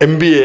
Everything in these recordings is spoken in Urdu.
MBA।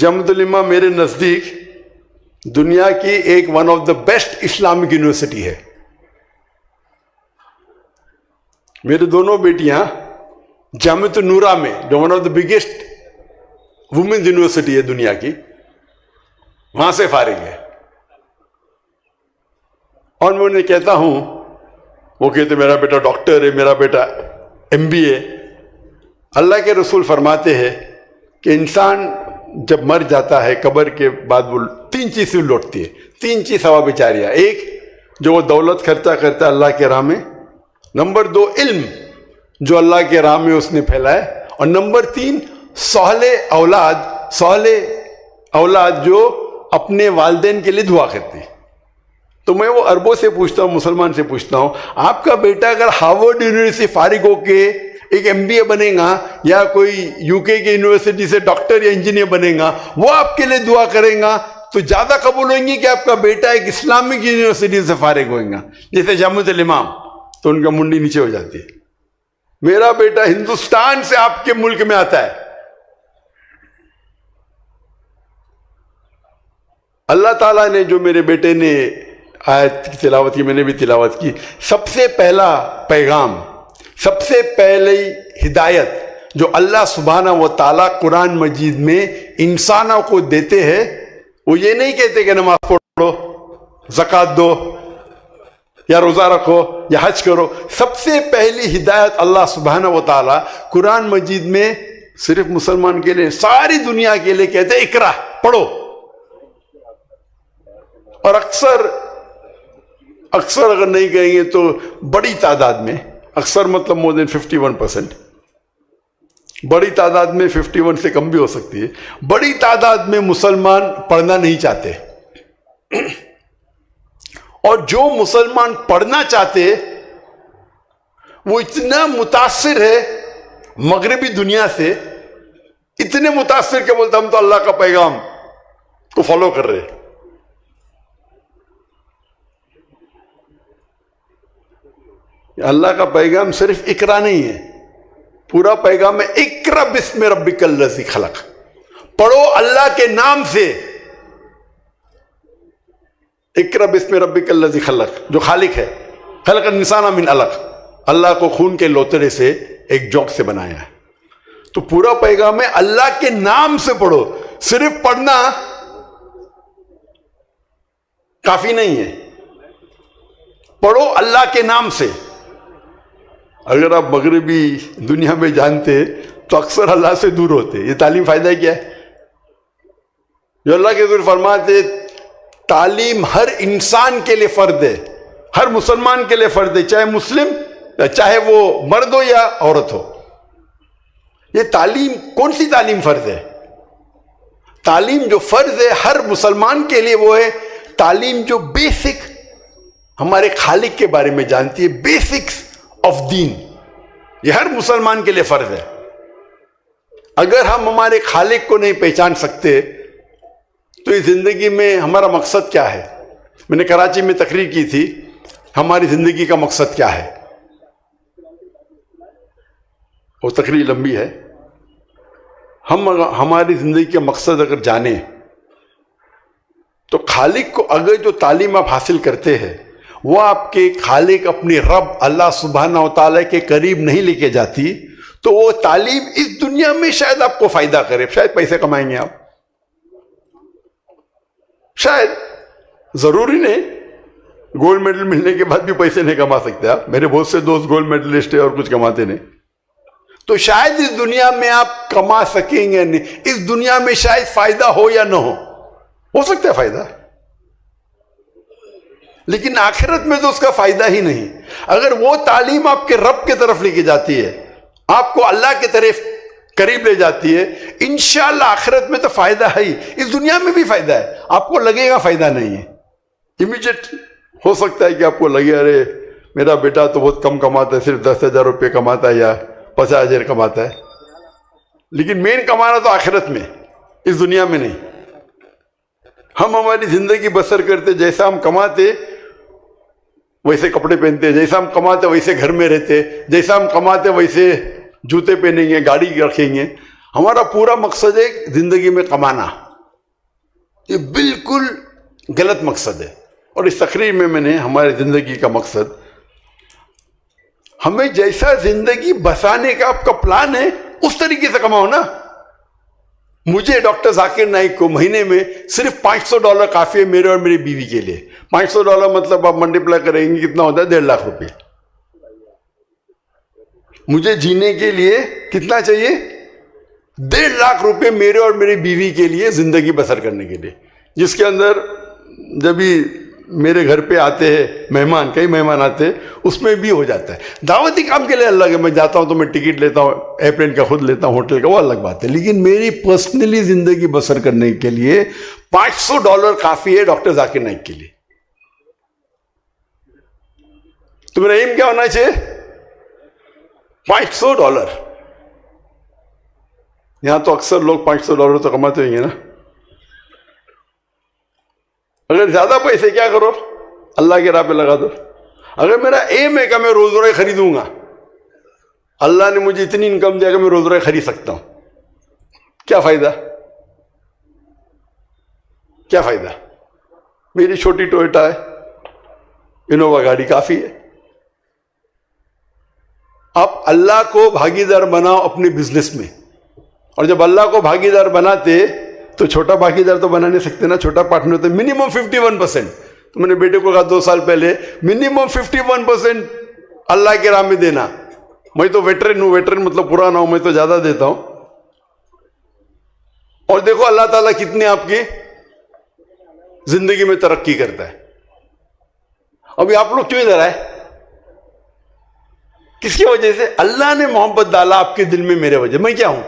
جامعۃ العلمہ میرے نزدیک دنیا کی ایک one of the best Islamic university ہے. میری دونوں بیٹیاں جامعۃ النورہ میں، جو one of the biggest women's university ہے دنیا کی، وہاں سے فارغ ہے. اور میں انہیں کہتا ہوں، وہ کہتے میرا بیٹا ڈاکٹر ہے، میرا بیٹا MBA. اللہ کے رسول فرماتے ہیں کہ انسان جب مر جاتا ہے قبر کے بعد وہ 3 چیزیں لوٹتی ہے، 3 چیز ثواب جاریہ. ایک، جو وہ دولت خرچہ کرتا ہے اللہ کے راہ میں. نمبر 2، علم جو اللہ کے راہ میں اس نے پھیلایا. اور نمبر 3، صالح اولاد جو اپنے والدین کے لیے دعا کرتے ہیں. تو میں وہ عربوں سے پوچھتا ہوں، مسلمان سے پوچھتا ہوں، آپ کا بیٹا اگر ہارورڈ یونیورسٹی فارغ ہو کے ایک MBA بنے گا، یا کوئی UK کے یونیورسٹی سے ڈاکٹر یا انجینئر بنے گا، وہ آپ کے لیے دعا کریں گا تو زیادہ قبول ہوئیں گے کہ آپ کا بیٹا ایک اسلامک یونیورسٹی سے فارغ ہوئے گا جیسے جامعۃ الامام، تو ان کا منڈی نیچے ہو جاتی ہے. میرا بیٹا ہندوستان سے آپ کے ملک میں آتا ہے. اللہ تعالیٰ نے جو میرے بیٹے نے آیت کی تلاوت کی، میں نے بھی تلاوت کی، سب سے پہلا پیغام، سب سے پہلی ہدایت جو اللہ سبحانہ و تعالیٰ قرآن مجید میں انسانوں کو دیتے ہیں، وہ یہ نہیں کہتے کہ نماز پڑھو، زکوٰۃ دو، یا روزہ رکھو، یا حج کرو. سب سے پہلی ہدایت اللہ سبحانہ و تعالیٰ قرآن مجید میں صرف مسلمان کے لیے، ساری دنیا کے لیے کہتے ہیں اقرا، پڑھو. اور اکثر اگر نہیں کہیں گے تو بڑی تعداد میں، اکثر مطلب مور دین 51%، بڑی تعداد میں 51 سے کم بھی ہو سکتی ہے، بڑی تعداد میں مسلمان پڑھنا نہیں چاہتے. اور جو مسلمان پڑھنا چاہتے وہ اتنا متاثر ہے مغربی دنیا سے، اتنے متاثر کہ بولتا ہم تو اللہ کا پیغام کو فالو کر رہے. اللہ کا پیغام صرف اقرا نہیں ہے، پورا پیغام ہے اقرا بسم ربک الذی خلق، پڑھو اللہ کے نام سے. اقرا بسم ربک الذی خلق، جو خالق ہے، خلق الانسان من علق، اللہ کو خون کے لوتڑے سے ایک جوک سے بنایا ہے. تو پورا پیغام ہے اللہ کے نام سے پڑھو. صرف پڑھنا کافی نہیں ہے، پڑھو اللہ کے نام سے. اگر آپ مغربی دنیا میں جانتے تو اکثر اللہ سے دور ہوتے. یہ تعلیم فائدہ کیا ہے؟ جو اللہ کے رسول فرماتے تعلیم ہر انسان کے لیے فرض ہے، ہر مسلمان کے لیے فرض ہے، چاہے مسلم، چاہے وہ مرد ہو یا عورت ہو. یہ تعلیم کون سی تعلیم فرض ہے؟ تعلیم جو فرض ہے ہر مسلمان کے لیے وہ ہے تعلیم جو بیسک ہمارے خالق کے بارے میں جانتی ہے، بیسکس آف دین. یہ ہر مسلمان کے لیے فرض ہے. اگر ہم ہمارے خالق کو نہیں پہچان سکتے تو اس زندگی میں ہمارا مقصد کیا ہے؟ میں نے کراچی میں تقریر کی تھی، ہماری زندگی کا مقصد کیا ہے؟ وہ تقریر لمبی ہے. ہماری زندگی کا مقصد اگر جانیں تو خالق کو اگر جو تعلیم آپ حاصل کرتے ہیں وہ آپ کے خالق اپنے رب اللہ سبحانہ و تعالیٰ کے قریب نہیں لے کے جاتی، تو وہ تعلیم اس دنیا میں شاید آپ کو فائدہ کرے، شاید پیسے کمائیں گے آپ، شاید، ضروری نہیں گولڈ میڈل ملنے کے بعد بھی پیسے نہیں کما سکتے آپ. میرے بہت سے دوست گولڈ میڈلسٹ ہیں اور کچھ کماتے نہیں. تو شاید اس دنیا میں آپ کما سکیں گے نہیں، اس دنیا میں شاید فائدہ ہو یا نہ ہو سکتا ہے فائدہ، لیکن آخرت میں تو اس کا فائدہ ہی نہیں. اگر وہ تعلیم آپ کے رب کے طرف لے کے جاتی ہے، آپ کو اللہ کی طرف قریب لے جاتی ہے، انشاءاللہ آخرت میں تو فائدہ ہے ہی، اس دنیا میں بھی فائدہ ہے. آپ کو لگے گا فائدہ نہیں ہے، امیجیٹ ہو سکتا ہے کہ آپ کو لگے ارے میرا بیٹا تو بہت کم کماتا ہے، صرف 10,000 روپے کماتا ہے یا 50,000 کماتا ہے، لیکن مین کمانا تو آخرت میں، اس دنیا میں نہیں. ہم ہماری زندگی بسر کرتے، جیسا ہم کماتے ویسے کپڑے پہنتے، جیسا ہم کماتے ویسے گھر میں رہتے، جیسا ہم کماتے ویسے جوتے پہنیں گے، گاڑی رکھیں گے. ہمارا پورا مقصد ہے زندگی میں کمانا. یہ بالکل غلط مقصد ہے. اور اس تقریر میں نے ہماری زندگی کا مقصد، ہمیں جیسا زندگی بسانے کا آپ کا پلان ہے اس طریقے سے کماؤ نا. مجھے ڈاکٹر ذاکر نائک کو مہینے میں صرف $500 کافی ہے میرے اور میری بیوی کے لیے. $500 مطلب آپ ملٹیپلائی کریں گے کتنا ہوتا ہے؟ 1.5 لاکھ روپے. مجھے جینے کے لیے کتنا چاہیے؟ 1.5 لاکھ روپے میرے اور میری بیوی کے لیے زندگی بسر کرنے کے لیے، جس کے اندر جب بھی میرے گھر پہ آتے ہیں مہمان، کئی مہمان آتے ہیں، اس میں بھی ہو جاتا ہے. دعوتی کام کے لیے اللہ کے میں جاتا ہوں تو میں ٹکٹ لیتا ہوں، ایئرپلین کا خود لیتا ہوں، ہوٹل کا، وہ الگ بات ہے. لیکن میری پرسنلی زندگی بسر کرنے کے لیے $500 کافی ہے ڈاکٹر ذاکر نائک کے لیے. تو میرا ایم کیا ہونا چاہیے؟ $500. یہاں تو اکثر لوگ $500 تو کماتے ہوئیں گے نا. اگر زیادہ پیسے کیا کرو؟ اللہ کے راہ پہ لگا دو. اگر میرا ایم ہے کہ میں روز روئے خریدوں گا، اللہ نے مجھے اتنی انکم دیا کہ میں روز روئے خرید سکتا ہوں، کیا فائدہ؟ کیا فائدہ؟ میری چھوٹی ٹویوٹا ہے، انووا گاڑی کافی ہے. آپ اللہ کو بھاگیدار بناؤ اپنے بزنس میں. اور جب اللہ کو بھاگیدار بناتے تو چھوٹا بھاگیدار تو بنا نہیں سکتے نا، چھوٹا پارٹنر تو منیمم 51%. تو میں نے بیٹے کو کہا 2 سال پہلے منیمم 51% اللہ کے راہ میں دینا. میں تو ویٹرن ہوں، ویٹرن مطلب پرانا ہوں، میں تو زیادہ دیتا ہوں. اور دیکھو اللہ تعالیٰ کتنے آپ کی زندگی میں ترقی کرتا ہے. ابھی آپ لوگ کیوں ادھر آئے؟ کس کی وجہ سے؟ اللہ نے محبت ڈالا آپ کے دل میں میرے وجہ. میں کیا ہوں؟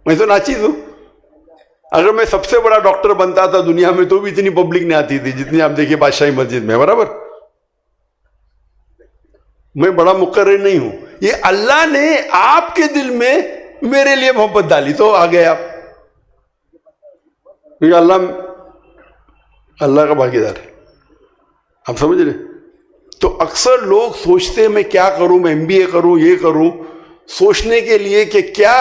میں تو ناچیز ہوں. اگر میں سب سے بڑا ڈاکٹر بنتا تھا دنیا میں تو بھی اتنی پبلک نہیں آتی تھی جتنی آپ دیکھیے بادشاہی مسجد میں، برابر. میں بڑا مقرر نہیں ہوں، یہ اللہ نے آپ کے دل میں میرے لیے محبت ڈالی تو آ گئے آپ. کیونکہ اللہ کا بھاگیدار ہے. آپ سمجھ رہے؟ تو اکثر لوگ سوچتے میں کیا کروں، میں MBA کروں، یہ کروں، سوچنے کے لیے کہ کیا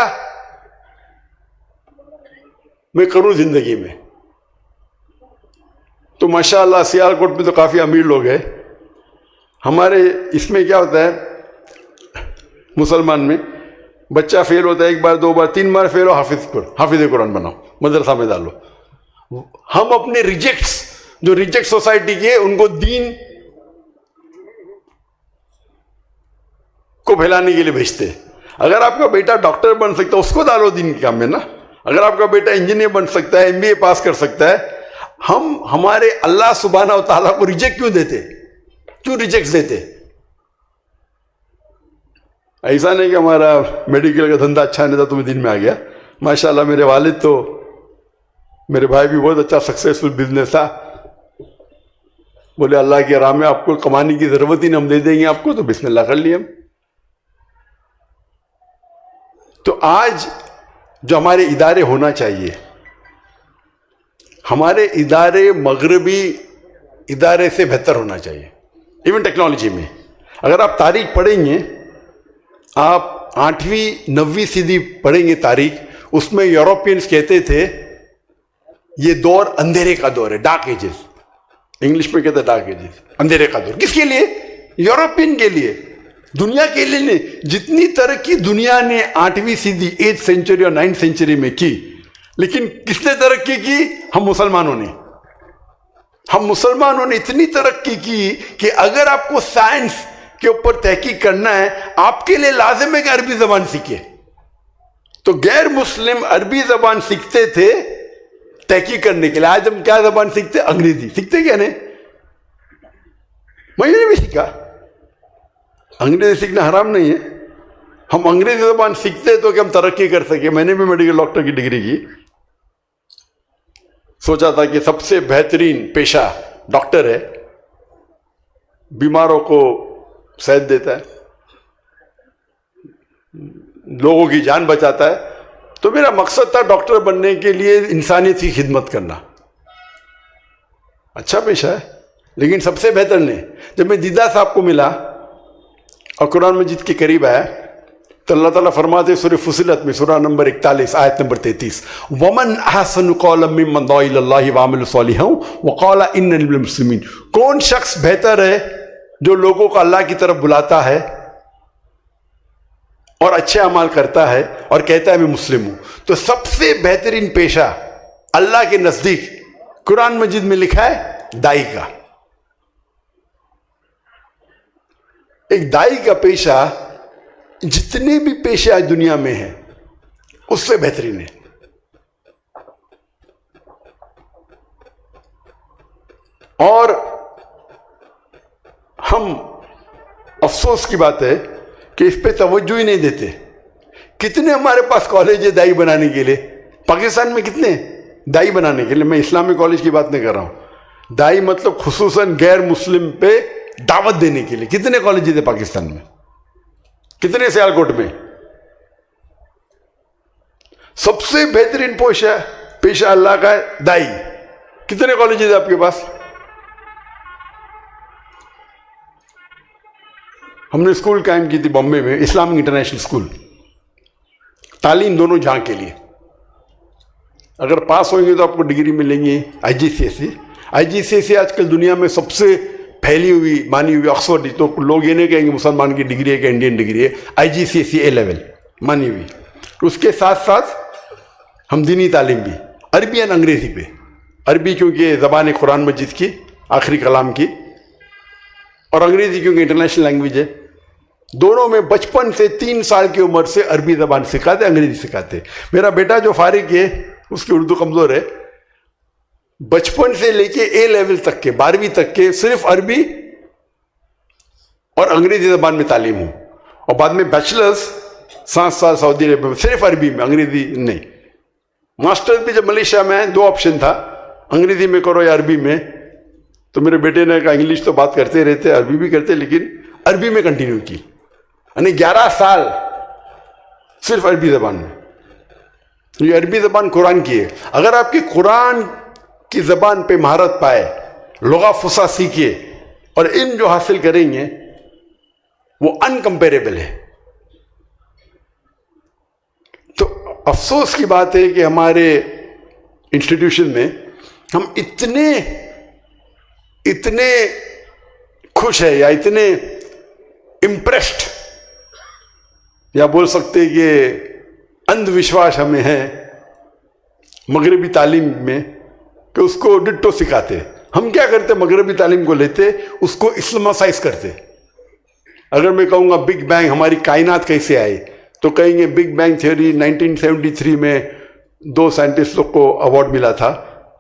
میں کروں زندگی میں. تو ماشاءاللہ سیالکوٹ میں تو کافی امیر لوگ ہیں. ہمارے اس میں کیا ہوتا ہے مسلمان میں، بچہ فیل ہوتا ہے 1 بار 2 بار 3 بار فیل ہو، حافظ قرآن بناؤ، مدرسہ میں ڈالو. ہم اپنے جو ریجیکٹ سوسائٹی کے ان کو دین کو پھیلانے کے لیے بھیجتے ہیں. اگر آپ کا بیٹا ڈاکٹر بن سکتا ہے اس کو ڈالو دین کے کام میں نا. اگر آپ کا بیٹا انجینئر بن سکتا ہے، MBA پاس کر سکتا ہے، ہمارے اللہ سبحانہ و تعالیٰ کو ریجیکٹ کیوں دیتے؟ کیوں ریجیکٹ دیتے؟ ایسا نہیں کہ ہمارا میڈیکل کا دھندا اچھا نہیں تھا تو میں دین میں آ گیا. ماشاءاللہ میرے والد تو، میرے بھائی بھی بہت اچھا سکسیسفل بزنس تھا. بولے اللہ کے راہ میں آپ کو کمانے کی ضرورت ہی نہیں، ہم دے دیں گے آپ کو، تو بسم اللہ کر لیے ہم. تو آج جو ہمارے ادارے ہونا چاہیے، ہمارے ادارے مغربی ادارے سے بہتر ہونا چاہیے. ایون ٹیکنالوجی میں اگر آپ تاریخ پڑھیں گے، آپ 8ویں 9ویں صدی پڑھیں گے تاریخ، اس میں یورپینز کہتے تھے یہ دور اندھیرے کا دور ہے، ڈارک ایجز. انگلش میں کہتے ہیں ڈارک ایجز، اندھیرے کا دور. کس کے لیے؟ یورپین کے لیے، دنیا کے لیے نہیں. جتنی ترقی دنیا نے 8ویں صدی 8th سینچری اور 9th سینچری میں کی، لیکن کس نے ترقی کی؟ ہم مسلمانوں نے. ہم مسلمانوں نے اتنی ترقی کی کہ اگر آپ کو سائنس کے اوپر تحقیق کرنا ہے، آپ کے لیے لازم ہے کہ عربی زبان سیکھے. تو غیر مسلم عربی زبان سیکھتے تھے تحقیق کرنے کے لیے. آج ہم کیا زبان سیکھتے؟ انگریزی سیکھتے. کیا نہیں؟ میں نے بھی سیکھا. انگریزی سیکھنا حرام نہیں ہے. ہم انگریزی زبان سیکھتے تو کہ ہم ترقی کر سکے. میں نے بھی میڈیکل ڈاکٹر کی ڈگری کی. سوچا تھا کہ سب سے بہترین پیشہ ڈاکٹر ہے، بیماروں کو صحت دیتا ہے، لوگوں کی جان بچاتا ہے. تو میرا مقصد تھا ڈاکٹر بننے کے لیے انسانیت کی خدمت کرنا. اچھا پیشہ ہے لیکن سب سے بہتر نہیں. جب میں دیدہ صاحب کو ملا اور قرآن مجید کے قریب آیا تو اللہ تعالیٰ فرماتے سورہ فصلت میں سورہ نمبر 41 آیت نمبر 33 وَمَنْ أَحْسَنُ قَوْلًا مِّمَّنْ دَعَا إِلَى اللَّهِ وَعَمِلَ صَالِحًا وَقَالَ إِنَّنِي مِنَ الْمُسْلِمِينَ، کون شخص بہتر ہے جو لوگوں کو اللہ کی طرف بلاتا ہے اور اچھے اعمال کرتا ہے اور کہتا ہے میں مسلم ہوں؟ تو سب سے بہترین پیشہ اللہ کے نزدیک قرآن مجید میں لکھا ہے دائی کا. ایک دائی کا پیشہ جتنے بھی پیشے آج دنیا میں ہیں اس سے بہترین ہے. اور ہم افسوس کی بات ہے کہ اس پہ توجہ ہی نہیں دیتے. کتنے ہمارے پاس کالج ہے دائی بنانے کے لیے؟ پاکستان میں کتنے دائی بنانے کے لیے؟ میں اسلامی کالج کی بات نہیں کر رہا ہوں. دائی مطلب خصوصاً غیر مسلم پہ دعوت دینے کے لیے کتنے کالجز ہیں پاکستان میں؟ کتنے سیالکوٹ میں؟ سب سے بہترین پیشہ اللہ کا ہے دائی. کتنے کالجز ہیں آپ کے پاس؟ ہم نے اسکول قائم کی تھی بامبے میں، اسلامک انٹرنیشنل اسکول، تعلیم دونوں جہاں کے لیے. اگر پاس ہوئیں گے تو آپ کو ڈگری ملیں گی IGCSE. IGCSE آج کل دنیا میں سب سے پھیلی ہوئی مانی ہوئی آکسفورڈ، تو لوگ یہ نہیں کہیں گے مسلمان کی ڈگری ہے کہ انڈین ڈگری ہے. IGCSE A لیول مانی ہوئی. اس کے ساتھ ساتھ ہم دینی تعلیم بھی عربی اور انگریزی پہ. عربی کیونکہ زبان قرآن مجید کی آخری کلام کی، اور انگریزی کیونکہ انٹرنیشنل لینگویج ہے. دونوں میں بچپن سے 3 سال کی عمر سے عربی زبان سکھاتے، انگریزی سکھاتے. میرا بیٹا جو فارغ ہے اس کی اردو کمزور ہے، بچپن سے لے کے A لیول تک کے 12ویں تک کے صرف عربی اور انگریزی زبان میں تعلیم ہوں، اور بعد میں بیچلرز 7 سال سعودی عرب میں صرف عربی میں، انگریزی نہیں. ماسٹر بھی جب ملیشیا میں 2 آپشن تھا، انگریزی میں کرو یا عربی میں. تو میرے بیٹے نے کہا انگلش تو بات کرتے رہتے، عربی بھی کرتے، لیکن عربی میں کنٹینیو کی. یعنی 11 سال صرف عربی زبان میں. یہ عربی زبان قرآن کی ہے. اگر آپ کی قرآن کی زبان پہ مہارت پائے، لغہ فصیح سیکھے اور علم جو حاصل کریں گے وہ انکمپیریبل ہے. تو افسوس کی بات ہے کہ ہمارے انسٹیٹیوشن میں ہم اتنے خوش ہیں یا اتنے امپریسڈ، یا بول سکتے کہ اندھ وشواس ہمیں ہے مغربی تعلیم میں کہ اس کو ڈٹو سکھاتے. ہم کیا کرتے؟ مغربی تعلیم کو لیتے، اس کو اسلامائز کرتے. اگر میں کہوں گا بگ بینگ ہماری کائنات کیسے آئی، تو کہیں گے بگ بینگ تھیوری 1973 میں 2 سائنٹسٹ لوگ کو ایوارڈ ملا تھا.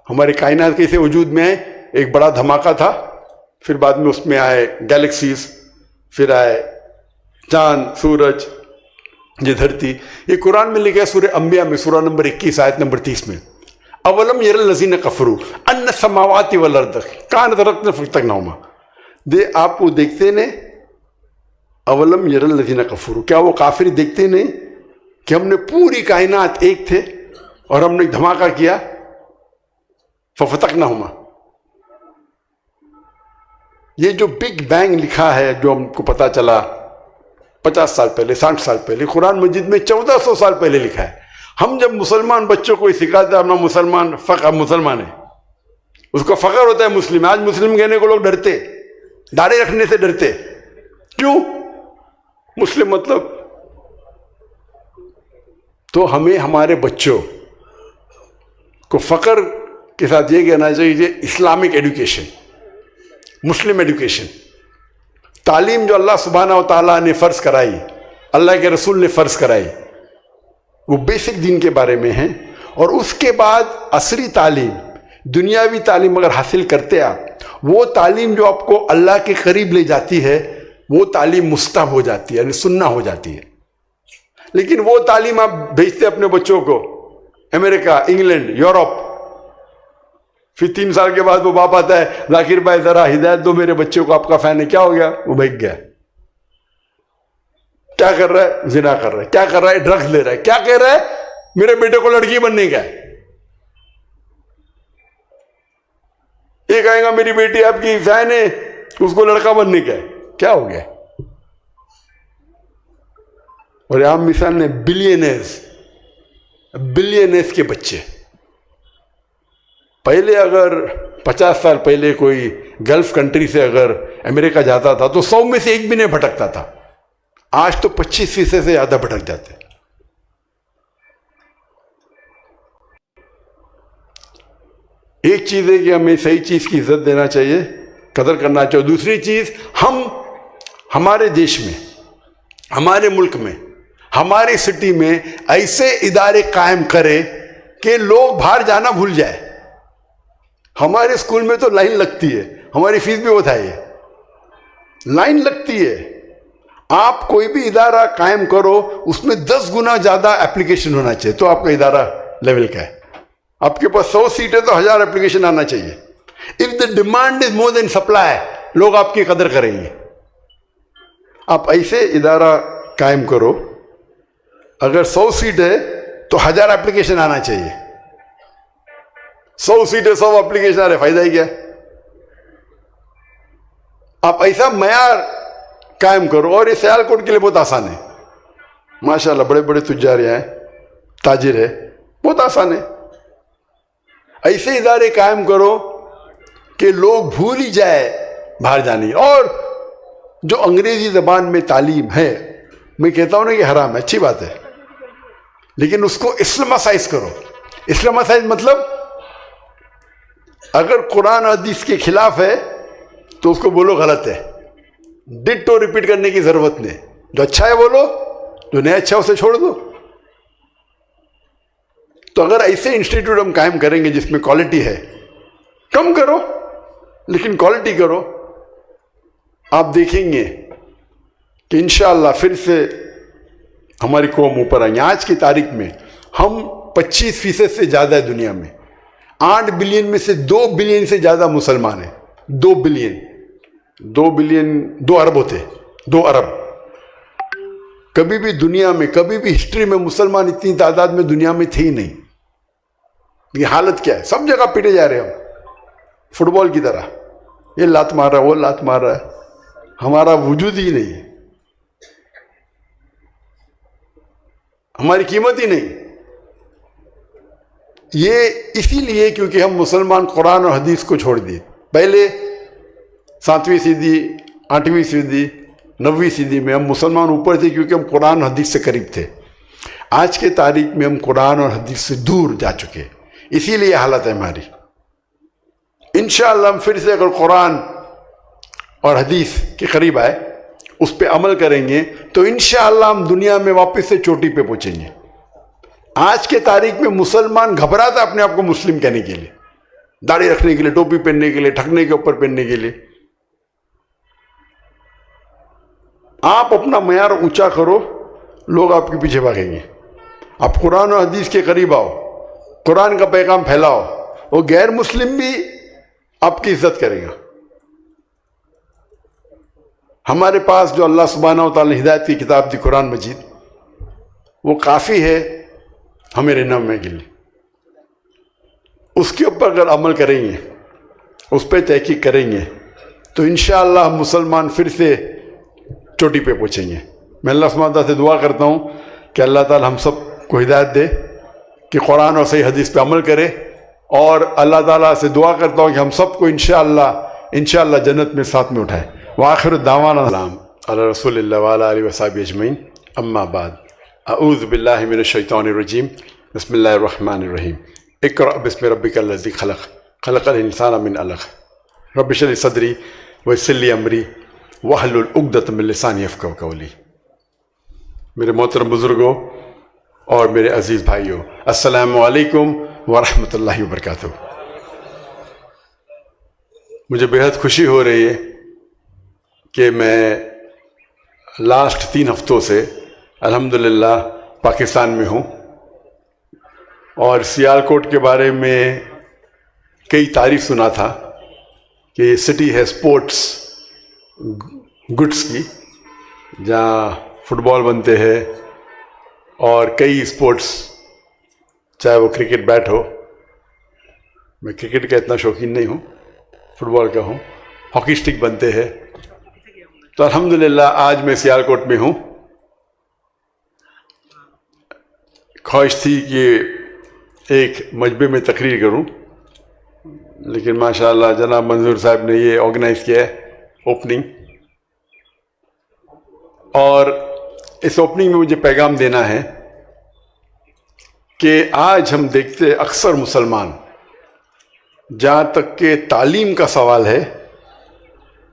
ہماری کائنات کیسے وجود میں آئے؟ ایک بڑا دھماکہ تھا، پھر بعد میں اس میں آئے گیلیکسیز، پھر آئے چاند، سورج، یہ دھرتی. یہ قرآن میں لکھا ہے سورہ انبیاء میں سورہ نمبر 21 آیت نمبر 30 میں، اولم یر الذین کفروا ان السماوات والارض کانت رتقا ففتقناہما. آپ وہ دیکھتے نہیں؟ اولم یر الذین کفروا، کیا وہ کافر دیکھتے نہیں کہ ہم نے پوری کائنات ایک تھے اور ہم نے دھماکہ کیا؟ ففتقناہما. یہ جو بگ بینگ لکھا ہے، جو ہم کو پتا چلا 50 سال پہلے، 60 سال پہلے، قرآن مجید میں 1400 سال پہلے لکھا ہے. ہم جب مسلمان بچوں کو سکھاتے ہیں اپنا مسلمان فخر، مسلمان ہے، اس کو فخر ہوتا ہے مسلم. آج مسلم کہنے کو لوگ ڈرتے، داڑھی رکھنے سے ڈرتے. کیوں؟ مسلم مطلب. تو ہمیں ہمارے بچوں کو فخر کے ساتھ یہ کہنا چاہیے اسلامک ایڈوکیشن، مسلم ایڈوکیشن، تعلیم جو اللہ سبحانہ و تعالیٰ نے فرض کرائی، اللہ کے رسول نے فرض کرائی، وہ بیسک دین کے بارے میں ہیں. اور اس کے بعد عصری تعلیم، دنیاوی تعلیم اگر حاصل کرتے آپ، وہ تعلیم جو آپ کو اللہ کے قریب لے جاتی ہے وہ تعلیم مستحب ہو جاتی ہے، یعنی سننا ہو جاتی ہے. لیکن وہ تعلیم آپ بھیجتے اپنے بچوں کو امریکہ، انگلینڈ، یورپ، پھر 3 سال کے بعد وہ باپ آتا ہے، ذاکر بھائی ذرا ہدایت دو میرے بچے کو، آپ کا فین ہے. کیا ہو گیا؟ وہ بھیگ گیا. کیا کر رہا ہے؟ زنا کر رہا ہے. کیا کر رہا ہے؟ ڈرگز لے رہا ہے. کیا کہہ رہا ہے؟ میرے بیٹے کو لڑکی بننے کا ہے. یہ کہے گا میری بیٹی آپ کی فین ہے، اس کو لڑکا بننے کا ہے. کیا ہو گیا؟ اور عام مثال نے بلینئرز کے بچے. پہلے اگر 50 سال پہلے کوئی گلف کنٹری سے اگر امریکہ جاتا تھا تو 100 میں سے ایک بھی نہیں بھٹکتا تھا. آج تو 25% سے زیادہ بھٹک جاتے. ایک چیز ہے کہ ہمیں صحیح چیز کی عزت دینا چاہیے, قدر کرنا چاہیے. دوسری چیز, ہم ہمارے دیش میں, ہمارے ملک میں, ہماری سٹی میں ایسے ادارے قائم کرے کہ لوگ باہر جانا بھول جائے. ہمارے اسکول میں تو لائن لگتی ہے, ہماری فیس بھی بتائیے, لائن لگتی ہے. آپ کوئی بھی ادارہ قائم کرو, اس میں 10 گنا زیادہ اپلیکیشن ہونا چاہیے تو آپ کا ادارہ لیول کا ہے. آپ کے پاس 100 سیٹ ہے تو 1000 اپلیکیشن آنا چاہیے. Of the demand is more than supply, لوگ آپ کی قدر کریں گے. آپ ایسے ادارہ قائم کرو, اگر 100 سیٹ ہے تو 1000 اپلیکیشن آنا چاہیے. 100 سیٹ ہے, 100 اپلیکیشن آ رہے, فائدہ ہی کیا؟ آپ ایسا معیار قائم کرو. اور یہ سیالکوٹ کے لیے بہت آسان ہے, ماشاءاللہ بڑے بڑے تجار ہیں, تاجر ہے, بہت آسان ہے. ایسے ادارے قائم کرو کہ لوگ بھول ہی جائے باہر جانے. اور جو انگریزی زبان میں تعلیم ہے, میں کہتا ہوں نا کہ حرام ہے, اچھی بات ہے, لیکن اس کو اسلامائز کرو. اسلامائز مطلب اگر قرآن حدیث کے خلاف ہے تو اس کو بولو غلط ہے, ڈٹو ریپیٹ کرنے کی ضرورت نہیں. جو اچھا ہے بولو, جو نہیں اچھا اسے چھوڑ دو. تو اگر ایسے انسٹیٹیوٹ ہم قائم کریں گے جس میں کوالٹی ہے, کم کرو لیکن کوالٹی کرو, آپ دیکھیں گے کہ انشاءاللہ پھر سے ہماری قوم اوپر آئیں گے. آج کی تاریخ میں ہم 25% سے زیادہ ہے دنیا میں. 8 بلین میں سے 2 بلین سے زیادہ مسلمان ہیں. 2 بلین 2 ارب ہوتے, 2 ارب. کبھی بھی دنیا میں, کبھی بھی ہسٹری میں مسلمان اتنی تعداد میں دنیا میں تھے ہی نہیں. یہ حالت کیا ہے؟ سب جگہ پیٹے جا رہے ہیں ہم فٹ بال کی طرح. یہ لات مار رہا ہے, وہ لات مار رہا ہے, ہمارا وجود ہی نہیں ہے, ہماری قیمت ہی نہیں. یہ اسی لیے کیونکہ ہم مسلمان قرآن اور حدیث کو چھوڑ دیے. پہلے 7ویں صدی, 8ویں صدی, 9ویں صدی میں ہم مسلمان اوپر تھے کیونکہ ہم قرآن اور حدیث سے قریب تھے. آج کے تاریخ میں ہم قرآن اور حدیث سے دور جا چکے, اسی لیے حالت ہے ہماری. انشاءاللہ ہم پھر سے اگر قرآن اور حدیث کے قریب آئے, اس پہ عمل کریں گے تو انشاءاللہ ہم دنیا میں واپس سے چوٹی پہ پہنچیں گے. آج کے تاریخ میں مسلمان گھبراتا اپنے آپ کو مسلم کہنے کے لیے, داڑھی رکھنے کے لیے, ٹوپی پہننے کے لیے, ٹھکنے کے اوپر پہننے کے لیے. آپ اپنا معیار اونچا کرو, لوگ آپ کے پیچھے بھاگیں گے. آپ قرآن و حدیث کے قریب آؤ, قرآن کا پیغام پھیلاؤ, وہ غیر مسلم بھی آپ کی عزت کرے گا. ہمارے پاس جو اللہ سبحانہ و تعالی نے ہدایت کی کتاب دی قرآن مجید, وہ کافی ہے ہمیں رہنمائی کے لیے. اس کے اوپر اگر عمل کریں گے, اس پہ تحقیق کریں گے تو انشاءاللہ ہم مسلمان پھر سے چوٹی پہ پہنچیں گے. میں اللہ سبحانہ تعالیٰ سے دعا کرتا ہوں کہ اللہ تعالیٰ ہم سب کو ہدایت دے کہ قرآن اور صحیح حدیث پہ عمل کرے, اور اللہ تعالیٰ سے دعا کرتا ہوں کہ ہم سب کو انشاءاللہ جنت میں ساتھ میں اٹھائے. وآخر دعوانا السلام علی رسول اللہ وعلی آلہ وصحبہ اجمعین. اما بعد, اعوذ باللہ من الشیطان الرجیم, بسم اللہ الرحمن الرحیم. اقرأ بسم ربک الذی خلق, خلق الانسان من علق. رب اشرح لی صدری ویسر لی امری واحلل عقدۃ من لسانی یفقہوا قولی. میرے محترم بزرگوں اور میرے عزیز بھائیوں, السلام علیکم ورحمۃ اللہ وبرکاتہ. مجھے بہت خوشی ہو رہی ہے کہ میں لاسٹ 3 ہفتوں سے الحمدللہ پاکستان میں ہوں, اور سیالکوٹ کے بارے میں کئی تعریف سنا تھا کہ یہ سٹی ہے اسپورٹس گڈس کی, جہاں فٹ بال بنتے ہیں اور کئی اسپورٹس, چاہے وہ کرکٹ بیٹ ہو. میں کرکٹ کا اتنا شوقین نہیں ہوں, فٹ بال کا ہوں. ہاکی اسٹک بنتے ہیں. تو الحمدللہ آج میں سیالکوٹ میں ہوں, خواہش تھی کہ ایک مجمع میں تقریر کروں، لیکن ماشاءاللہ جناب منظور صاحب نے یہ آرگنائز کیا ہے اوپننگ، اور اس اوپننگ میں مجھے پیغام دینا ہے کہ آج ہم دیکھتے اکثر مسلمان جہاں تک کہ تعلیم کا سوال ہے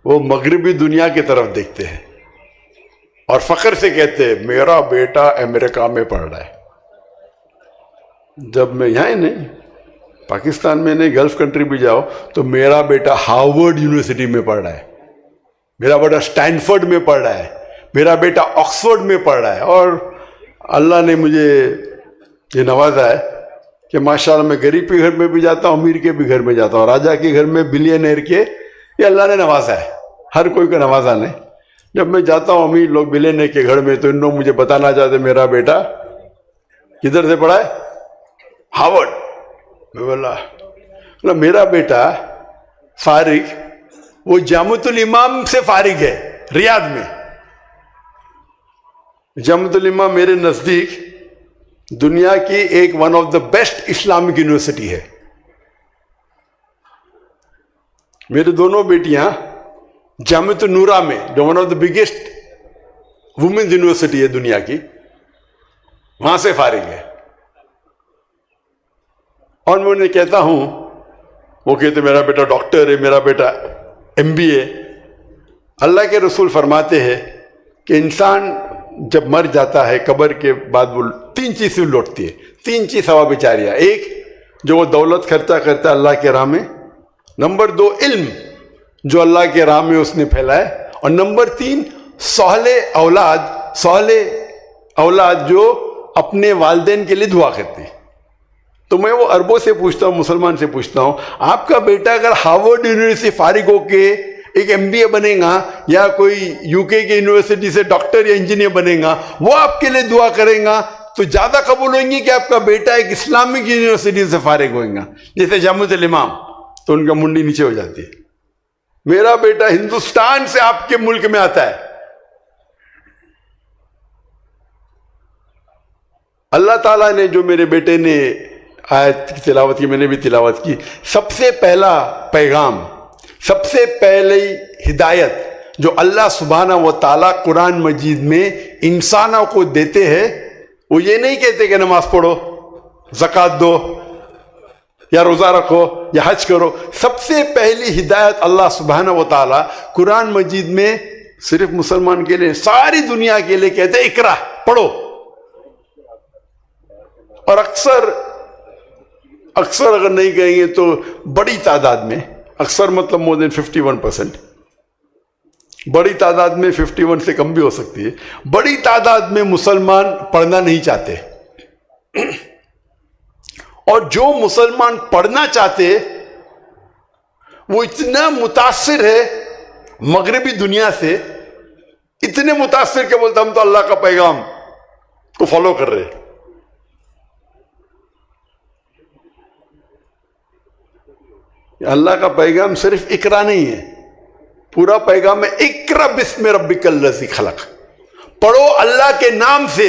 وہ مغربی دنیا کی طرف دیکھتے ہیں اور فخر سے کہتے ہیں میرا بیٹا امریکہ میں پڑھ رہا ہے، جب میں یہاں ہی نہیں پاکستان میں نہیں گلف کنٹری بھی جاؤ تو میرا بیٹا ہارورڈ یونیورسٹی میں پڑھ رہا ہے، میرا بیٹا اسٹینفورڈ میں پڑھ رہا ہے، میرا بیٹا آکسفورڈ میں پڑھ رہا ہے، اور اللہ نے مجھے یہ نوازا ہے کہ ماشاءاللہ میں غریب کے گھر میں بھی جاتا ہوں، امیر کے بھی گھر میں جاتا ہوں، راجا کے گھر میں بلینئر کے، یہ اللہ نے نوازا ہے، ہر کوئی کو نوازا نہیں۔ جب میں جاتا ہوں امیر لوگ بلینئر کے گھر میں تو ان لوگ مجھے بتانا چاہتے میرا بیٹا کدھر سے پڑھا ہے؟ ہارورڈ۔ میں بولا میرا بیٹا فارغ وہ جامعۃ الامام سے فارغ ہے ریاض میں۔ جامعۃ الامام میرے نزدیک دنیا کی ایک one of the best Islamic university ہے۔ میری دونوں بیٹیاں جامعۃ النورہ میں جو one of the biggest women's university ہے دنیا کی، وہاں سے فارغ ہے، اور میں انہیں کہتا ہوں، وہ کہتے میرا بیٹا ڈاکٹر ہے، میرا بیٹا MBA۔ اللہ کے رسول فرماتے ہیں کہ انسان جب مر جاتا ہے قبر کے بعد وہ 3 چیزیں لوٹتی ہے، 3 چیز ثواب جاریہ۔ ایک جو وہ دولت خرچہ کرتا ہے اللہ کے راہ میں، نمبر 2 علم جو اللہ کے راہ میں اس نے پھیلائے، اور نمبر 3 صالح اولاد جو اپنے والدین کے لیے دعا کرتی۔ تو میں وہ عربوں سے پوچھتا ہوں، مسلمان سے پوچھتا ہوں، آپ کا بیٹا اگر ہارورڈ یونیورسٹی فارغ ہو کے ایک MBA بنے گا یا کوئی UK کے یونیورسٹی سے ڈاکٹر یا انجینئر بنے گا، وہ آپ کے لیے دعا کرے گا تو زیادہ قبول ہوئیں گی کہ آپ کا بیٹا ایک اسلامک یونیورسٹی سے فارغ ہوئے گا جیسے جامعۃ الامام، تو ان کا منڈی نیچے ہو جاتی ہے۔ میرا بیٹا ہندوستان سے آپ کے ملک میں آتا ہے، اللہ تعالیٰ نے جو میرے بیٹے نے آیت کی تلاوت کی، میں نے بھی تلاوت کی، سب سے پہلا پیغام، سب سے پہلی ہدایت جو اللہ سبحانہ و تعالیٰ قرآن مجید میں انسانوں کو دیتے ہیں، وہ یہ نہیں کہتے کہ نماز پڑھو، زکوٰۃ دو، یا روزہ رکھو، یا حج کرو۔ سب سے پہلی ہدایت اللہ سبحانہ و تعالیٰ قرآن مجید میں صرف مسلمان کے لیے، ساری دنیا کے لیے کہتے ہیں اقرا، پڑھو۔ اور اکثر اگر نہیں کہیں گے تو بڑی تعداد میں، اکثر مطلب مور دین 51%، بڑی تعداد میں 51 سے کم بھی ہو سکتی ہے، بڑی تعداد میں مسلمان پڑھنا نہیں چاہتے، اور جو مسلمان پڑھنا چاہتے وہ اتنا متاثر ہے مغربی دنیا سے، اتنے متاثر کہ بولتا ہم تو اللہ کا پیغام کو فالو کر رہے۔ اللہ کا پیغام صرف اقرا نہیں ہے، پورا پیغام ہے اقرا بسم ربک الذی خلق، پڑھو اللہ کے نام سے،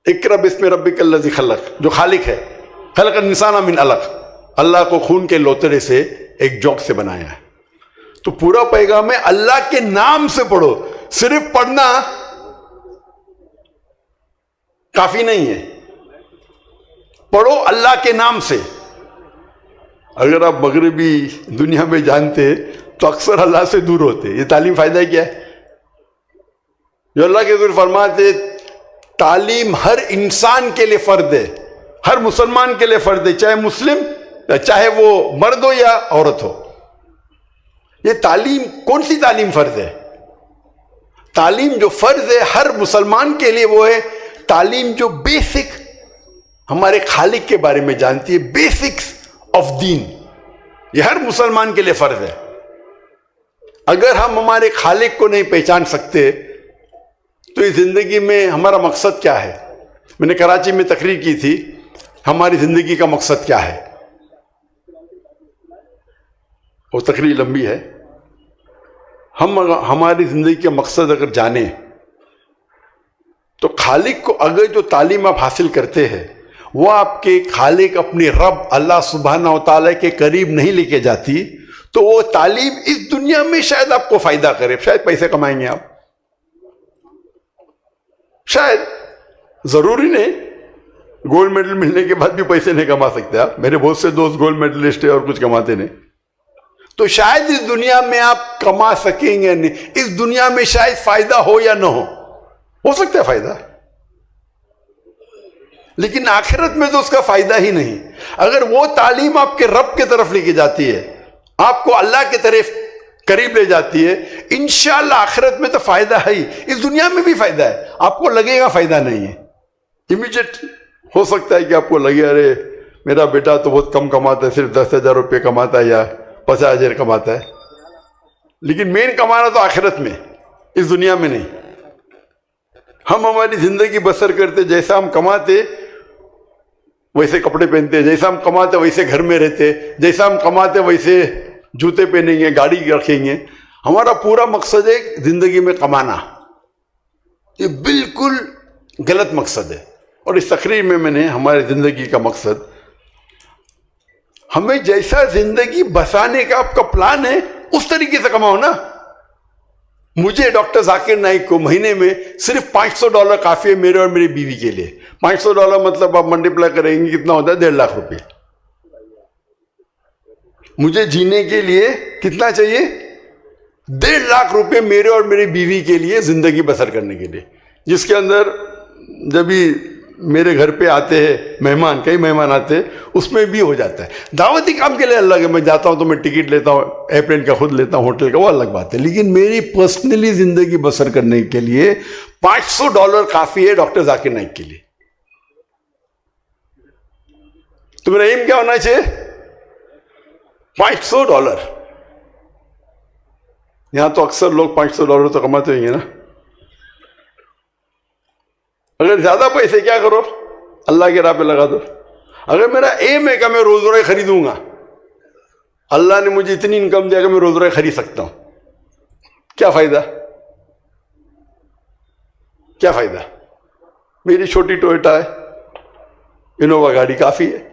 اقرا بسم ربک الذی خلق، جو خالق ہے، خلق الانسان من علق، اللہ کو خون کے لوتڑے سے ایک جوک سے بنایا ہے۔ تو پورا پیغام ہے اللہ کے نام سے پڑھو، صرف پڑھنا کافی نہیں ہے، پڑھو اللہ کے نام سے۔ اگر آپ مغربی دنیا میں جانتے تو اکثر اللہ سے دور ہوتے۔ یہ تعلیم فائدہ کیا ہے؟ جو اللہ کے حضور فرماتے تعلیم ہر انسان کے لیے فرض ہے، ہر مسلمان کے لیے فرض ہے، چاہے مسلم، چاہے وہ مرد ہو یا عورت ہو۔ یہ تعلیم کون سی تعلیم فرض ہے؟ تعلیم جو فرض ہے ہر مسلمان کے لیے وہ ہے تعلیم جو بیسک ہمارے خالق کے بارے میں جانتی ہے، بیسکس آف دین، یہ ہر مسلمان کے لیے فرض ہے۔ اگر ہم ہمارے خالق کو نہیں پہچان سکتے تو اس زندگی میں ہمارا مقصد کیا ہے؟ میں نے کراچی میں تقریر کی تھی، ہماری زندگی کا مقصد کیا ہے؟ وہ تقریر لمبی ہے۔ ہم ہماری زندگی کا مقصد اگر جانیں تو خالق کو اگر جو تعلیم آپ حاصل کرتے ہیں وہ آپ کے خالق اپنی رب اللہ سبحانہ و تعالیٰ کے قریب نہیں لے کے جاتی، تو وہ تعلیم اس دنیا میں شاید آپ کو فائدہ کرے، شاید پیسے کمائیں گے آپ، شاید، ضروری نہیں گولڈ میڈل ملنے کے بعد بھی پیسے نہیں کما سکتے آپ. میرے بہت سے دوست گولڈ میڈلسٹ ہیں اور کچھ کماتے نہیں. تو شاید اس دنیا میں آپ کما سکیں گے نہیں، اس دنیا میں شاید فائدہ ہو یا نہ ہو سکتا ہے فائدہ، لیکن آخرت میں تو اس کا فائدہ ہی نہیں. اگر وہ تعلیم آپ کے رب کے طرف لے کے جاتی ہے، آپ کو اللہ کی طرف قریب لے جاتی ہے، انشاءاللہ آخرت میں تو فائدہ ہے ہی، اس دنیا میں بھی فائدہ ہے. آپ کو لگے گا فائدہ نہیں ہے، امیجیٹ ہو سکتا ہے کہ آپ کو لگے ارے میرا بیٹا تو بہت کم کماتا ہے، صرف 10,000 روپے کماتا ہے یا 50,000 کماتا ہے، لیکن مین کمانا تو آخرت میں، اس دنیا میں نہیں. ہم ہماری زندگی بسر کرتے، جیسا ہم کماتے ویسے کپڑے پہنتے، جیسا ہم کماتے ویسے گھر میں رہتے، جیسا ہم کماتے ویسے جوتے پہنیں گے، گاڑی رکھیں گے. ہمارا پورا مقصد ہے زندگی میں کمانا. یہ بالکل غلط مقصد ہے. اور اس تقریر میں نے ہماری زندگی کا مقصد، ہمیں جیسا زندگی بسانے کا آپ کا پلان ہے اس طریقے سے کماؤ نا. مجھے ڈاکٹر ذاکر نائک کو مہینے میں صرف $500 کافی ہے میرے اور میری بیوی کے لیے. $500 مطلب آپ ملٹیپلائی کریں گے کتنا ہوتا ہے؟ 1.5 لاکھ روپے. مجھے جینے کے لیے کتنا چاہیے؟ 1.5 لاکھ روپے میرے اور میری بیوی کے لیے زندگی بسر کرنے کے لیے، جس کے اندر جب بھی میرے گھر پہ آتے ہیں مہمان، کئی مہمان آتے ہیں، اس میں بھی ہو جاتا ہے. دعوتی کام کے لیے الگ ہے، میں جاتا ہوں تو میں ٹکٹ لیتا ہوں، ایئرپلین کا خود لیتا ہوں، ہوٹل کا وہ الگ بات ہے. لیکن میری پرسنلی زندگی بسر کرنے کے لیے $500 کافی ہے ڈاکٹر ذاکر نائک کے لیے. تو میرا ایم کیا ہونا چاہیے؟ $500. یہاں تو اکثر لوگ $500 تو کماتے ہوئیں گے نا. اگر زیادہ پیسے کیا کرو؟ اللہ کے راہ پہ لگا دو. اگر میرا ایم ہے کہ میں روز روزے خریدوں گا، اللہ نے مجھے اتنی انکم دیا کہ میں روز روزے خرید سکتا ہوں، کیا فائدہ؟ کیا فائدہ؟ میری چھوٹی ٹویوٹا ہے، انووا گاڑی کافی ہے.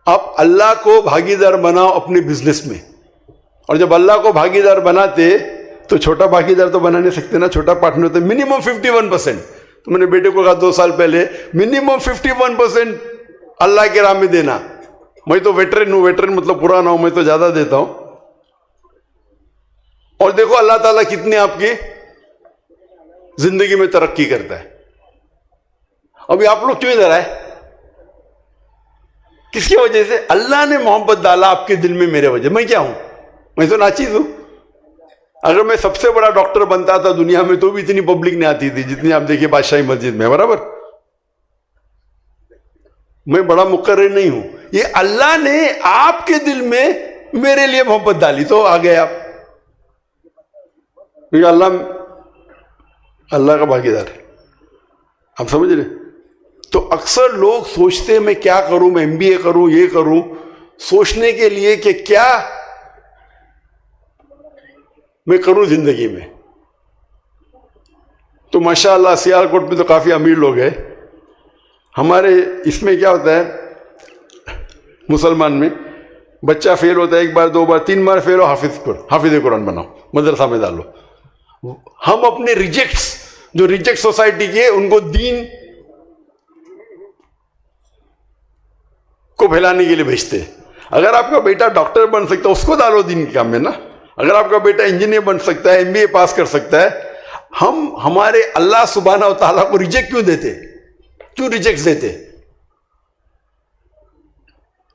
آپ اللہ کو بھاگیدار بناؤ اپنے بزنس میں، اور جب اللہ کو بھاگیدار بناتے تو چھوٹا بھاگیدار تو بنا نہیں سکتے نا. چھوٹا پارٹنر تو منیمم 51%. تو میں نے بیٹے کو کہا 2 سال پہلے منیمم 51% اللہ کے راہ میں دینا. میں تو ویٹرن ہوں، ویٹرن مطلب پرانا ہوں، میں تو زیادہ دیتا ہوں. اور دیکھو اللہ تعالیٰ کتنے آپ کی زندگی میں ترقی کرتا ہے. ابھی آپ لوگ کیوں ادھر آئے؟ کس کی وجہ سے؟ اللہ نے محبت ڈالا آپ کے دل میں میرے وجہ. میں کیا ہوں؟ میں تو ناچیز ہوں. اگر میں سب سے بڑا ڈاکٹر بنتا تھا دنیا میں تو بھی اتنی پبلک نہیں آتی تھی جتنی آپ دیکھیے بادشاہی مسجد میں، برابر. میں بڑا مقرر نہیں ہوں، یہ اللہ نے آپ کے دل میں میرے لیے محبت ڈالی تو آ گئے آپ. اللہ کا بھاگیدار ہے، آپ سمجھ رہے؟ تو اکثر لوگ سوچتے ہیں میں کیا کروں، میں MBA کروں، یہ کروں، سوچنے کے لیے کہ کیا میں کروں زندگی میں. تو ماشاءاللہ سیالکوٹ میں تو کافی امیر لوگ ہیں. ہمارے اس میں کیا ہوتا ہے مسلمان میں، بچہ فیل ہوتا ہے 1 بار 2 بار 3 بار فیل ہو، حافظ قرآن بناؤ، مدرسہ میں ڈالو. ہم اپنے ریجیکٹس، جو ریجیکٹ سوسائٹی کے، ان کو دین کو پھیلانے کے لیے بھیجتے ہیں. اگر آپ کا بیٹا ڈاکٹر بن سکتا ہے اس کو ڈالو دین کے کام میں نا. اگر آپ کا بیٹا انجینئر بن سکتا ہے، MBA پاس کر سکتا ہے، ہم ہمارے اللہ سبحانہ و تعالیٰ کو ریجیکٹ کیوں دیتے؟ کیوں ریجیکٹ دیتے؟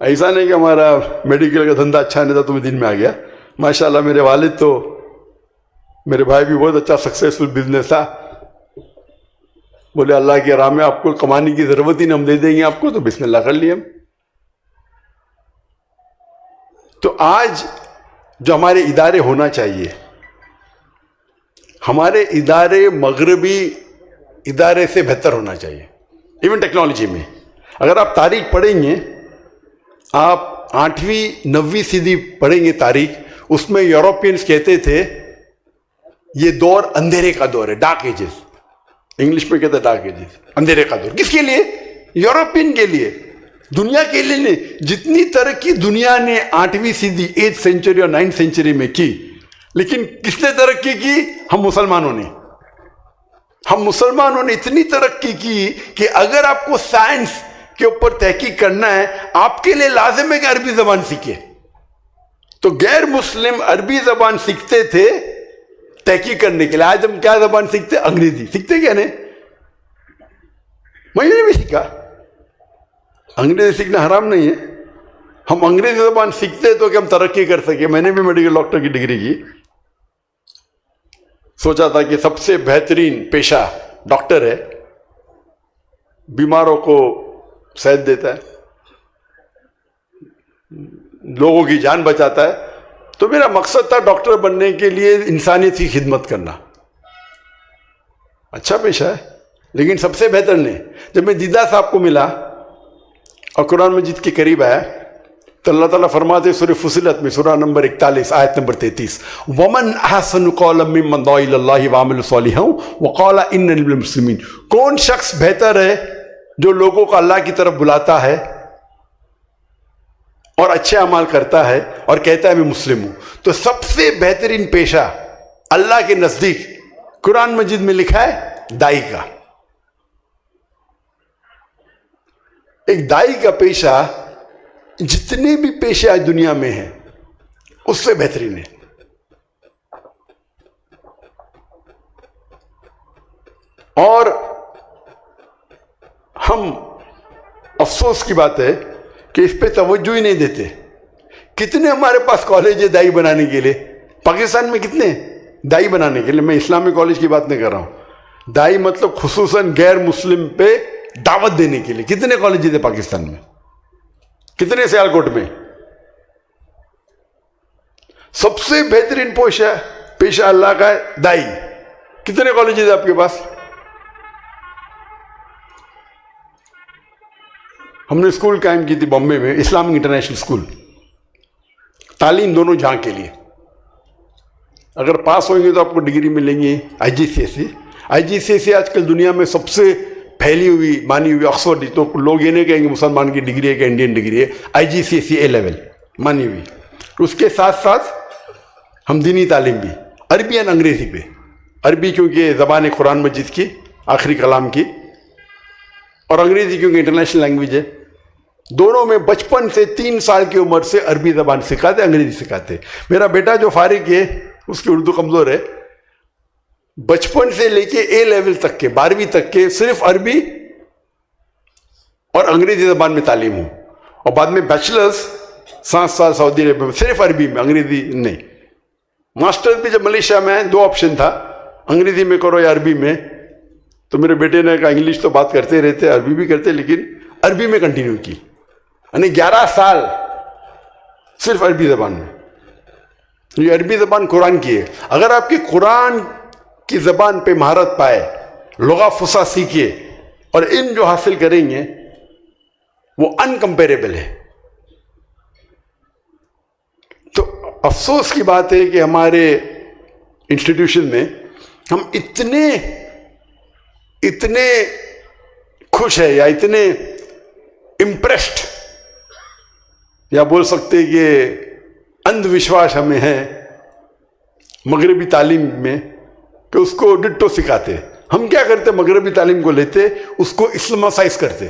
ایسا نہیں کہ ہمارا میڈیکل کا دھندا اچھا نہیں تھا تو میں دین میں آ گیا. ماشاءاللہ میرے والد تو، میرے بھائی بھی بہت اچھا سکسیسفل بزنس تھا. بولے اللہ کی راہ میں آپ کو کمانے کی ضرورت ہی نہیں، ہم دے دیں گے آپ کو، تو بسم اللہ کر لیے ہم. تو آج جو ہمارے ادارے ہونا چاہیے، ہمارے ادارے مغربی ادارے سے بہتر ہونا چاہیے. ایون ٹیکنالوجی میں اگر آپ تاریخ پڑھیں گے، آپ 8ویں 9ویں صدی پڑھیں گے تاریخ، اس میں یوروپینز کہتے تھے یہ دور اندھیرے کا دور ہے، ڈارک ایجز، انگلش میں کہتے ہیں ڈارک ایجز، اندھیرے کا دور. کس کے لیے؟ یورپین کے لیے، دنیا کے لیے نہیں. جتنی ترقی دنیا نے 8ویں صدی 8th سینچری اور 9th سینچری میں کی، لیکن کس نے ترقی کی؟ ہم مسلمانوں نے. ہم مسلمانوں نے اتنی ترقی کی کہ اگر آپ کو سائنس کے اوپر تحقیق کرنا ہے، آپ کے لیے لازم ہے کہ عربی زبان سیکھیں. تو غیر مسلم عربی زبان سیکھتے تھے تحقیق کرنے کے لیے. آج ہم کیا زبان سیکھتے؟ انگریزی سیکھتے. کیا نہیں؟ میں نے بھی سیکھا. انگریزی سیکھنا حرام نہیں ہے. ہم انگریزی زبان سیکھتے تو کہ ہم ترقی کر سکے. میں نے بھی میڈیکل ڈاکٹر کی ڈگری کی. سوچا تھا کہ سب سے بہترین پیشہ ڈاکٹر ہے، بیماروں کو صحت دیتا ہے، لوگوں کی جان بچاتا ہے. تو میرا مقصد تھا ڈاکٹر بننے کے لیے انسانیت کی خدمت کرنا. اچھا پیشہ ہے، لیکن سب سے بہتر نہیں. جب میں دیدہ صاحب کو ملا اور قرآن مجید کے قریب آیا تو اللہ تعالیٰ فرماتے سورہ فصلت میں، سورہ نمبر 41 آیت نمبر 33، وَمَنْ أَحْسَنُ قَوْلًا مِّمَّنْ دَعَا إِلَى اللَّهِ وَعَمِلَ صَالِحًا وَقَالَ إِنَّنِي مِنَ الْمُسْلِمِينَ. کون شخص بہتر ہے جو لوگوں کو اللہ کی طرف بلاتا ہے اور اچھے اعمال کرتا ہے اور کہتا ہے میں مسلم ہوں. تو سب سے بہترین پیشہ اللہ کے نزدیک قرآن مجید میں لکھا ہے دائی کا. ایک دائی کا پیشہ جتنے بھی پیشے آج دنیا میں ہیں اس سے بہترین ہے. اور ہم افسوس کی بات ہے کہ اس پہ توجہ ہی نہیں دیتے. کتنے ہمارے پاس کالج ہے دائی بنانے کے لیے. پاکستان میں کتنے دائی بنانے کے لیے. میں اسلامی کالج کی بات نہیں کر رہا ہوں. دائی مطلب خصوصاً غیر مسلم پہ دعوت دینے کے لیے کتنے کالجز ہیں پاکستان میں، کتنے سیالکوٹ میں. سب سے بہترین پیشہ اللہ کا ہے دائی. کتنے کالجز ہیں آپ کے پاس؟ ہم نے اسکول قائم کی تھی بامبے میں، اسلامک انٹرنیشنل اسکول، تعلیم دونوں جہاں کے لیے. اگر پاس ہوئیں گے تو آپ کو ڈگری ملیں گی IGCSE. IGCSE آج کل دنیا میں سب سے پھیلی ہوئی مانی ہوئی آکسفورڈ. تو لوگ یہ نہیں کہیں گے مسلمان کی ڈگری ہے کہ انڈین ڈگری ہے. IGCSE A لیول مانی ہوئی. اس کے ساتھ ساتھ ہم دینی تعلیم بھی عربی اور انگریزی پہ. عربی کیونکہ زبان قرآن مجید کی آخری کلام کی، اور انگریزی کیونکہ انٹرنیشنل لینگویج ہے. دونوں میں بچپن سے 3 سال کی عمر سے عربی زبان سکھاتے، انگریزی سکھاتے. میرا بیٹا جو فارغ ہے اس کی اردو کمزور ہے. بچپن سے لے کے A لیول تک کے 12ویں تک کے صرف عربی اور انگریزی زبان میں تعلیم ہوں. اور بعد میں بیچلرز 7 سال سعودی عرب میں صرف عربی میں، انگریزی نہیں. ماسٹرز بھی جب ملیشیا میں آئے 2 آپشن تھا، انگریزی میں کرو یا عربی میں. تو میرے بیٹے نے کہا انگلش تو بات کرتے رہتے، عربی بھی کرتے، لیکن عربی میں کنٹینیو کی. یعنی 11 سال صرف عربی زبان میں. یہ عربی زبان قرآن کی ہے. اگر آپ کی قرآن کی زبان پہ مہارت پائے، لغہ فصیح سیکھیے اور علم جو حاصل کریں گے وہ انکمپیریبل ہے. تو افسوس کی بات ہے کہ ہمارے انسٹیٹیوشن میں ہم اتنے خوش ہیں یا اتنے امپریسڈ یا بول سکتے کہ اندھ وشواس ہمیں ہے مغربی تعلیم میں کہ اس کو ڈٹو سکھاتے. ہم کیا کرتے؟ مغربی تعلیم کو لیتے، اس کو اسلامائز کرتے.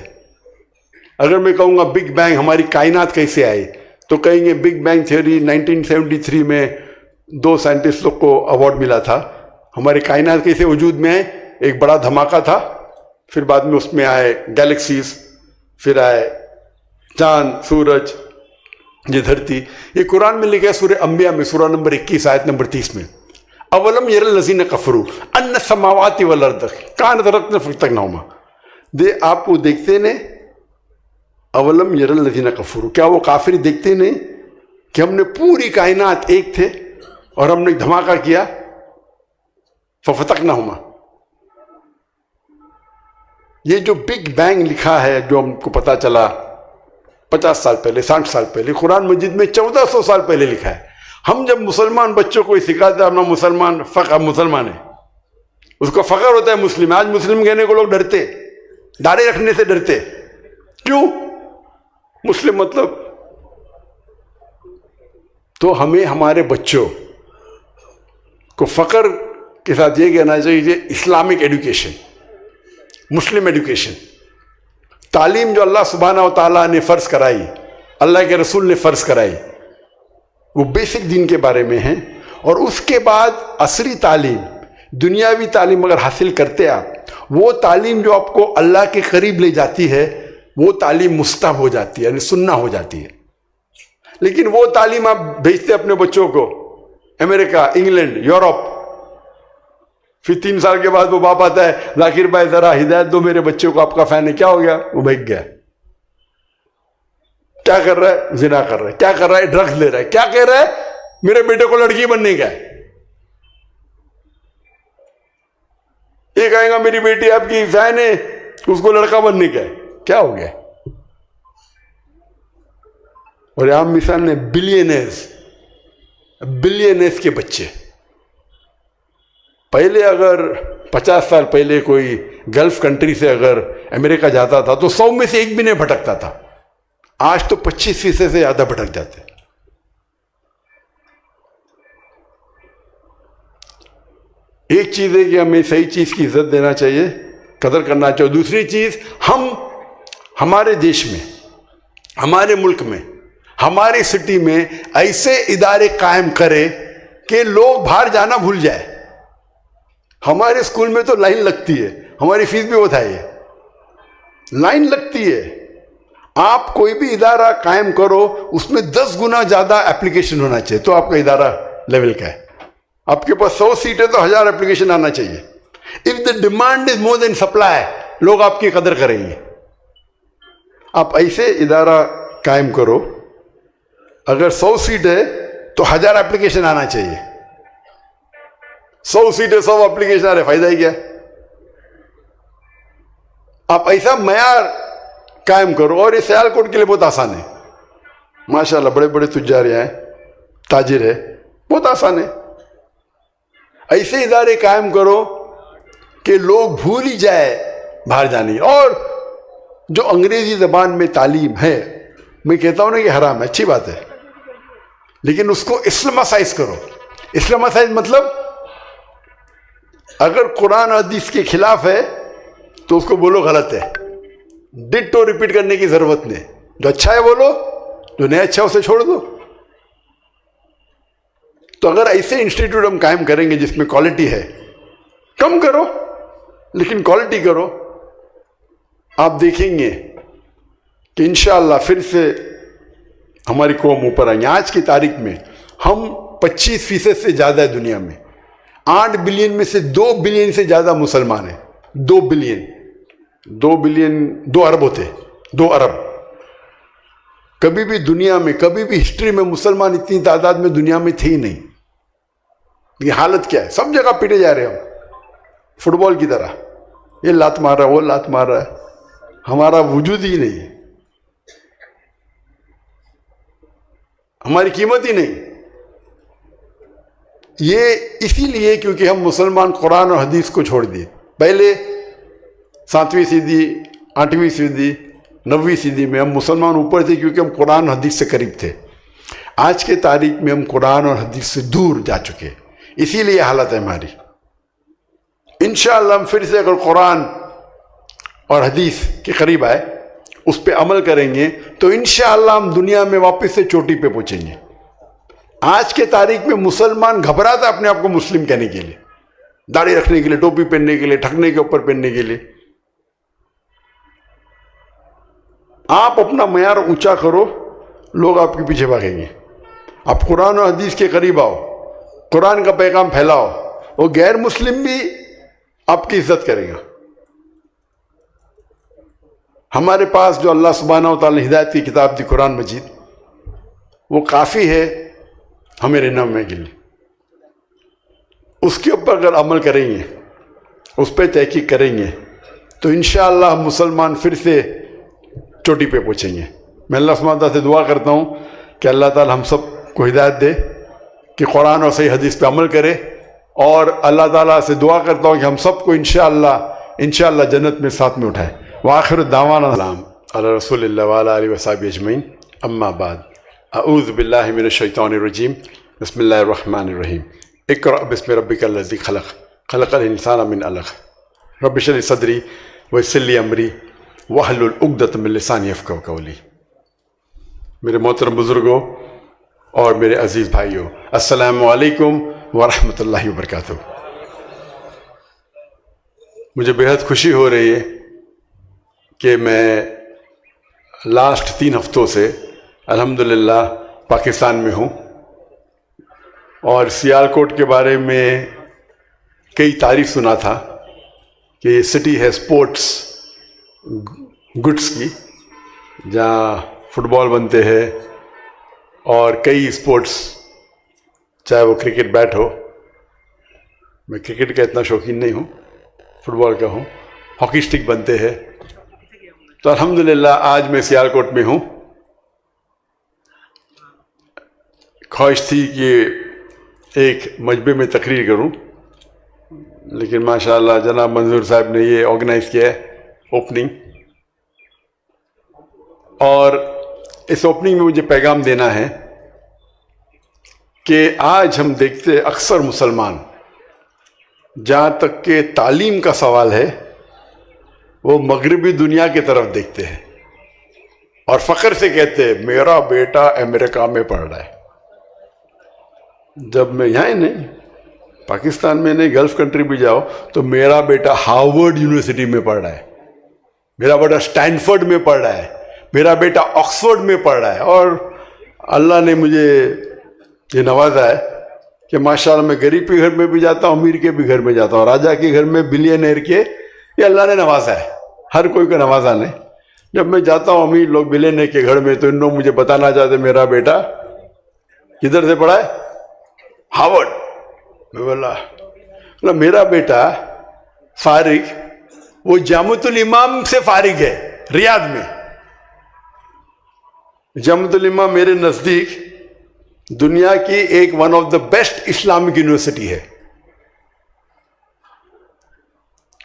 اگر میں کہوں گا بگ بینگ ہماری کائنات کیسے آئی تو کہیں گے بگ بینگ تھیوری 1973 میں 2 سائنٹسٹ لوگ کو ایوارڈ ملا تھا. ہماری کائنات کیسے وجود میں آئے؟ ایک بڑا دھماکہ تھا، پھر بعد میں اس میں آئے گیلیکسیز، پھر آئے چاند، سورج، یہ دھرتی. یہ قرآن میں لکھا ہے سورہ انبیاء میں، سورہ نمبر 21 آیت نمبر 30 میں، اولم یر الذین کفروا ان السماوات والارض کانت رتقا ففتقناہما. آپ وہ دیکھتے نہیں؟ اولم یر الذین کفروا، کیا وہ کافر دیکھتے نہیں کہ ہم نے پوری کائنات ایک تھے اور ہم نے دھماکہ کیا؟ ففتقناہما. یہ جو بگ بینگ لکھا ہے، جو ہم کو پتا چلا 50 سال پہلے، 60 سال پہلے، قرآن مجید میں 1400 سال پہلے لکھا ہے. ہم جب مسلمان بچوں کو سکھاتے ہیں اپنا مسلمان فخر مسلمان ہے، اس کو فخر ہوتا ہے مسلم. آج مسلم کہنے کو لوگ ڈرتے، داڑھی رکھنے سے ڈرتے. کیوں؟ مسلم مطلب. تو ہمیں ہمارے بچوں کو فخر کے ساتھ یہ کہنا چاہیے اسلامک ایڈوکیشن، مسلم ایڈوکیشن، تعلیم جو اللہ سبحانہ و تعالیٰ نے فرض کرائی، اللہ کے رسول نے فرض کرائی، وہ بیسک دین کے بارے میں ہیں. اور اس کے بعد عصری تعلیم، دنیاوی تعلیم اگر حاصل کرتے آپ، وہ تعلیم جو آپ کو اللہ کے قریب لے جاتی ہے وہ تعلیم مستحب ہو جاتی ہے، یعنی سننا ہو جاتی ہے. لیکن وہ تعلیم آپ بھیجتے اپنے بچوں کو امریکہ، انگلینڈ، یورپ، پھر 3 سال کے بعد وہ باپ آتا ہے، ذاکر بھائی ذرا ہدایت دو میرے بچوں کو، آپ کا فین ہے. کیا ہو گیا؟ وہ بھیگ گیا. کیا کر رہا ہے؟ زنا کر رہا ہے. کیا کر رہا ہے؟ ڈرگز لے رہا ہے. کیا کہہ رہا ہے؟ میرے بیٹے کو لڑکی بننے کا ہے. یہ کہے گا میری بیٹی آپ کی فین ہے، اس کو لڑکا بننے کا ہے. کیا ہو گیا؟ اور عام مثال نے بلینئرز کے بچے. پہلے اگر 50 سال پہلے کوئی گلف کنٹری سے اگر امریکہ جاتا تھا تو 100 میں سے ایک بھی نہیں بھٹکتا تھا. آج تو 25% سے زیادہ بھٹک جاتے. ایک چیز ہے کہ ہمیں صحیح چیز کی عزت دینا چاہیے، قدر کرنا چاہیے. دوسری چیز، ہم ہمارے دیش میں، ہمارے ملک میں، ہماری سٹی میں ایسے ادارے قائم کرے کہ لوگ باہر جانا بھول جائے. ہمارے اسکول میں تو لائن لگتی ہے، ہماری فیس بھی بہت ہے، لائن لگتی ہے. آپ کوئی بھی ادارہ قائم کرو، اس میں 10 گنا زیادہ اپلیکیشن ہونا چاہیے تو آپ کا ادارہ لیول کا ہے. آپ کے پاس 100 سیٹیں تو 1000 اپلیکیشن آنا چاہیے. Of the demand is more than supply, لوگ آپ کی قدر کریں گے. آپ ایسے ادارہ قائم کرو، اگر 100 سیٹ ہے تو 1000 اپلیکیشن آنا چاہیے. 100 سیٹیں 100 اپلیکیشن آ رہے، فائدہ ہی کیا؟ آپ ایسا معیار قائم کرو. اور یہ سیالکوٹ کے لیے بہت آسان ہے، ماشاءاللہ بڑے بڑے تجار ہیں، تاجر ہے، بہت آسان ہے. ایسے ادارے قائم کرو کہ لوگ بھول ہی جائے باہر جانے. اور جو انگریزی زبان میں تعلیم ہے، میں کہتا ہوں نا کہ حرام ہے، اچھی بات ہے، لیکن اس کو اسلامائز کرو. اسلامائز مطلب اگر قرآن حدیث کے خلاف ہے تو اس کو بولو غلط ہے. ڈٹو ریپیٹ کرنے کی ضرورت نہیں. جو اچھا ہے بولو، جو نہیں اچھا اسے چھوڑ دو. تو اگر ایسے انسٹیٹیوٹ ہم قائم کریں گے جس میں کوالٹی ہے، کم کرو لیکن کوالٹی کرو، آپ دیکھیں گے کہ انشاءاللہ پھر سے ہماری قوم اوپر آئیں گے. آج کی تاریخ میں ہم 25% سے زیادہ ہے دنیا میں. 8 بلین میں سے 2 بلین سے زیادہ مسلمان ہیں. 2 بلین 2 ارب ہوتے، 2 ارب. کبھی بھی دنیا میں، کبھی بھی ہسٹری میں مسلمان اتنی تعداد میں دنیا میں تھے ہی نہیں. یہ حالت کیا ہے؟ سب جگہ پیٹے جا رہے ہیں ہم، فٹ بال کی طرح. یہ لات مار رہا ہے، وہ لات مار رہا ہے، ہمارا وجود ہی نہیں ہے، ہماری قیمت ہی نہیں. یہ اسی لیے کیونکہ ہم مسلمان قرآن اور حدیث کو چھوڑ دیے. پہلے 7ویں صدی، 8ویں صدی، 9ویں صدی میں ہم مسلمان اوپر تھے کیونکہ ہم قرآن اور حدیث سے قریب تھے. آج کے تاریخ میں ہم قرآن اور حدیث سے دور جا چکے، اسی لیے حالت ہے ہماری. انشاءاللہ ہم پھر سے اگر قرآن اور حدیث کے قریب آئے، اس پہ عمل کریں گے تو انشاءاللہ ہم دنیا میں واپس سے چوٹی پہ پہنچیں گے. آج کے تاریخ میں مسلمان گھبراتا اپنے آپ کو مسلم کہنے کے لیے، داڑھی رکھنے کے لیے، ٹوپی پہننے کے لیے، ٹھکنے کے اوپر پہننے کے لیے. آپ اپنا معیار اونچا کرو، لوگ آپ کے پیچھے بھاگیں گے. آپ قرآن و حدیث کے قریب آؤ، قرآن کا پیغام پھیلاؤ، وہ غیر مسلم بھی آپ کی عزت کرے گا. ہمارے پاس جو اللہ سبحانہ و تعالی ہدایت کی کتاب دی قرآن مجید، وہ کافی ہے ہمیں رہنمائی کے لیے. اس کے اوپر اگر عمل کریں گے، اس پہ تحقیق کریں گے تو انشاءاللہ ہم مسلمان پھر سے چوٹی پہ پہنچیں گے. میں اللہ سبحانہ تعالیٰ سے دعا کرتا ہوں کہ اللہ تعالی ہم سب کو ہدایت دے کہ قرآن اور صحیح حدیث پہ عمل کرے، اور اللہ تعالیٰ سے دعا کرتا ہوں کہ ہم سب کو انشاءاللہ جنت میں ساتھ میں اٹھائے۔ وآخر دعوانا السلام علی رسول اللہ وعلی آلہ وصحبہ اجمعین، اما بعد، اعوذ باللہ من الشیطان الرجیم، بسم اللہ الرحمن الرحیم۔ اقرأ بسم ربک الذی خلق، خلق الانسان من علق، رب اشرح لی صدری ویسر لی امری واحلل عقدۃ من لسانی یفقہوا قولی۔ میرے محترم بزرگوں اور میرے عزیز بھائیوں، السلام علیکم ورحمۃ اللہ وبرکاتہ۔ مجھے بہت خوشی ہو رہی ہے کہ میں لاسٹ 3 ہفتوں سے الحمدللہ پاکستان میں ہوں، اور سیالکوٹ کے بارے میں کئی تعریف سنا تھا کہ یہ سٹی ہے اسپورٹس گڈس کی، جہاں فٹ بال بنتے ہیں اور کئی اسپورٹس، چاہے وہ کرکٹ بیٹ ہو، میں کرکٹ کا اتنا شوقین نہیں ہوں، فٹ بال کا ہوں، ہاکی اسٹک بنتے ہیں۔ تو الحمدللہ آج میں سیالکوٹ میں ہوں۔ خواہش تھی کہ ایک مجمع میں تقریر کروں، لیکن ماشاءاللہ جناب منظور صاحب نے یہ آرگنائز کیا ہے اوپننگ، اور اس اوپننگ میں مجھے پیغام دینا ہے کہ آج ہم دیکھتے اکثر مسلمان، جہاں تک کہ تعلیم کا سوال ہے، وہ مغربی دنیا کی طرف دیکھتے ہیں اور فخر سے کہتے ہیں میرا بیٹا امریکہ میں پڑھ رہا ہے، جب میں یہاں ہی نہیں، پاکستان میں نہیں، گلف کنٹری بھی جاؤ تو میرا بیٹا ہارورڈ یونیورسٹی میں پڑھ رہا ہے، میرا بیٹا اسٹینفورڈ میں پڑھ رہا ہے، میرا بیٹا آکسفورڈ میں پڑھ رہا ہے۔ اور اللہ نے مجھے یہ نوازا ہے کہ ماشاءاللہ میں غریب کے گھر میں بھی جاتا ہوں، امیر کے بھی گھر میں جاتا ہوں، راجا کے گھر میں، بلینئر کے، یہ اللہ نے نوازا ہے، ہر کوئی کو نوازا نہیں۔ جب میں جاتا ہوں امیر لوگ بلینئر کے گھر میں، تو ان لوگ مجھے بتانا چاہتے میرا بیٹا کدھر سے پڑھا ہے؟ ہارورڈ۔ میں بولا میرا بیٹا فارغ وہ جامعۃ الامام سے فارغ ہے، ریاض میں۔ جامعۃ الامام میرے نزدیک دنیا کی ایک one of the best Islamic university ہے۔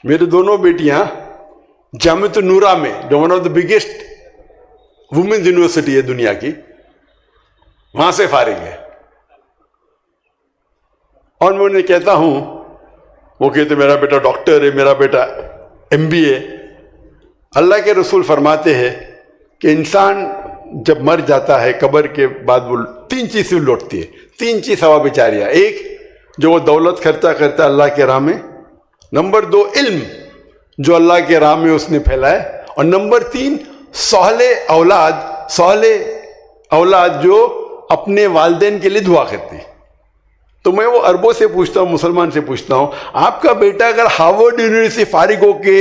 میرے دونوں بیٹیاں جامعۃ النورہ میں، جو one of the biggest women's university ہے دنیا کی، وہاں سے فارغ ہے۔ اور میں انہیں کہتا ہوں، وہ کہتے میرا بیٹا ڈاکٹر ہے، میرا بیٹا MBA۔ اللہ کے رسول فرماتے ہیں کہ انسان جب مر جاتا ہے، قبر کے بعد وہ 3 چیزیں لوٹتی ہے، 3 چیز ثواب جاریہ۔ ایک، جو وہ دولت خرچہ کرتا ہے اللہ کے راہ میں، نمبر 2 علم جو اللہ کے راہ میں اس نے پھیلائے، اور نمبر 3 صالح اولاد جو اپنے والدین کے لیے دعا کرتی۔ تو میں وہ عربوں سے پوچھتا ہوں، مسلمان سے پوچھتا ہوں، آپ کا بیٹا اگر ہارورڈ یونیورسٹی فارغ ہو کے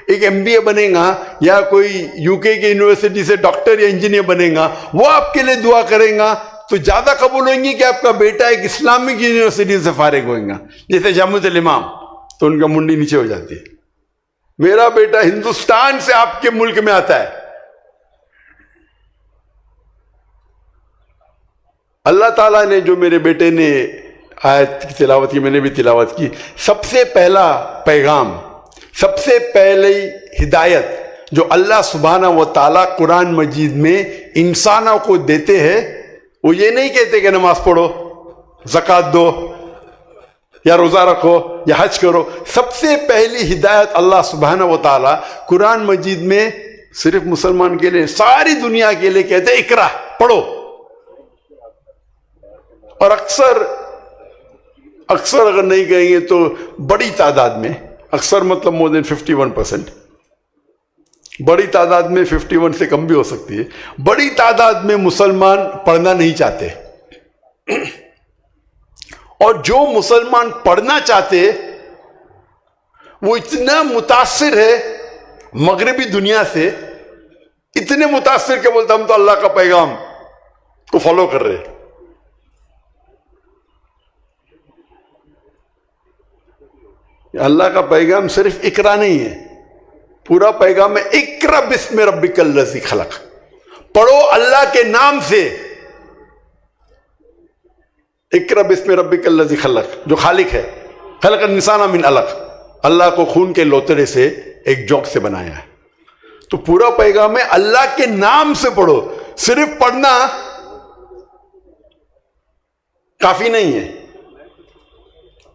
ایک MBA بنے گا، یا کوئی UK کے یونیورسٹی سے ڈاکٹر یا انجینئر بنے گا، وہ آپ کے لیے دعا کریں گا تو زیادہ قبول ہوئیں گی کہ آپ کا بیٹا ایک اسلامک یونیورسٹی سے فارغ ہوئیں گا، جیسے جامعۃ الامام، تو ان کا منڈی نیچے ہو جاتی ہے۔ میرا بیٹا ہندوستان سے آپ کے ملک میں آتا ہے۔ اللہ تعالیٰ نے جو میرے بیٹے نے آیت کی تلاوت کی، میں نے بھی تلاوت کی، سب سے پہلا پیغام، سب سے پہلی ہدایت جو اللہ سبحانہ و تعالیٰ قرآن مجید میں انسانوں کو دیتے ہیں، وہ یہ نہیں کہتے کہ نماز پڑھو، زکوٰۃ دو، یا روزہ رکھو، یا حج کرو۔ سب سے پہلی ہدایت اللہ سبحانہ و تعالیٰ قرآن مجید میں صرف مسلمان کے لیے، ساری دنیا کے لیے کہتے ہیں اقرا، پڑھو۔ اور اکثر اگر نہیں کہیں گے تو بڑی تعداد میں، اکثر مطلب more than 51%، بڑی تعداد میں 51 سے کم بھی ہو سکتی ہے، بڑی تعداد میں مسلمان پڑھنا نہیں چاہتے، اور جو مسلمان پڑھنا چاہتے وہ اتنا متاثر ہے مغربی دنیا سے، اتنے متاثر کہ بولتا ہم تو اللہ کا پیغام کو فالو کر رہے۔ اللہ کا پیغام صرف اقرا نہیں ہے، پورا پیغام ہے اقرا بسم ربک الذی خلق، پڑھو اللہ کے نام سے۔ اقرأ بسم ربک الذی خلق، جو خالق ہے، خلق الانسان من علق، اللہ کو خون کے لوتڑے سے ایک جوک سے بنایا ہے. تو پورا پیغام ہے اللہ کے نام سے پڑھو. صرف پڑھنا کافی نہیں ہے،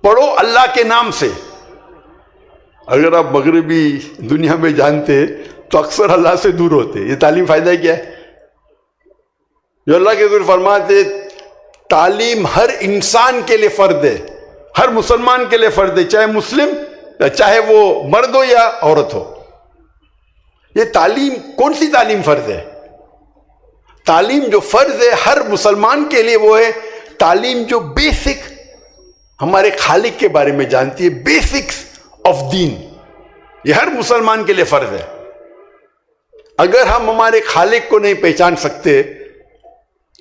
پڑھو اللہ کے نام سے. اگر آپ مغربی دنیا میں جانتے تو اکثر اللہ سے دور ہوتے. یہ تعلیم فائدہ کیا ہے؟ جو اللہ کے حضور فرماتے تعلیم ہر انسان کے لیے فرض ہے، ہر مسلمان کے لیے فرض ہے، چاہے مسلم، چاہے وہ مرد ہو یا عورت ہو. یہ تعلیم کون سی تعلیم فرض ہے؟ تعلیم جو فرض ہے ہر مسلمان کے لیے وہ ہے تعلیم جو بیسک ہمارے خالق کے بارے میں جانتی ہے، بیسکس آف دین. یہ ہر مسلمان کے لیے فرض ہے. اگر ہم ہمارے خالق کو نہیں پہچان سکتے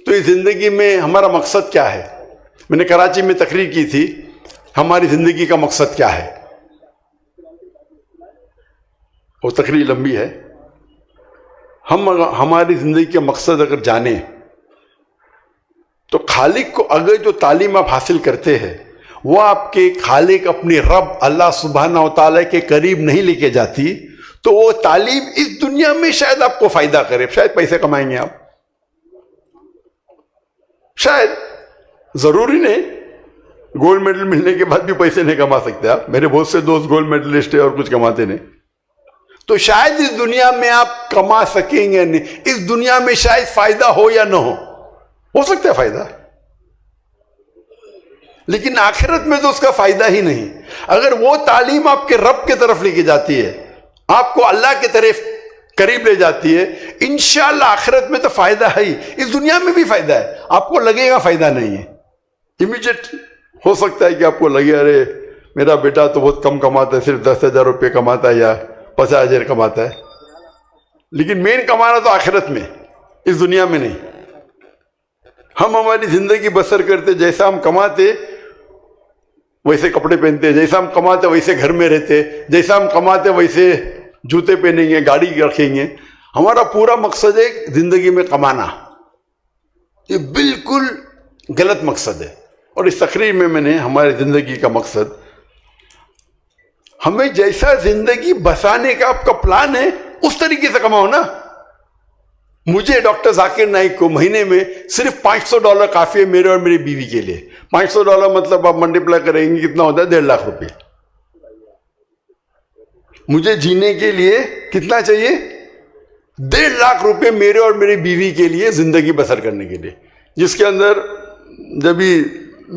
تو اس زندگی میں ہمارا مقصد کیا ہے؟ میں نے کراچی میں تقریر کی تھی، ہماری زندگی کا مقصد کیا ہے؟ وہ تقریر لمبی ہے. ہماری زندگی کا مقصد اگر جانیں تو خالق کو، اگر جو تعلیم آپ حاصل کرتے ہیں وہ آپ کے خالق اپنے رب اللہ سبحانہ و تعالیٰ کے قریب نہیں لے کے جاتی، تو وہ تعلیم اس دنیا میں شاید آپ کو فائدہ کرے. شاید پیسے کمائیں گے آپ، شاید، ضروری نہیں گولڈ میڈل ملنے کے بعد بھی پیسے نہیں کما سکتے آپ. میرے بہت سے دوست گولڈ میڈلسٹ ہیں اور کچھ کماتے نہیں. تو شاید اس دنیا میں آپ کما سکیں گے نہیں، اس دنیا میں شاید فائدہ ہو یا نہ ہو سکتا ہے فائدہ، لیکن آخرت میں تو اس کا فائدہ ہی نہیں. اگر وہ تعلیم آپ کے رب کے طرف لے کے جاتی ہے، آپ کو اللہ کی طرف قریب لے جاتی ہے، انشاءاللہ آخرت میں تو فائدہ ہے ہی، اس دنیا میں بھی فائدہ ہے. آپ کو لگے گا فائدہ نہیں ہے، امیجیٹ ہو سکتا ہے کہ آپ کو لگے ارے میرا بیٹا تو بہت کم کماتا ہے، صرف 10,000 روپے کماتا ہے یا 50,000 کماتا ہے، لیکن مین کمانا تو آخرت میں، اس دنیا میں نہیں. ہم ہماری زندگی بسر کرتے، جیسا ہم کماتے ویسے کپڑے پہنتے، جیسا ہم کماتے ویسے گھر میں رہتے، جیسا ہم کماتے ویسے جوتے پہنیں گے، گاڑی رکھیں گے. ہمارا پورا مقصد ہے زندگی میں کمانا. یہ بالکل غلط مقصد ہے. اور اس تقریر میں نے ہماری زندگی کا مقصد، ہمیں جیسا زندگی بسانے کا آپ کا پلان ہے اس طریقے سے کماؤ نا. مجھے ڈاکٹر ذاکر نائک کو مہینے میں صرف $500 کافی ہے میرے اور میری بیوی کے لیے. $500 مطلب آپ ملٹیپلائی کریں گے کتنا ہوتا ہے؟ 1.5 لاکھ روپے. مجھے جینے کے لیے کتنا چاہیے؟ 1.5 لاکھ روپے میرے اور میری بیوی کے لیے زندگی بسر کرنے کے لیے، جس کے اندر جب بھی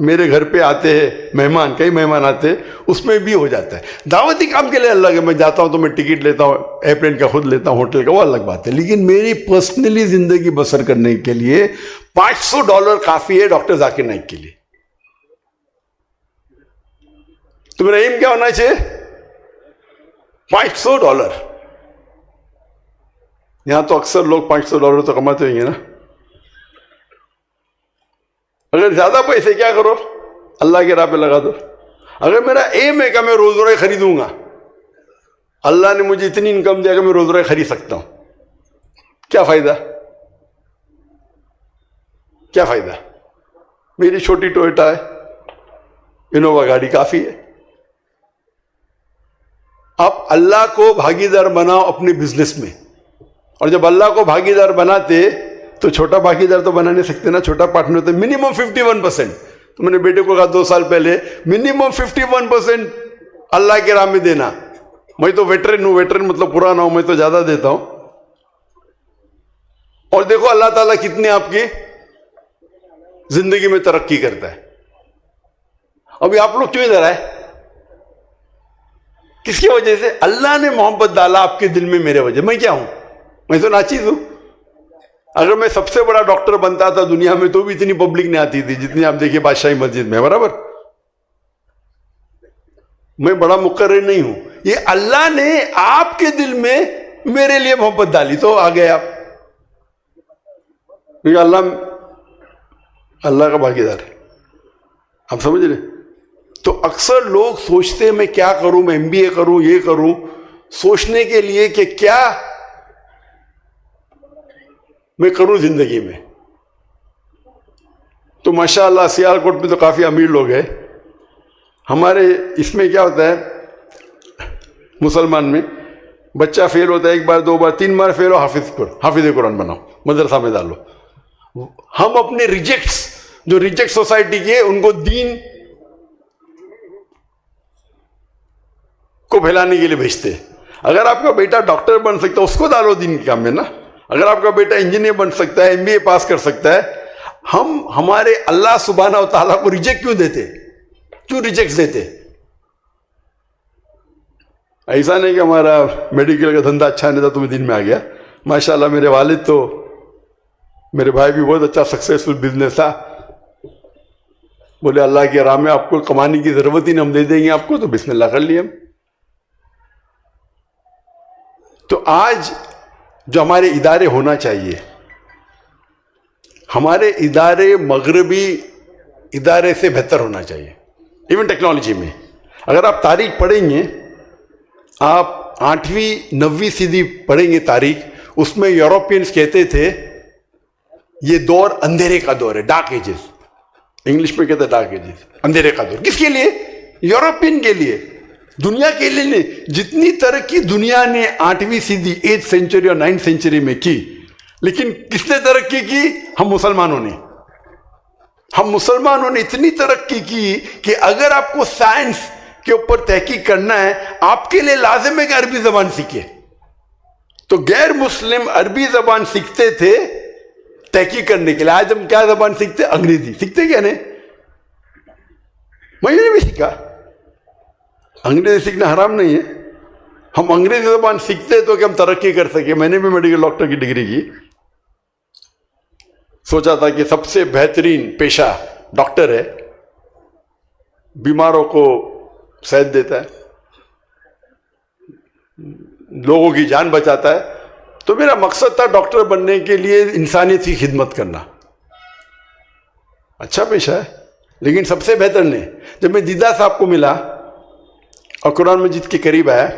میرے گھر پہ آتے ہیں مہمان، کئی مہمان آتے ہیں، اس میں بھی ہو جاتا ہے. دعوتی کام کے لیے اللہ کے میں جاتا ہوں تو میں ٹکٹ لیتا ہوں، ایئرپلین کا خود لیتا ہوں، ہوٹل کا، وہ الگ بات ہے. لیکن میری پرسنلی زندگی بسر کرنے کے لیے $500 کافی ہے ڈاکٹر ذاکر نائک کے لیے. تو میرا ایم کیا ہونا چاہیے؟ $500. یہاں تو اکثر لوگ $500 تو کماتے ہوئیں گے نا. اگر زیادہ پیسے کیا کرو؟ اللہ کے راہ پہ لگا دو. اگر میرا ایم ہے کہ میں روز روزے خریدوں گا، اللہ نے مجھے اتنی انکم دیا کہ میں روز روزے خرید سکتا ہوں، کیا فائدہ؟ کیا فائدہ؟ میری چھوٹی ٹویوٹا ہے، انووا گاڑی کافی ہے. آپ اللہ کو بھاگیدار بناؤ اپنے بزنس میں، اور جب اللہ کو بھاگیدار بناتے تو چھوٹا بھاگیدار تو بنا نہیں سکتے نا. چھوٹا پارٹنر تو منیمم 51%. تو میں نے بیٹے کو کہا 2 سال پہلے منیمم 51% اللہ کے راہ میں دینا. میں تو ویٹرن ہوں، ویٹرن مطلب پرانا ہوں، میں تو زیادہ دیتا ہوں. اور دیکھو اللہ تعالیٰ کتنے آپ کی زندگی میں ترقی کرتا ہے. ابھی آپ لوگ کیوں ادھر آئے؟ کس کی وجہ سے؟ اللہ نے محبت ڈالا آپ کے دل میں میرے وجہ. میں کیا ہوں؟ میں تو ناچیز ہوں. اگر میں سب سے بڑا ڈاکٹر بنتا تھا دنیا میں تو بھی اتنی پبلک نہیں آتی تھی جتنی آپ دیکھیے بادشاہی مسجد میں، برابر. میں بڑا مقرر نہیں ہوں، یہ اللہ نے آپ کے دل میں میرے لیے محبت ڈالی تو آ گئے آپ. کیونکہ اللہ کا بھاگیدار ہے. آپ سمجھ رہے؟ تو اکثر لوگ سوچتے ہیں میں کیا کروں، میں MBA کروں، یہ کروں، سوچنے کے لیے کہ کیا میں کروں زندگی میں. تو تو ماشاء اللہ سیالکوٹ میں تو کافی امیر لوگ ہیں. ہمارے اس میں کیا ہوتا ہے مسلمان میں، بچہ فیل ہوتا ہے 1 بار 2 بار 3 بار فیل ہو، حافظ قرآن بناؤ، مدرسہ میں ڈالو. ہم اپنے جو ریجیکٹ سوسائٹی کے ان کو دین کو پھیلانے کے لیے بھیجتے. اگر آپ کا بیٹا ڈاکٹر بن سکتا ہے اس کو ڈالو دین کے کام میں نا. اگر آپ کا بیٹا انجینئر بن سکتا ہے، MBA پاس کر سکتا ہے، ہم ہمارے اللہ سبحانہ و تعالیٰ کو ریجیکٹ کیوں ریجیکٹ دیتے؟ ایسا نہیں کہ ہمارا میڈیکل کا دھندا اچھا نہیں تھا تو میں دین میں آ گیا. ماشاءاللہ میرے والد تو، میرے بھائی بھی بہت اچھا سکسیسفل بزنس تھا. بولے اللہ کی راہ میں آپ کو کمانے کی ضرورت ہی نہیں، ہم دے دیں گے آپ کو، تو بسم اللہ کر لیے ہم. تو آج جو ہمارے ادارے ہونا چاہیے، ہمارے ادارے مغربی ادارے سے بہتر ہونا چاہیے. ایون ٹیکنالوجی میں اگر آپ تاریخ پڑھیں گے، آپ 8ویں 9ویں صدی پڑھیں گے تاریخ، اس میں یورپینز کہتے تھے یہ دور اندھیرے کا دور ہے، ڈارک ایجز. انگلش میں کہتے ہیں ڈارک ایجز، اندھیرے کا دور. کس کے لیے؟ یورپین کے لیے، دنیا کے لیے نہیں. جتنی ترقی دنیا نے 8ویں صدی 8th سینچری اور 9th سینچری میں کی، لیکن کس نے ترقی کی؟ ہم مسلمانوں نے اتنی ترقی کی کہ اگر آپ کو سائنس کے اوپر تحقیق کرنا ہے، آپ کے لیے لازم ہے کہ عربی زبان سیکھے. تو غیر مسلم عربی زبان سیکھتے تھے تحقیق کرنے کے لیے. آج ہم کیا زبان سیکھتے؟ انگریزی سیکھتے. کیا نہیں؟ میں نے بھی سیکھا. انگریزی سیکھنا حرام نہیں ہے. ہم انگریزی زبان سیکھتے تو کہ ہم ترقی کر سکے. میں نے بھی میڈیکل ڈاکٹر کی ڈگری کی. سوچا تھا کہ سب سے بہترین پیشہ ڈاکٹر ہے، بیماروں کو صحت دیتا ہے، لوگوں کی جان بچاتا ہے. تو میرا مقصد تھا ڈاکٹر بننے کے لیے انسانیت کی خدمت کرنا. اچھا پیشہ ہے، لیکن سب سے بہتر نہیں. جب میں دیدہ صاحب کو ملا اور قرآن مجید کے قریب آیا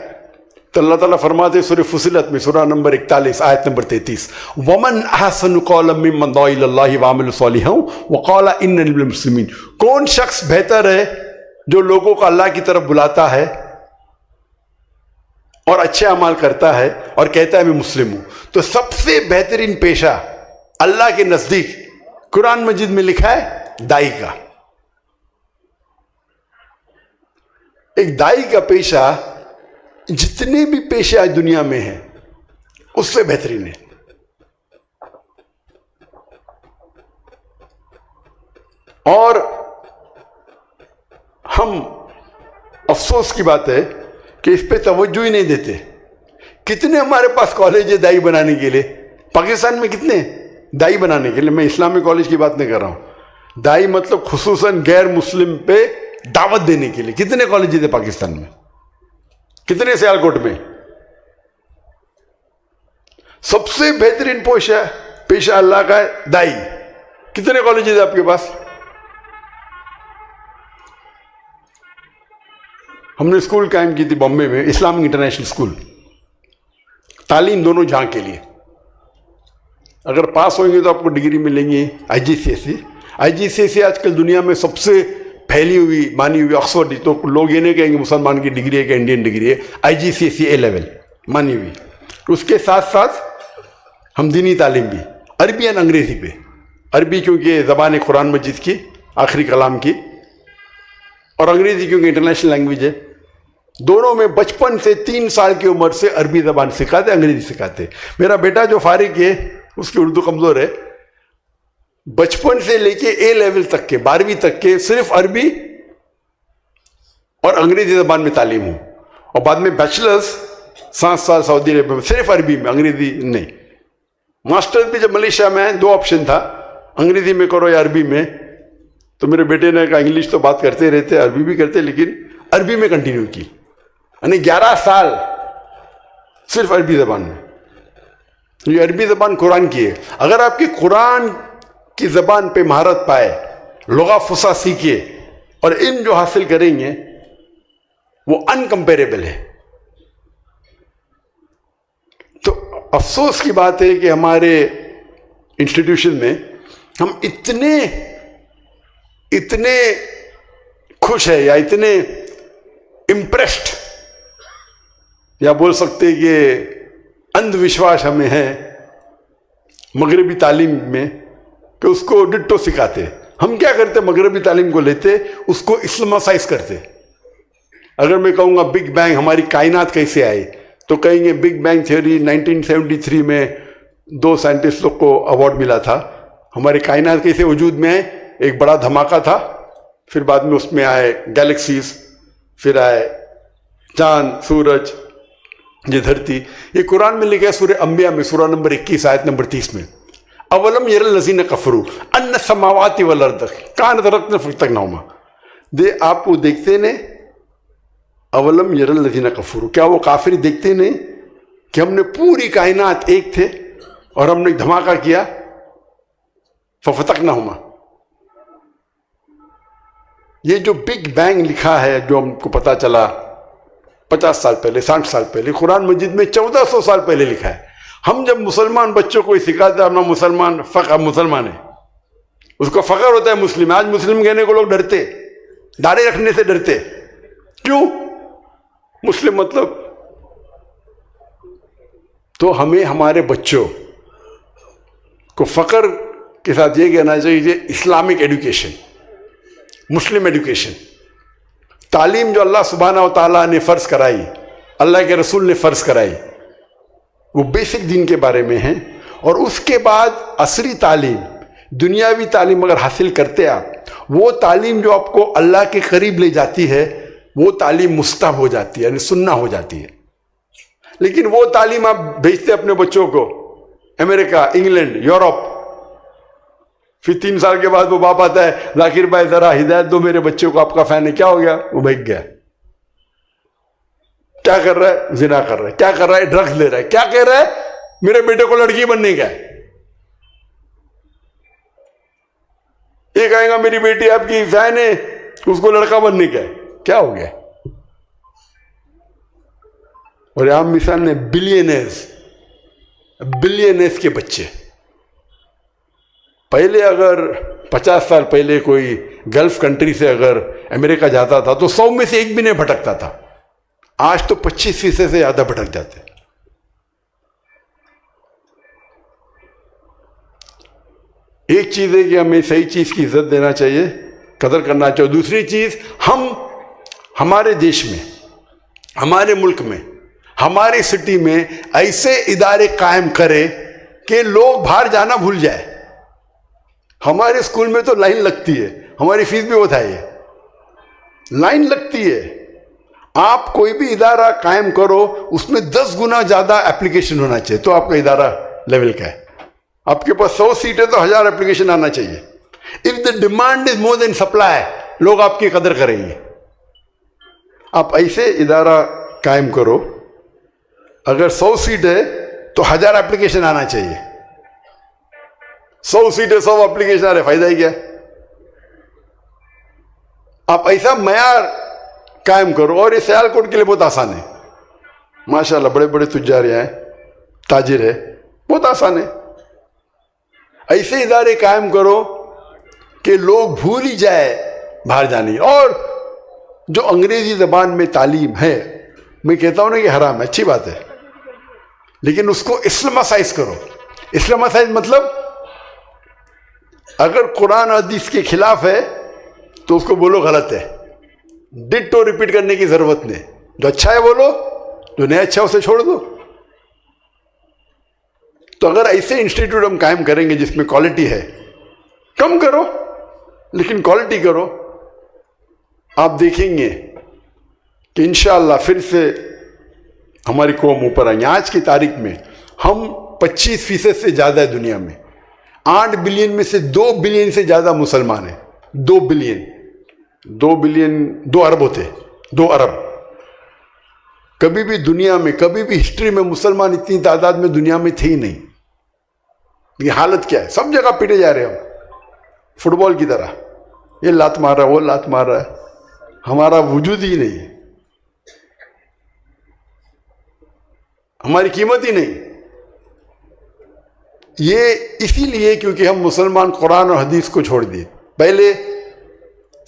تو اللہ تعالیٰ فرماتے سورہ فصلت میں، سورہ نمبر 41 آیت نمبر 33، وَمَنْ أَحْسَنُ قَوْلًا مِّمَّنْ دَعَا إِلَى اللَّهِ وَعَمِلَ صَالِحًا وَقَالَ إِنَّنِي مِنَ الْمُسْلِمِينَ. کون شخص بہتر ہے جو لوگوں کو اللہ کی طرف بلاتا ہے اور اچھے اعمال کرتا ہے اور کہتا ہے میں مسلم ہوں. تو سب سے بہترین پیشہ اللہ کے نزدیک قرآن مجید میں لکھا ہے دائی کا. ایک دائی کا پیشہ جتنے بھی پیشے آج دنیا میں ہیں اس سے بہترین ہے. اور ہم افسوس کی بات ہے کہ اس پہ توجہ ہی نہیں دیتے. کتنے ہمارے پاس کالج ہے دائی بنانے کے لیے. پاکستان میں کتنے دائی بنانے کے لیے. میں اسلامی کالج کی بات نہیں کر رہا ہوں. دائی مطلب خصوصاً غیر مسلم پہ دعوت دینے کے لیے کتنے کالجز ہیں پاکستان میں، کتنے سیالکوٹ میں. سب سے بہترین پیشہ اللہ کا ہے دائی. کتنے کالجز ہیں آپ کے پاس؟ ہم نے اسکول قائم کی تھی بامبے میں، اسلامک انٹرنیشنل اسکول، تعلیم دونوں جہاں کے لیے. اگر پاس ہوئیں گے تو آپ کو ڈگری ملیں گی IGCSE. IGCSE آج کل دنیا میں سب سے پھیلی ہوئی مانی ہوئی آکسفورڈ. تو لوگ یہ نہیں کہیں گے مسلمان کی ڈگری ہے کہ انڈین ڈگری ہے. IGCSE A لیول مانی ہوئی. اس کے ساتھ ساتھ ہم دینی تعلیم بھی عربی اور انگریزی پہ. عربی کیونکہ زبان قرآن مجید کی آخری کلام کی، اور انگریزی کیونکہ انٹرنیشنل لینگویج ہے. دونوں میں بچپن سے 3 سال کی عمر سے عربی زبان سکھاتے، انگریزی سکھاتے. میرا بیٹا جو فارغ ہے اس کی اردو کمزور ہے. بچپن سے لے کے A لیول تک کے 12ویں تک کے صرف عربی اور انگریزی زبان میں تعلیم ہوں. اور بعد میں بیچلرز 7 سال سعودی عرب میں صرف عربی میں، انگریزی نہیں. ماسٹر بھی جب ملیشیا میں 2 آپشن تھا، انگریزی میں کرو یا عربی میں. تو میرے بیٹے نے کہا انگلش تو بات کرتے رہتے، عربی بھی کرتے، لیکن عربی میں کنٹینیو کی. یعنی 11 سال صرف عربی زبان میں. یہ عربی زبان قرآن کی ہے. اگر آپ کی قرآن کی زبان پہ مہارت پائے، لغہ فصیح سیکھے اور علم جو حاصل کریں گے وہ انکمپیریبل ہے. تو افسوس کی بات ہے کہ ہمارے انسٹیٹیوشن میں ہم اتنے اتنے خوش ہے یا اتنے امپریسڈ یا بول سکتے کہ اندھ وشواس ہمیں ہے مغربی تعلیم میں کہ اس کو ڈٹو سکھاتے. ہم کیا کرتے؟ مغربی تعلیم کو لیتے, اس کو اسلامائز کرتے. اگر میں کہوں گا بگ بینگ ہماری کائنات کیسے آئی تو کہیں گے بگ بینگ تھیوری 1973 میں 2 سائنٹسٹ لوگ کو ایوارڈ ملا تھا. ہماری کائنات کیسے وجود میں ہے؟ ایک بڑا دھماکہ تھا, پھر بعد میں اس میں آئے گیلیکسیز, پھر آئے چاند, سورج, یہ دھرتی. یہ قرآن میں لکھا ہے سورہ انبیاء میں سورہ نمبر 21 آیت نمبر 30 میں, اولم یر الذین کفروا ان السماوات والارض کانت رتقن ففتقناہما. آپ وہ دیکھتے نہیں؟ اولم یر الذین کفروا, کیا وہ کافر دیکھتے نہیں کہ ہم نے پوری کائنات ایک تھے اور ہم نے دھماکہ کیا ففتقناہما. یہ جو بگ بینگ لکھا ہے جو ہم کو پتا چلا 50 سال پہلے 60 سال پہلے, قرآن مجید میں 1400 سال پہلے لکھا ہے. ہم جب مسلمان بچوں کو سکھاتے ہیں اپنا مسلمان فخر مسلمان ہے, اس کو فخر ہوتا ہے مسلم. آج مسلم کہنے کو لوگ ڈرتے, داڑھی رکھنے سے ڈرتے. کیوں؟ مسلم مطلب. تو ہمیں ہمارے بچوں کو فخر کے ساتھ یہ کہنا چاہیے اسلامک ایڈوکیشن, مسلم ایڈوکیشن, تعلیم جو اللہ سبحانہ و تعالیٰ نے فرض کرائی, اللہ کے رسول نے فرض کرائی, وہ بیسک دین کے بارے میں ہیں. اور اس کے بعد عصری تعلیم, دنیاوی تعلیم اگر حاصل کرتے آپ, وہ تعلیم جو آپ کو اللہ کے قریب لے جاتی ہے وہ تعلیم مستحب ہو جاتی ہے, یعنی سننا ہو جاتی ہے. لیکن وہ تعلیم آپ بھیجتے اپنے بچوں کو امریکہ, انگلینڈ, یورپ, پھر 3 سال کے بعد وہ باپ آتا ہے, ذاکر بھائی ذرا ہدایت دو میرے بچوں کو, آپ کا فین ہے. کیا ہو گیا؟ وہ بھیگ گیا. کیا کر رہا ہے؟ زنا کر رہا ہے. کیا کر رہا ہے؟ ڈرگز لے رہا ہے. کیا کہہ رہا ہے؟ میرے بیٹے کو لڑکی بننے کا ہے. یہ کہے گا میری بیٹی آپ کی فین ہے, اس کو لڑکا بننے کا ہے. کیا ہو گیا؟ اور عام مثال نے بلینئرز کے بچے. پہلے اگر 50 سال پہلے کوئی گلف کنٹری سے اگر امریکہ جاتا تھا تو 100 میں سے 1 بھی نہیں بھٹکتا تھا. آج تو 25% سے زیادہ بھٹک جاتے. ایک چیز ہے کہ ہمیں صحیح چیز کی عزت دینا چاہیے, قدر کرنا چاہیے. دوسری چیز, ہم ہمارے دیش میں, ہمارے ملک میں, ہماری سٹی میں ایسے ادارے قائم کرے کہ لوگ باہر جانا بھول جائے. ہمارے اسکول میں تو لائن لگتی ہے, ہماری فیس بھی بتائیے, لائن لگتی ہے. آپ کوئی بھی ادارہ قائم کرو, اس میں 10 گنا زیادہ اپلیکیشن ہونا چاہیے تو آپ کا ادارہ لیول کا ہے. آپ کے پاس 100 سیٹیں تو 1000 اپلیکیشن آنا چاہیے. Of the demand is more than supply, لوگ آپ کی قدر کریں گے. آپ ایسے ادارہ قائم کرو, اگر 100 سیٹ ہے تو 1000 اپلیکیشن آنا چاہیے. 100 سیٹیں 100 اپلیکیشن آ رہے, فائدہ ہی کیا؟ آپ ایسا معیار قائم کرو. اور یہ سیالکوٹ کے لیے بہت آسان ہے, ماشاءاللہ بڑے بڑے تجار ہیں, تاجر ہے, بہت آسان ہے. ایسے ادارے قائم کرو کہ لوگ بھول ہی جائے باہر جانے. اور جو انگریزی زبان میں تعلیم ہے, میں کہتا ہوں نا کہ حرام ہے, اچھی بات ہے, لیکن اس کو اسلامائز کرو. اسلامائز مطلب اگر قرآن اور حدیث کے خلاف ہے تو اس کو بولو غلط ہے, ڈٹو ریپیٹ کرنے کی ضرورت نہیں. جو اچھا ہے بولو, جو نہیں اچھا اسے چھوڑ دو. تو اگر ایسے انسٹیٹیوٹ ہم قائم کریں گے جس میں کوالٹی ہے, کم کرو لیکن کوالٹی کرو, آپ دیکھیں گے کہ انشاءاللہ پھر سے ہماری قوم اوپر آئیں گے. آج کی تاریخ میں ہم 25% سے زیادہ ہے دنیا میں. 8 بلین میں سے 2 بلین سے زیادہ مسلمان ہیں. 2 بلین 2 ارب ہوتے, 2 ارب. کبھی بھی دنیا میں, کبھی بھی ہسٹری میں مسلمان اتنی تعداد میں دنیا میں تھے ہی نہیں. یہ حالت کیا ہے؟ سب جگہ پیٹے جا رہے ہم, فٹ بال کی طرح. یہ لات مار رہا ہے, وہ لات مار رہا ہے, ہمارا وجود ہی نہیں ہے, ہماری قیمت ہی نہیں. یہ اسی لیے کیونکہ ہم مسلمان قرآن اور حدیث کو چھوڑ دیے. پہلے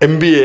MBA।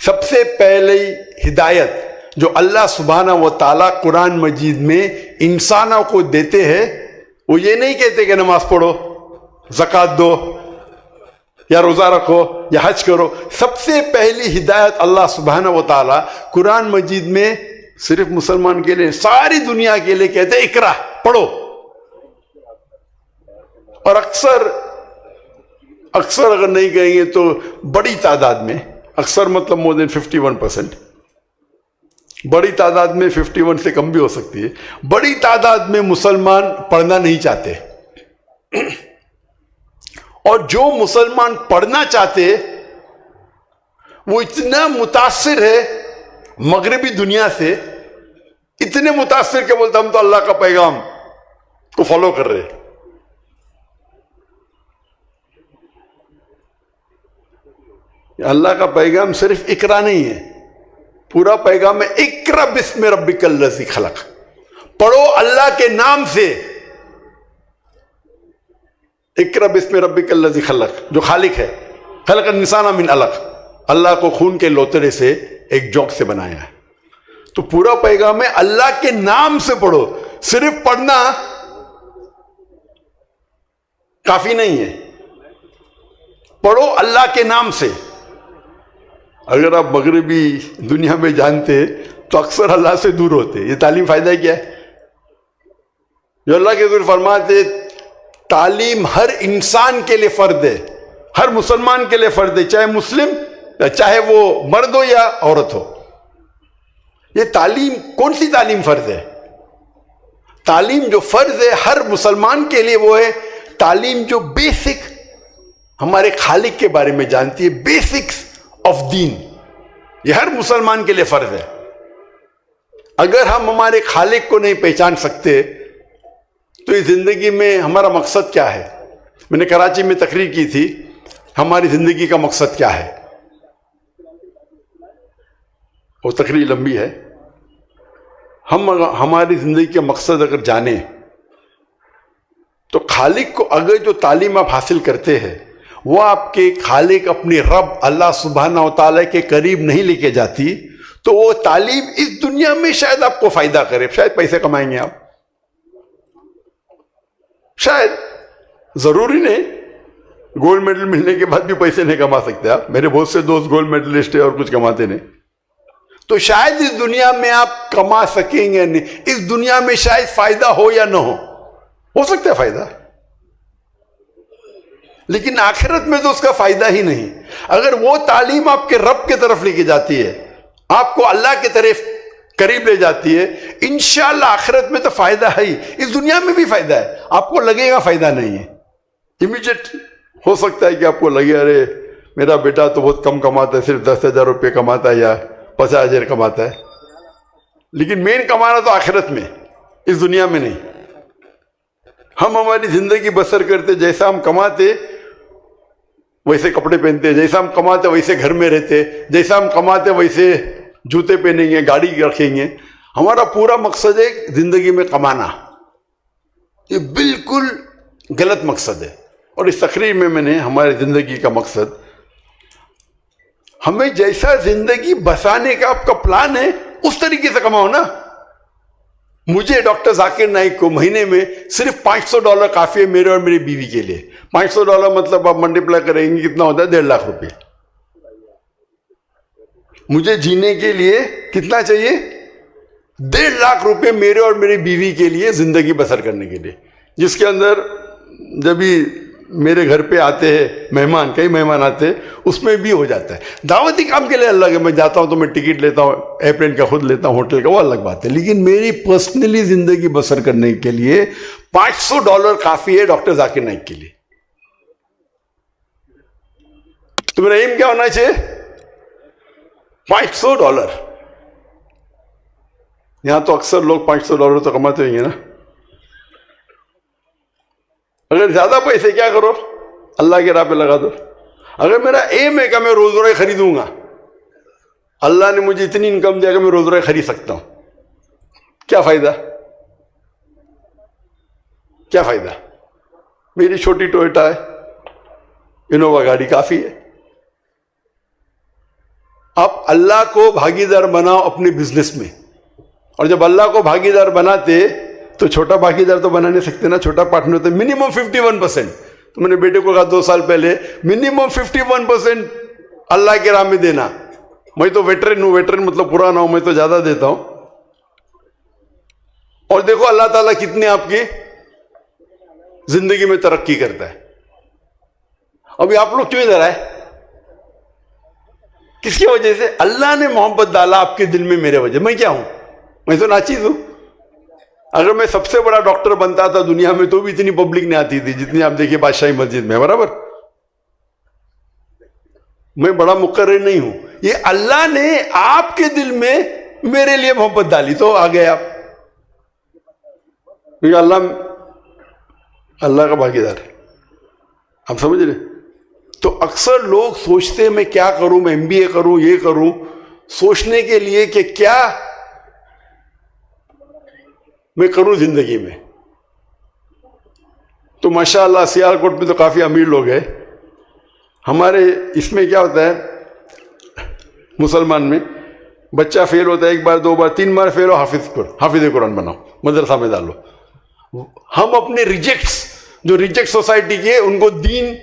سب سے پہلی ہدایت جو اللہ سبحانہ و تعالیٰ قرآن مجید میں انسانوں کو دیتے ہیں، وہ یہ نہیں کہتے کہ نماز پڑھو، زکوٰۃ دو، یا روزہ رکھو، یا حج کرو. سب سے پہلی ہدایت اللہ سبحانہ و تعالیٰ قرآن مجید میں صرف مسلمان کے لیے، ساری دنیا کے لیے کہتے ہیں اقرا، پڑھو. اور اکثر اگر نہیں کہیں گے تو بڑی تعداد میں، اکثر مطلب مور دین 51%، بڑی تعداد میں 51 سے کم بھی ہو سکتی ہے، بڑی تعداد میں مسلمان پڑھنا نہیں چاہتے. اور جو مسلمان پڑھنا چاہتے وہ اتنا متاثر ہے مغربی دنیا سے، اتنے متاثر کہ بولتا ہم تو اللہ کا پیغام کو فالو کر رہے. اللہ کا پیغام صرف اقرا نہیں ہے، پورا پیغام ہے اقرا بسم ربک الذی خلق، پڑھو اللہ کے نام سے. اقرا بسم ربک الذی خلق، جو خالق ہے، خلق الانسان من علق، اللہ کو خون کے لوتڑے سے ایک جوک سے بنایا ہے. تو پورا پیغام ہے اللہ کے نام سے پڑھو. صرف پڑھنا کافی نہیں ہے، پڑھو اللہ کے نام سے. اگر آپ مغربی دنیا میں جانتے تو اکثر اللہ سے دور ہوتے. یہ تعلیم فائدہ کیا ہے؟ جو اللہ کے حضور فرماتے تعلیم ہر انسان کے لیے فرض ہے، ہر مسلمان کے لیے فرض ہے، چاہے مسلم، چاہے وہ مرد ہو یا عورت ہو. یہ تعلیم کون سی تعلیم فرض ہے؟ تعلیم جو فرض ہے ہر مسلمان کے لیے وہ ہے تعلیم جو بیسک ہمارے خالق کے بارے میں جانتی ہے، بیسکس آف دین. یہ ہر مسلمان کے لیے فرض ہے. اگر ہم ہمارے خالق کو نہیں پہچان سکتے تو اس زندگی میں ہمارا مقصد کیا ہے؟ میں نے کراچی میں تقریر کی تھی، ہماری زندگی کا مقصد کیا ہے؟ وہ تقریر لمبی ہے. ہم ہماری زندگی کا مقصد اگر جانیں تو خالق کو اگر جو تعلیم آپ حاصل کرتے ہیں وہ آپ کے خالق اپنے رب اللہ سبحانہ و تعالیٰ کے قریب نہیں لے کے جاتی، تو وہ تعلیم اس دنیا میں شاید آپ کو فائدہ کرے، شاید پیسے کمائیں گے آپ، شاید، ضروری نہیں گولڈ میڈل ملنے کے بعد بھی پیسے نہیں کما سکتے آپ. میرے بہت سے دوست گولڈ میڈلسٹ ہیں اور کچھ کماتے نہیں. تو شاید اس دنیا میں آپ کما سکیں گے نہیں، اس دنیا میں شاید فائدہ ہو یا نہ ہو سکتا ہے فائدہ، لیکن آخرت میں تو اس کا فائدہ ہی نہیں. اگر وہ تعلیم آپ کے رب کے طرف لے کے جاتی ہے، آپ کو اللہ کے طرف قریب لے جاتی ہے، انشاءاللہ آخرت میں تو فائدہ ہے ہی، اس دنیا میں بھی فائدہ ہے. آپ کو لگے گا فائدہ نہیں ہے، امیجیٹ ہو سکتا ہے کہ آپ کو لگے ارے میرا بیٹا تو بہت کم کماتا ہے، صرف 10,000 روپے کماتا ہے یا 50,000 کماتا ہے، لیکن مین کمانا تو آخرت میں، اس دنیا میں نہیں. ہم ہماری زندگی بسر کرتے، جیسا ہم کماتے ویسے کپڑے پہنتے، جیسا ہم کماتے ویسے گھر میں رہتے، جیسا ہم کماتے ویسے جوتے پہنیں گے، گاڑی رکھیں گے. ہمارا پورا مقصد ہے زندگی میں کمانا. یہ بالکل غلط مقصد ہے. اور اس تقریر میں نے ہماری زندگی کا مقصد، ہمیں جیسا زندگی بسانے کا آپ کا پلان ہے اس طریقے سے کماؤ نا. مجھے ڈاکٹر ذاکر نائک کو مہینے میں صرف $500 کافی ہے میرے اور میری بیوی کے لیے. $500 مطلب آپ ملٹیپلائی کریں گے کتنا ہوتا ہے؟ 1.5 لاکھ روپے. مجھے جینے کے لیے کتنا چاہیے؟ 1.5 لاکھ روپے میرے اور میری بیوی کے لیے زندگی بسر کرنے کے لیے، جس کے اندر جب بھی میرے گھر پہ آتے ہیں مہمان، کئی مہمان آتے ہیں، اس میں بھی ہو جاتا ہے. دعوتی کام کے لیے الگ ہے، میں جاتا ہوں تو میں ٹکٹ لیتا ہوں، ایئرپلین کا خود لیتا ہوں، ہوٹل کا وہ الگ بات ہے. لیکن میری پرسنلی زندگی بسر کرنے کے لیے $500 کافی ہے ڈاکٹر ذاکر نائک کے لیے. تو میرا ایم کیا ہونا چاہیے؟ $500. یہاں تو اکثر لوگ $500 تو کماتے ہوئیں گے نا. اگر زیادہ پیسے کیا کرو؟ اللہ کے راہ پہ لگا دو. اگر میرا ایم ہے کہ میں روز روزہ خریدوں گا، اللہ نے مجھے اتنی انکم دیا کہ میں روز روزہ خرید سکتا ہوں، کیا فائدہ؟ کیا فائدہ؟ میری چھوٹی ٹویوٹا ہے، انووا گاڑی کافی ہے. آپ اللہ کو بھاگیدار بناؤ اپنے بزنس میں, اور جب اللہ کو بھاگیدار بناتے تو چھوٹا بھاگیدار تو بنا نہیں سکتے نا, چھوٹا پارٹنر ہوتا ہے منیمم 51%. تو میں نے بیٹے کو کہا 2 سال پہلے منیمم 51% اللہ کے راہ میں دینا. میں تو ویٹرن ہوں, ویٹرن مطلب پرانا ہوں, میں تو زیادہ دیتا ہوں. اور دیکھو اللہ تعالیٰ کتنے آپ کی زندگی میں ترقی کرتا ہے. ابھی آپ لوگ کیوں ادھر آئے؟ کس کی وجہ سے؟ اللہ نے محبت ڈالا آپ کے دل میں میرے وجہ. میں کیا ہوں؟ میں تو ناچیز ہوں. اگر میں سب سے بڑا ڈاکٹر بنتا تھا دنیا میں تو بھی اتنی پبلک نہیں آتی تھی جتنی آپ دیکھیے بادشاہی مسجد میں, برابر. میں بڑا مقرر نہیں ہوں, یہ اللہ نے آپ کے دل میں میرے لیے محبت ڈالی تو آ گئے آپ. اللہ کا بھاگیدار ہے, آپ سمجھ رہے؟ تو اکثر لوگ سوچتے ہیں میں کیا کروں, میں MBA کروں, یہ کروں, سوچنے کے لیے کہ کیا میں کروں زندگی میں. تو ماشاءاللہ سیال کوٹ میں تو کافی امیر لوگ ہیں. ہمارے اس میں کیا ہوتا ہے مسلمان میں, بچہ فیل ہوتا ہے 1 بار 2 بار 3 بار فیل ہو, حافظ قرآن بناؤ, مدرسہ میں ڈالو. ہم اپنے ریجیکٹس جو ریجیکٹ سوسائٹی کے ان کو دین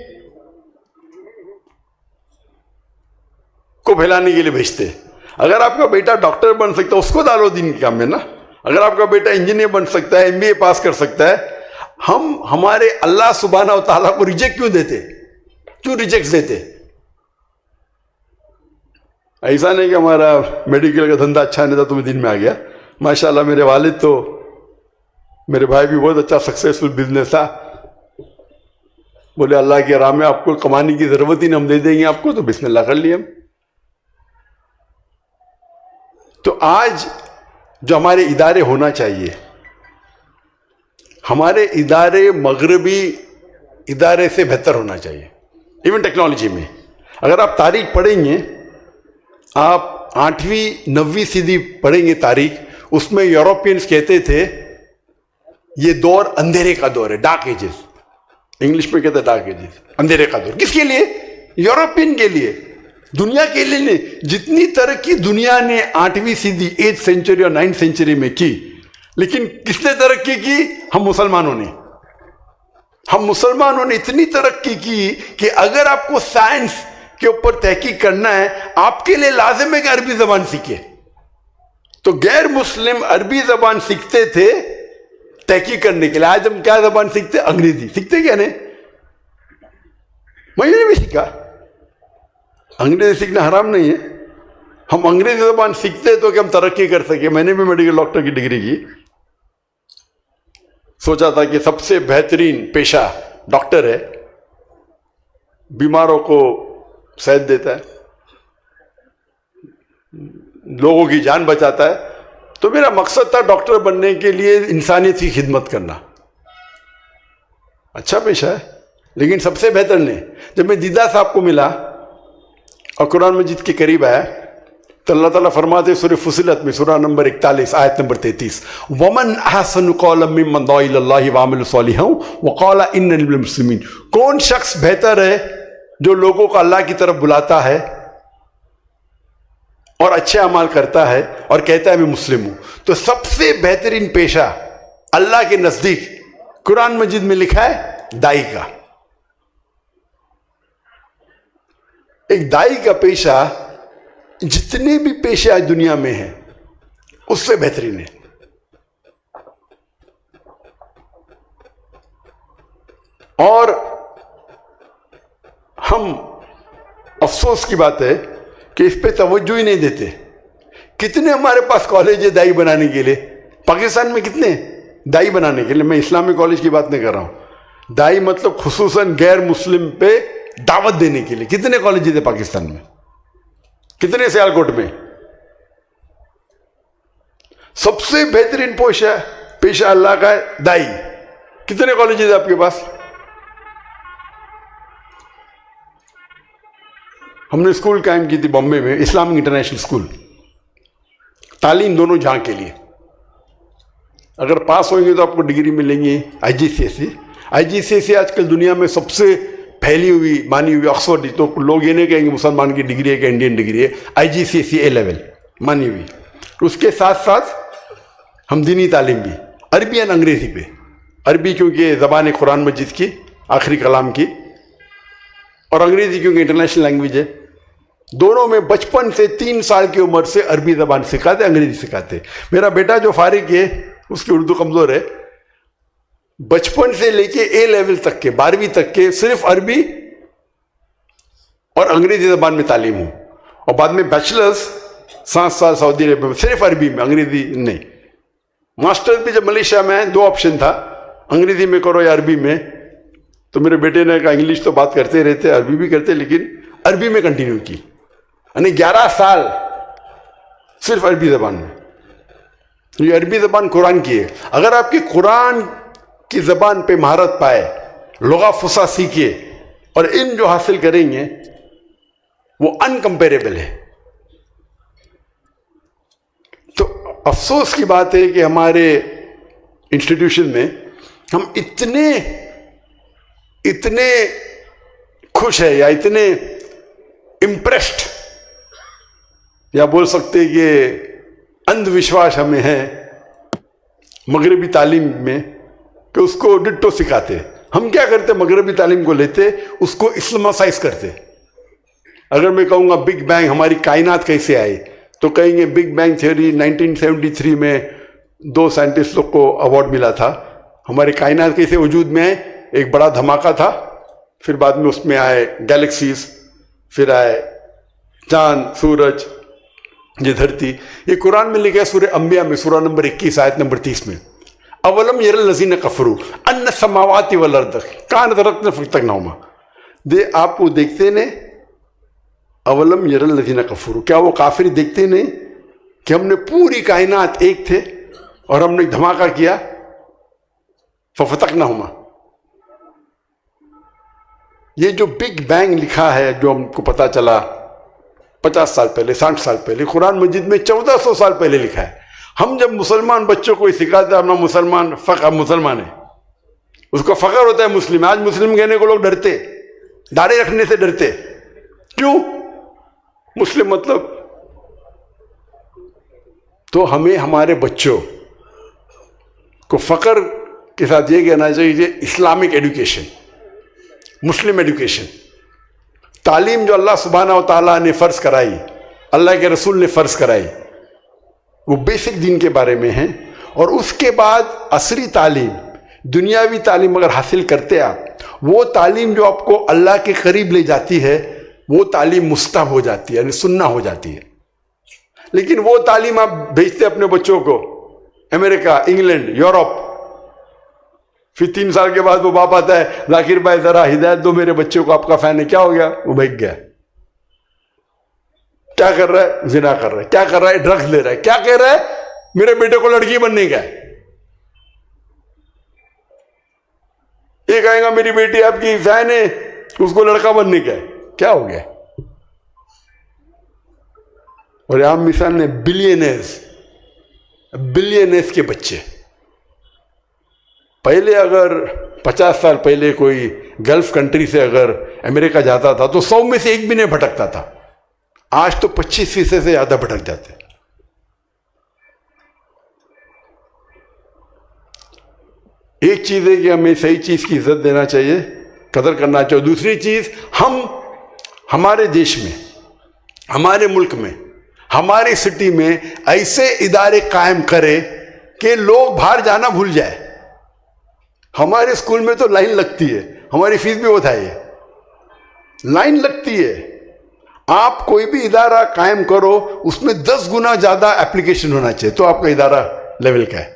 کو پھیلانے کے لیے بھیجتے. اگر آپ کا بیٹا ڈاکٹر بن سکتا ہے اس کو ڈالو دین کے کام میں نا. اگر آپ کا بیٹا انجینئر بن سکتا ہے, MBA پاس کر سکتا ہے, ہم ہمارے اللہ سبحانہ و تعالیٰ کو ریجیکٹ کیوں دیتے, کیوں ریجیکٹ دیتے؟ ایسا نہیں کہ ہمارا میڈیکل کا دھندا اچھا نہیں تھا تو میں دین میں آ گیا. ماشاءاللہ میرے والد تو, میرے بھائی بھی بہت اچھا سکسیسفل بزنس تھا. بولے اللہ کے راہ میں آپ کو کمانے کی ضرورت ہی نہیں, ہم دے دیں گے آپ کو, تو بسم اللہ کر لیے ہم. تو آج جو ہمارے ادارے ہونا چاہیے, ہمارے ادارے مغربی ادارے سے بہتر ہونا چاہیے. ایون ٹیکنالوجی میں اگر آپ تاریخ پڑھیں گے, آپ 8ویں 9ویں صدی پڑھیں گے تاریخ, اس میں یورپینز کہتے تھے یہ دور اندھیرے کا دور ہے, ڈارک ایجز. انگلش میں کہتے ہیں ڈارک ایجز, اندھیرے کا دور. کس کے لیے؟ یورپین کے لیے, دنیا کے لیے نہیں. جتنی ترقی دنیا نے 8ویں صدی 8th سینچری اور 9th سینچری میں کی, لیکن کس نے ترقی کی؟ ہم مسلمانوں نے. ہم مسلمانوں نے اتنی ترقی کی کہ اگر آپ کو سائنس کے اوپر تحقیق کرنا ہے, آپ کے لیے لازم ہے کہ عربی زبان سیکھے. تو غیر مسلم عربی زبان سیکھتے تھے تحقیق کرنے کے لیے. آج ہم کیا زبان سیکھتے؟ انگریزی سیکھتے. کیا نہیں؟ میں نے بھی سیکھا. انگریزی سیکھنا حرام نہیں ہے. ہم انگریزی زبان سیکھتے تو کہ ہم ترقی کر سکے. میں نے بھی میڈیکل ڈاکٹر کی ڈگری کی, سوچا تھا کہ سب سے بہترین پیشہ ڈاکٹر ہے, بیماروں کو صحت دیتا ہے, لوگوں کی جان بچاتا ہے. تو میرا مقصد تھا ڈاکٹر بننے کے لیے انسانیت کی خدمت کرنا. اچھا پیشہ ہے, لیکن سب سے بہتر نہیں. جب میں دیدہ صاحب کو ملا اور قرآن مجید کے قریب آیا تو اللہ تعالیٰ فرماتے سورہ فصلت میں, سورہ نمبر 41 آیت نمبر 33, وَمَنْ أَحْسَنُ قَوْلًا مِّمَّنْ دَعَا إِلَى اللَّهِ وَعَمِلَ صَالِحًا وَقَالَ إِنَّنِي مِنَ الْمُسْلِمِينَ. کون شخص بہتر ہے جو لوگوں کو اللہ کی طرف بلاتا ہے اور اچھے اعمال کرتا ہے اور کہتا ہے میں مسلم ہوں. تو سب سے بہترین پیشہ اللہ کے نزدیک قرآن مجید میں لکھا ہے دائی کا. ایک دائی کا پیشہ جتنے بھی پیشے آج دنیا میں ہیں اس سے بہترین ہے. اور ہم افسوس کی بات ہے کہ اس پہ توجہ ہی نہیں دیتے. کتنے ہمارے پاس کالج ہے دائی بنانے کے لیے, پاکستان میں کتنے دائی بنانے کے لیے. میں اسلامی کالج کی بات نہیں کر رہا ہوں, دائی مطلب خصوصاً غیر مسلم پہ دعوت دینے کے لیے. کتنے کالجز ہیں پاکستان میں, کتنے سیالکوٹ میں. سب سے بہترین پیشہ اللہ کا ہے دائی. کتنے کالجز ہیں آپ کے پاس؟ ہم نے اسکول قائم کی تھی بامبے میں, اسلامک انٹرنیشنل اسکول, تعلیم دونوں جہاں کے لیے. اگر پاس ہوئیں گے تو آپ کو ڈگری ملیں گی IGCSE. IGCSE آج کل دنیا میں سب سے پھیلی ہوئی مانی ہوئی آکسفورڈ، تو لوگ یہ نہیں کہیں گے مسلمان کی ڈگری ہے کہ انڈین ڈگری ہے، IGCSE A لیول مانی ہوئی. اس کے ساتھ ساتھ ہم دینی تعلیم بھی عربی اور انگریزی پہ. عربی کیونکہ زبان قرآن مجید کی آخری کلام کی، اور انگریزی کیونکہ انٹرنیشنل لینگویج ہے. دونوں میں بچپن سے 3 سال کی عمر سے عربی زبان سکھاتے، انگریزی سکھاتے. میرا بیٹا جو فارغ ہے اس کی اردو کمزور ہے، بچپن سے لے کے A لیول تک کے 12ویں تک کے صرف عربی اور انگریزی زبان میں تعلیم ہوں، اور بعد میں بیچلرز 7 سال سعودی عرب میں صرف عربی میں، انگریزی نہیں. ماسٹرز بھی جب ملیشیا میں 2 آپشن تھا، انگریزی میں کرو یا عربی میں. تو میرے بیٹے نے کہا انگلش تو بات کرتے رہتے، عربی بھی کرتے، لیکن عربی میں کنٹینیو کی. یعنی 11 سال صرف عربی زبان میں. یہ عربی زبان قرآن کی ہے. اگر آپ کی قرآن کی زبان پہ مہارت پائے، لغہ فصیح سیکھے اور علم جو حاصل کریں گے وہ انکمپیریبل ہے. تو افسوس کی بات ہے کہ ہمارے انسٹیٹیوشن میں ہم اتنے خوش ہیں یا اتنے امپریسڈ، یا بول سکتے کہ اندھ وشواس ہمیں ہے مغربی تعلیم میں، کہ اس کو ڈٹو سکھاتے. ہم کیا کرتے؟ مغربی تعلیم کو لیتے، اس کو اسلامائز کرتے. اگر میں کہوں گا بگ بینگ ہماری کائنات کیسے آئی، تو کہیں گے بگ بینگ تھیوری 1973 میں 2 سائنٹسٹ لوگ کو ایوارڈ ملا تھا. ہماری کائنات کیسے وجود میں آئے؟ ایک بڑا دھماکہ تھا، پھر بعد میں اس میں آئے گیلیکسیز، پھر آئے چاند، سورج، یہ دھرتی. یہ قرآن میں لکھا ہے سورہ انبیاء میں، سورہ نمبر 21 آیت نمبر 30 میں، اولم یر الذین کفروا ان السماوات والارض کانت رتقا ففتقناہما. آپ وہ دیکھتے نہیں؟ اولم یر الذین کفروا، کیا وہ کافر دیکھتے نہیں کہ ہم نے پوری کائنات ایک تھے اور ہم نے دھماکہ کیا؟ ففتقناہما. یہ جو بگ بینگ لکھا ہے، جو ہم کو پتا چلا 50 سال پہلے، 60 سال پہلے، قرآن مجید میں 1400 سال پہلے لکھا ہے. ہم جب مسلمان بچوں کو سکھاتے ہیں اپنا مسلمان فخر، مسلمان ہے، اس کو فخر ہوتا ہے مسلم. آج مسلم کہنے کو لوگ ڈرتے، داڑھی رکھنے سے ڈرتے. کیوں؟ مسلم مطلب. تو ہمیں ہمارے بچوں کو فخر کے ساتھ یہ کہنا چاہیے اسلامک ایڈوکیشن، مسلم ایڈوکیشن، تعلیم جو اللہ سبحانہ و تعالیٰ نے فرض کرائی، اللہ کے رسول نے فرض کرائی، وہ بیسک دین کے بارے میں ہیں. اور اس کے بعد عصری تعلیم، دنیاوی تعلیم اگر حاصل کرتے آپ، وہ تعلیم جو آپ کو اللہ کے قریب لے جاتی ہے، وہ تعلیم مستحب ہو جاتی ہے، یعنی سننا ہو جاتی ہے. لیکن وہ تعلیم آپ بھیجتے اپنے بچوں کو امریکہ، انگلینڈ، یورپ، پھر 3 سال کے بعد وہ باپ آتا ہے، ذاکر بھائی ذرا ہدایت دو میرے بچے کو، آپ کا فین ہے. کیا ہو گیا؟ وہ بھیگ گیا. کیا کر رہا ہے؟ زنا کر رہا ہے. کیا کر رہا ہے؟ ڈرگز لے رہا ہے. کیا کہہ رہا ہے؟ میرے بیٹے کو لڑکی بننے کا ہے. یہ کہے گا میری بیٹی آپ کی فین ہے، اس کو لڑکا بننے کا ہے. کیا ہو گیا؟ اور عام مثال نے بلینئرز کے بچے. پہلے اگر 50 سال پہلے کوئی گلف کنٹری سے اگر امریکہ جاتا تھا تو 100 میں سے 1 بھی نہیں بھٹکتا تھا. آج تو 25% سے زیادہ بھٹک جاتے. ایک چیز ہے کہ ہمیں صحیح چیز کی عزت دینا چاہیے، قدر کرنا چاہیے. دوسری چیز، ہم ہمارے دیش میں، ہمارے ملک میں، ہماری سٹی میں ایسے ادارے قائم کرے کہ لوگ باہر جانا بھول جائے. ہمارے اسکول میں تو لائن لگتی ہے، ہماری فیس بھی بہت ہے، لائن لگتی ہے. آپ کوئی بھی ادارہ قائم کرو، اس میں 10 گنا زیادہ اپلیکیشن ہونا چاہیے تو آپ کا ادارہ لیول کا ہے.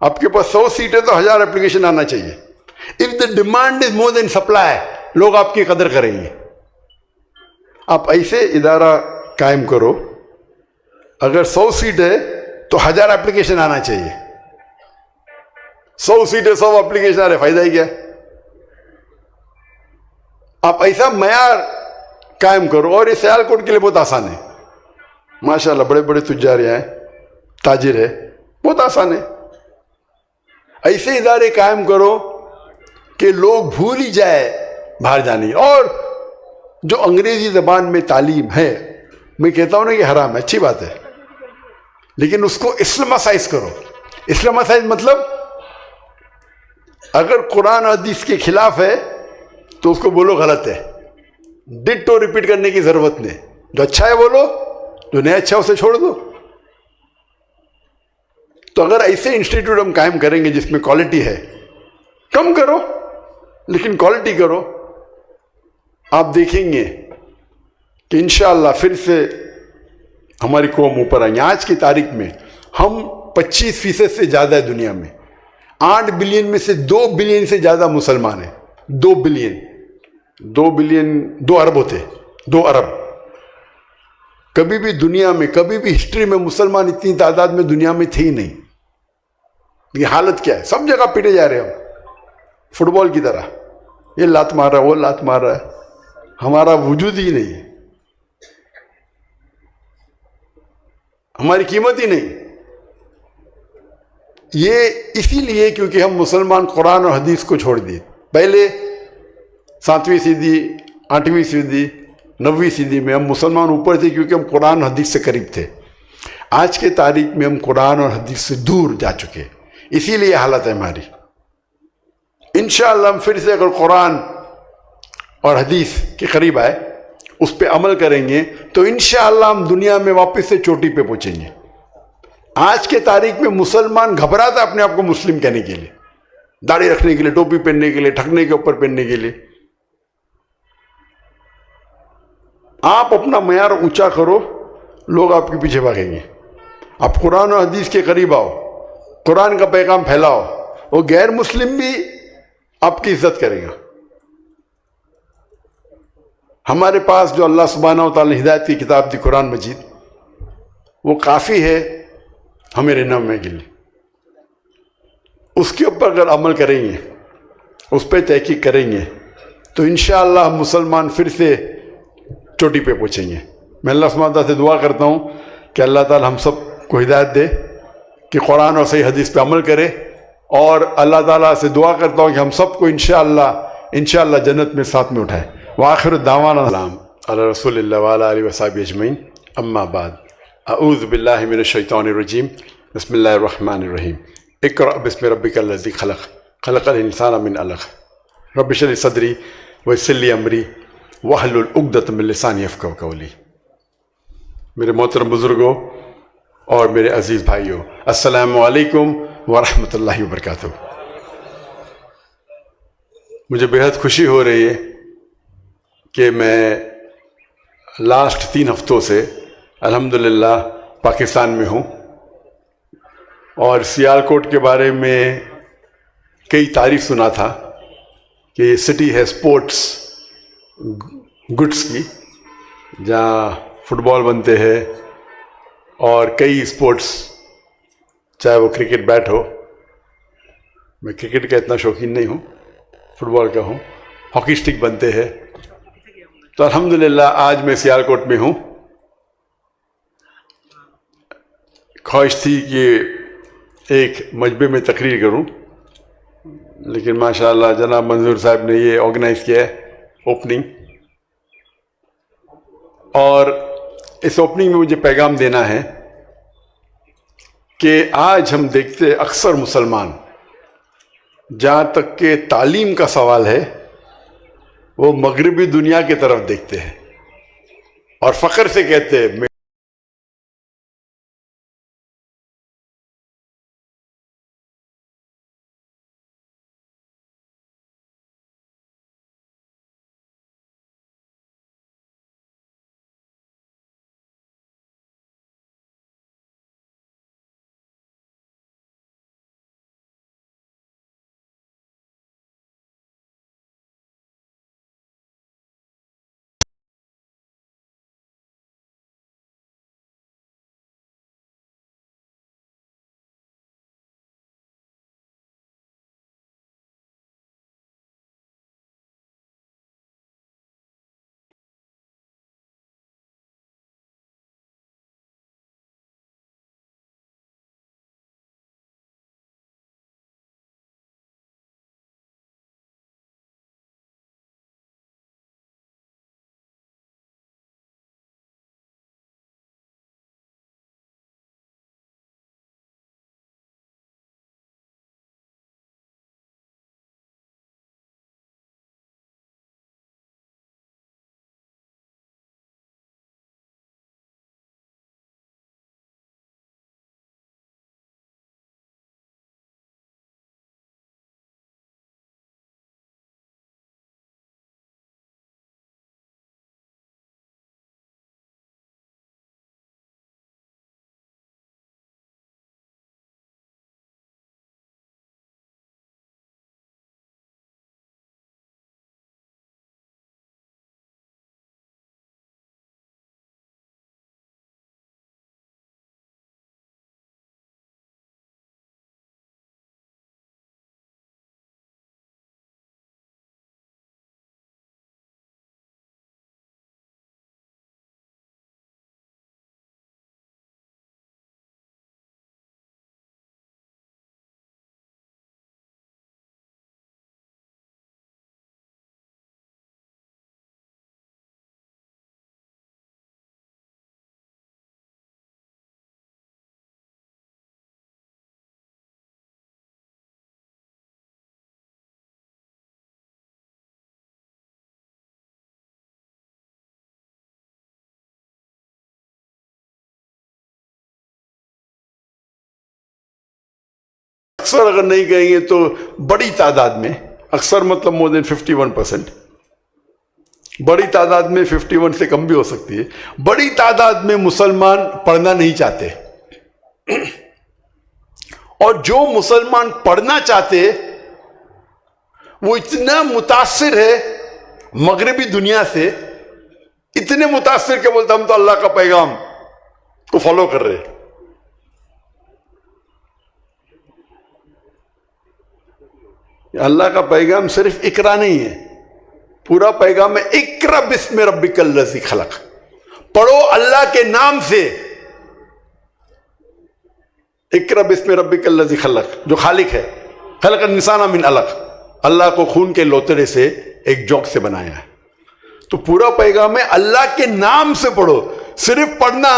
آپ کے پاس 100 سیٹ ہے تو 1000 اپلیکیشن آنا چاہیے. Of the demand is more than supply, لوگ آپ کی قدر کریں گے. آپ ایسے ادارہ قائم کرو، اگر 100 سیٹ ہے تو 1000 اپلیکیشن آنا چاہیے. 100 سیٹ ہے، 100 اپلیکیشن آ رہے، فائدہ ہی کیا؟ آپ ایسا معیار قائم کرو. اور یہ سیالکوٹ کے لیے بہت آسان ہے، ماشاءاللہ بڑے بڑے تجار ہیں، تاجر ہے، بہت آسان ہے. ایسے ادارے قائم کرو کہ لوگ بھول ہی جائے باہر جانے کی. اور جو انگریزی زبان میں تعلیم ہے، میں کہتا ہوں نا کہ حرام ہے، اچھی بات ہے، لیکن اس کو اسلامائز کرو. اسلامائز مطلب اگر قرآن حدیث کے خلاف ہے تو اس کو بولو غلط ہے، ڈٹو ریپیٹ کرنے کی ضرورت نہیں. جو اچھا ہے بولو، جو نہیں اچھا اسے چھوڑ دو. تو اگر ایسے انسٹیٹیوٹ ہم قائم کریں گے جس میں کوالٹی ہے، کم کرو لیکن کوالٹی کرو، آپ دیکھیں گے کہ انشاءاللہ پھر سے ہماری قوم اوپر آئیں گے. آج کی تاریخ میں ہم 25% سے زیادہ ہے دنیا میں. 8 بلین میں سے 2 بلین سے زیادہ مسلمان ہیں. 2 بلین، 2 ارب ہوتے، 2 ارب. کبھی بھی دنیا میں، کبھی بھی ہسٹری میں مسلمان اتنی تعداد میں دنیا میں تھے ہی نہیں. یہ حالت کیا ہے؟ سب جگہ پیٹے جا رہے ہیں ہم، فٹ بال کی طرح. یہ لات مار رہا ہے، وہ لات مار رہا ہے، ہمارا وجود ہی نہیں ہے، ہماری قیمت ہی نہیں. یہ اسی لیے کیونکہ ہم مسلمان قرآن اور حدیث کو چھوڑ دیے. پہلے 7ویں صدی، 8ویں صدی، 9ویں صدی میں ہم مسلمان اوپر تھے کیونکہ ہم قرآن اور حدیث سے قریب تھے. آج کے تاریخ میں ہم قرآن اور حدیث سے دور جا چکے، اسی لیے حالت ہے ہماری. انشاءاللہ ہم پھر سے اگر قرآن اور حدیث کے قریب آئے، اس پہ عمل کریں گے تو انشاءاللہ ہم دنیا میں واپس سے چوٹی پہ پہنچیں گے. آج کے تاریخ میں مسلمان گھبراتا ہے اپنے آپ کو مسلم کہنے کے لیے، داڑھی رکھنے کے لیے، ٹوپی پہننے کے لیے، ٹھکنے کے اوپر پہننے کے لیے. آپ اپنا معیار اونچا کرو، لوگ آپ کے پیچھے بھاگیں گے. آپ قرآن و حدیث کے قریب آؤ، قرآن کا پیغام پھیلاؤ، وہ غیر مسلم بھی آپ کی عزت کرے گا. ہمارے پاس جو اللہ سبحانہ و تعالی ہدایت کی کتاب دی قرآن مجید، وہ کافی ہے ہمیں رہنمائی کے لیے. اس کے اوپر اگر عمل کریں گے، اس پہ تحقیق کریں گے تو انشاءاللہ ہم مسلمان پھر سے چوٹی پہ پہنچیں گے. میں اللہ سبحانہ و تعالیٰ سے دعا کرتا ہوں کہ اللہ تعالی ہم سب کو ہدایت دے کہ قرآن اور صحیح حدیث پہ عمل کرے، اور اللہ تعالیٰ سے دعا کرتا ہوں کہ ہم سب کو انشاءاللہ جنت میں ساتھ میں اٹھائے. وآخر دعوانا السلام علی رسول اللہ وعلی آلہ وصحبہ اجمعین. اما بعد، اعوذ باللہ من الشیطان الرجیم، بسم اللہ الرحمن الرحیم. اقرأ بسم ربک الذی خلق، خلق الانسان من علق. رب اشرح لی صدری ویسر لی امری واحلل عقدۃ من لسانی یفقہوا قولی. میرے محترم بزرگوں اور میرے عزیز بھائیوں، السلام علیکم ورحمۃ اللہ وبرکاتہ. مجھے بہت خوشی ہو رہی ہے کہ میں لاسٹ 3 ہفتوں سے الحمدللہ پاکستان میں ہوں، اور سیالکوٹ کے بارے میں کئی تعریف سنا تھا کہ یہ سٹی ہے اسپورٹس گڈس کی، جہاں فٹ بال بنتے ہیں اور کئی اسپورٹس، چاہے وہ کرکٹ بیٹ ہو. میں کرکٹ کا اتنا شوقین نہیں ہوں، فٹ بال کا ہوں. ہاکی اسٹک بنتے ہیں. تو الحمدللہ آج میں سیالکوٹ میں ہوں. خواہش تھی کہ ایک مجمع میں تقریر کروں، لیکن ماشاءاللہ جناب منظور صاحب نے یہ آرگنائز کیا ہے اوپننگ، اور اس اوپننگ میں مجھے پیغام دینا ہے کہ آج ہم دیکھتے اکثر مسلمان، جہاں تک کہ تعلیم کا سوال ہے، وہ مغربی دنیا کی طرف دیکھتے ہیں اور فخر سے کہتے ہیں اکثر اگر نہیں کہیں گے تو بڑی تعداد میں، اکثر مطلب مور دین 51%، بڑی تعداد میں 51 سے کم بھی ہو سکتی ہے، بڑی تعداد میں مسلمان پڑھنا نہیں چاہتے، اور جو مسلمان پڑھنا چاہتے وہ اتنا متاثر ہے مغربی دنیا سے، اتنے متاثر کہ بولتا ہم تو اللہ کا پیغام کو فالو کر رہے۔ اللہ کا پیغام صرف اقرا نہیں ہے، پورا پیغام ہے اقرا بسم ربک الذی خلق، پڑھو اللہ کے نام سے، اقرا بسم ربک الذی خلق، جو خالق ہے، خلق الانسان من علق، اللہ کو خون کے لوتڑے سے ایک جوک سے بنایا ہے۔ تو پورا پیغام ہے اللہ کے نام سے پڑھو، صرف پڑھنا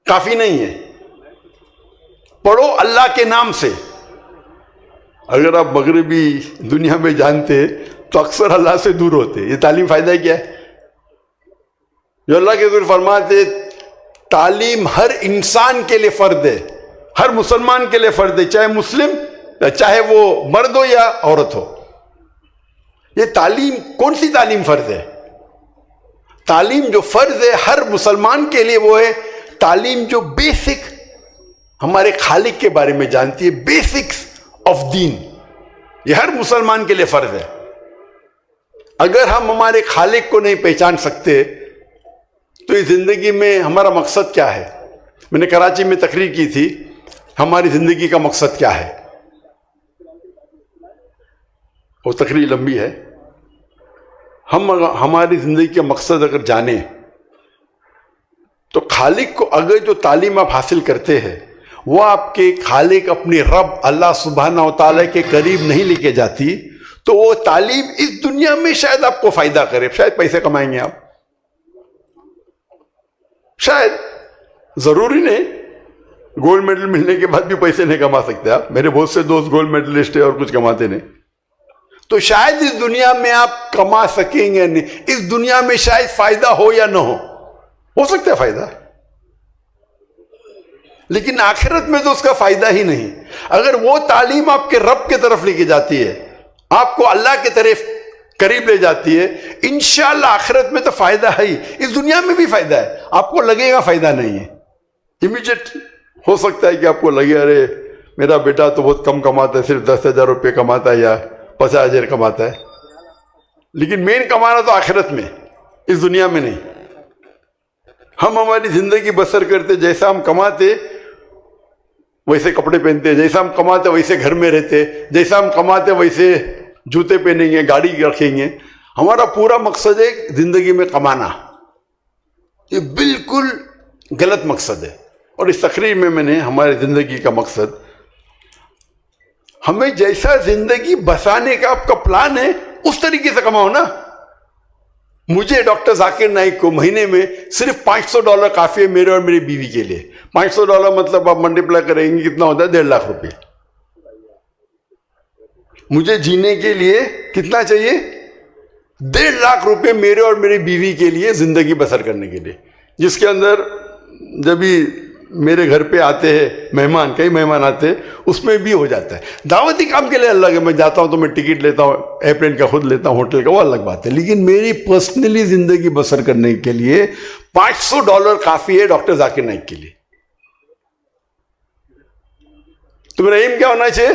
کافی نہیں ہے، پڑھو اللہ کے نام سے۔ اگر آپ مغربی دنیا میں جانتے تو اکثر اللہ سے دور ہوتے۔ یہ تعلیم فائدہ کیا ہے؟ جو اللہ کے حضور فرماتے تعلیم ہر انسان کے لیے فرض ہے، ہر مسلمان کے لیے فرض ہے، چاہے مسلم، چاہے وہ مرد ہو یا عورت ہو۔ یہ تعلیم کون سی تعلیم فرض ہے؟ تعلیم جو فرض ہے ہر مسلمان کے لیے وہ ہے تعلیم جو بیسک ہمارے خالق کے بارے میں جانتی ہے، بیسکس آف دین، یہ ہر مسلمان کے لیے فرض ہے۔ اگر ہم ہمارے خالق کو نہیں پہچان سکتے تو اس زندگی میں ہمارا مقصد کیا ہے؟ میں نے کراچی میں تقریر کی تھی، ہماری زندگی کا مقصد کیا ہے؟ وہ تقریر لمبی ہے۔ ہم ہماری زندگی کا مقصد اگر جانیں تو خالق کو، اگر جو تعلیم آپ حاصل کرتے ہیں وہ آپ کے خالق اپنے رب اللہ سبحانہ و تعالیٰ کے قریب نہیں لے کے جاتی، تو وہ تعلیم اس دنیا میں شاید آپ کو فائدہ کرے، شاید پیسے کمائیں گے آپ، شاید، ضروری نہیں گولڈ میڈل ملنے کے بعد بھی پیسے نہیں کما سکتے آپ۔ میرے بہت سے دوست گولڈ میڈلسٹ ہیں اور کچھ کماتے نہیں، تو شاید اس دنیا میں آپ کما سکیں گے نہیں، اس دنیا میں شاید فائدہ ہو یا نہ ہو سکتا ہے فائدہ، لیکن آخرت میں تو اس کا فائدہ ہی نہیں۔ اگر وہ تعلیم آپ کے رب کے طرف لے کے جاتی ہے، آپ کو اللہ کی طرف قریب لے جاتی ہے، انشاءاللہ آخرت میں تو فائدہ ہے ہی، اس دنیا میں بھی فائدہ ہے۔ آپ کو لگے گا فائدہ نہیں ہے، امیجیٹ ہو سکتا ہے کہ آپ کو لگے ارے میرا بیٹا تو بہت کم کماتا ہے، صرف 10,000 روپے کماتا ہے یا 50,000 کماتا ہے، لیکن مین کمانا تو آخرت میں، اس دنیا میں نہیں۔ ہم ہماری زندگی بسر کرتے، جیسا ہم کماتے ویسے کپڑے پہنتے، جیسا ہم کماتے ویسے گھر میں رہتے، جیسا ہم کماتے ویسے جوتے پہنیں گے، گاڑی رکھیں گے۔ ہمارا پورا مقصد ہے زندگی میں کمانا، یہ بالکل غلط مقصد ہے۔ اور اس تقریر میں نے ہماری زندگی کا مقصد، ہمیں جیسا زندگی بسانے کا آپ کا پلان ہے اس طریقے سے کماؤ نا۔ مجھے ڈاکٹر ذاکر نائک کو مہینے میں صرف $500 کافی ہے میرے اور میری بیوی کے لیے۔ $500 مطلب آپ ملٹیپلائی کریں گے کتنا ہوتا ہے؟ 1.5 لاکھ روپے۔ مجھے جینے کے لیے کتنا چاہیے؟ 1.5 لاکھ روپے میرے اور میری بیوی کے لیے زندگی بسر کرنے کے لیے، جس کے اندر جب بھی میرے گھر پہ آتے ہیں مہمان، کئی مہمان آتے ہیں، اس میں بھی ہو جاتا ہے۔ دعوتی کام کے لیے اللہ کے میں جاتا ہوں تو میں ٹکٹ لیتا ہوں، ایئرپلین کا خود لیتا ہوں، ہوٹل کا وہ الگ بات ہے، لیکن میری پرسنلی زندگی بسر کرنے کے لیے $500 کافی ہے ڈاکٹر ذاکر نائک کے لیے۔ تو میرا ایم کیا ہونا چاہیے؟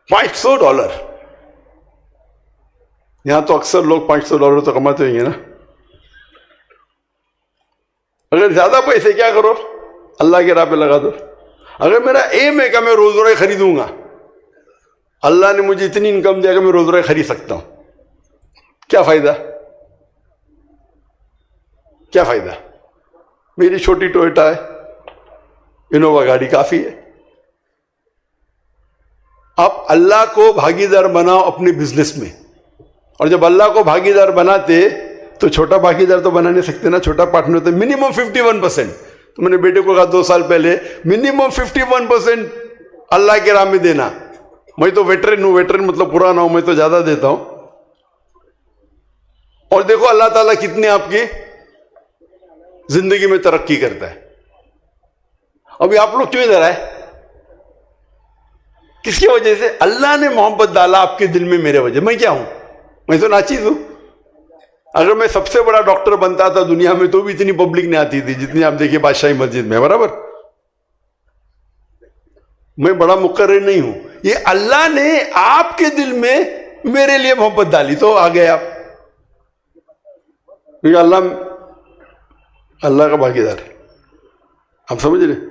$500۔ یہاں تو اکثر لوگ $500 تو کماتے ہوئیں گے نا۔ اگر زیادہ پیسے کیا کرو؟ اللہ کے راہ پہ لگا دو۔ اگر میرا ایم ہے کہ میں روز روزے خریدوں گا، اللہ نے مجھے اتنی انکم دیا کہ میں روز روزے خرید سکتا ہوں، کیا فائدہ؟ کیا فائدہ؟ میری چھوٹی ٹویوٹا ہے، انووا گاڑی کافی ہے۔ آپ اللہ کو بھاگیدار بناؤ اپنے بزنس میں، اور جب اللہ کو بھاگیدار بناتے تو چھوٹا بھاگیدار تو بنا نہیں سکتے نا، چھوٹا پارٹنر تو منیمم 51%۔ تو میں نے بیٹے کو کہا 2 سال پہلے منیمم 51% اللہ کے راہ میں دینا۔ میں تو ویٹرن ہوں، ویٹرن مطلب پرانا ہوں، میں تو زیادہ دیتا ہوں۔ اور دیکھو اللہ تعالیٰ کتنے آپ کی زندگی میں ترقی کرتا ہے۔ ابھی آپ لوگ کیوں ادھر آئے؟ کس کی وجہ سے؟ اللہ نے محبت ڈالا آپ کے دل میں میرے وجہ. میں کیا ہوں؟ میں تو ناچیز ہوں. اگر میں سب سے بڑا ڈاکٹر بنتا تھا دنیا میں تو بھی اتنی پبلک نہیں آتی تھی جتنی آپ دیکھیں بادشاہی مسجد میں. برابر؟ میں بڑا مقرر نہیں ہوں. یہ اللہ نے آپ کے دل میں میرے لیے محبت ڈالی تو آ گئے آپ. کیونکہ اللہ کا بھاگیدار ہے. آپ سمجھ رہے؟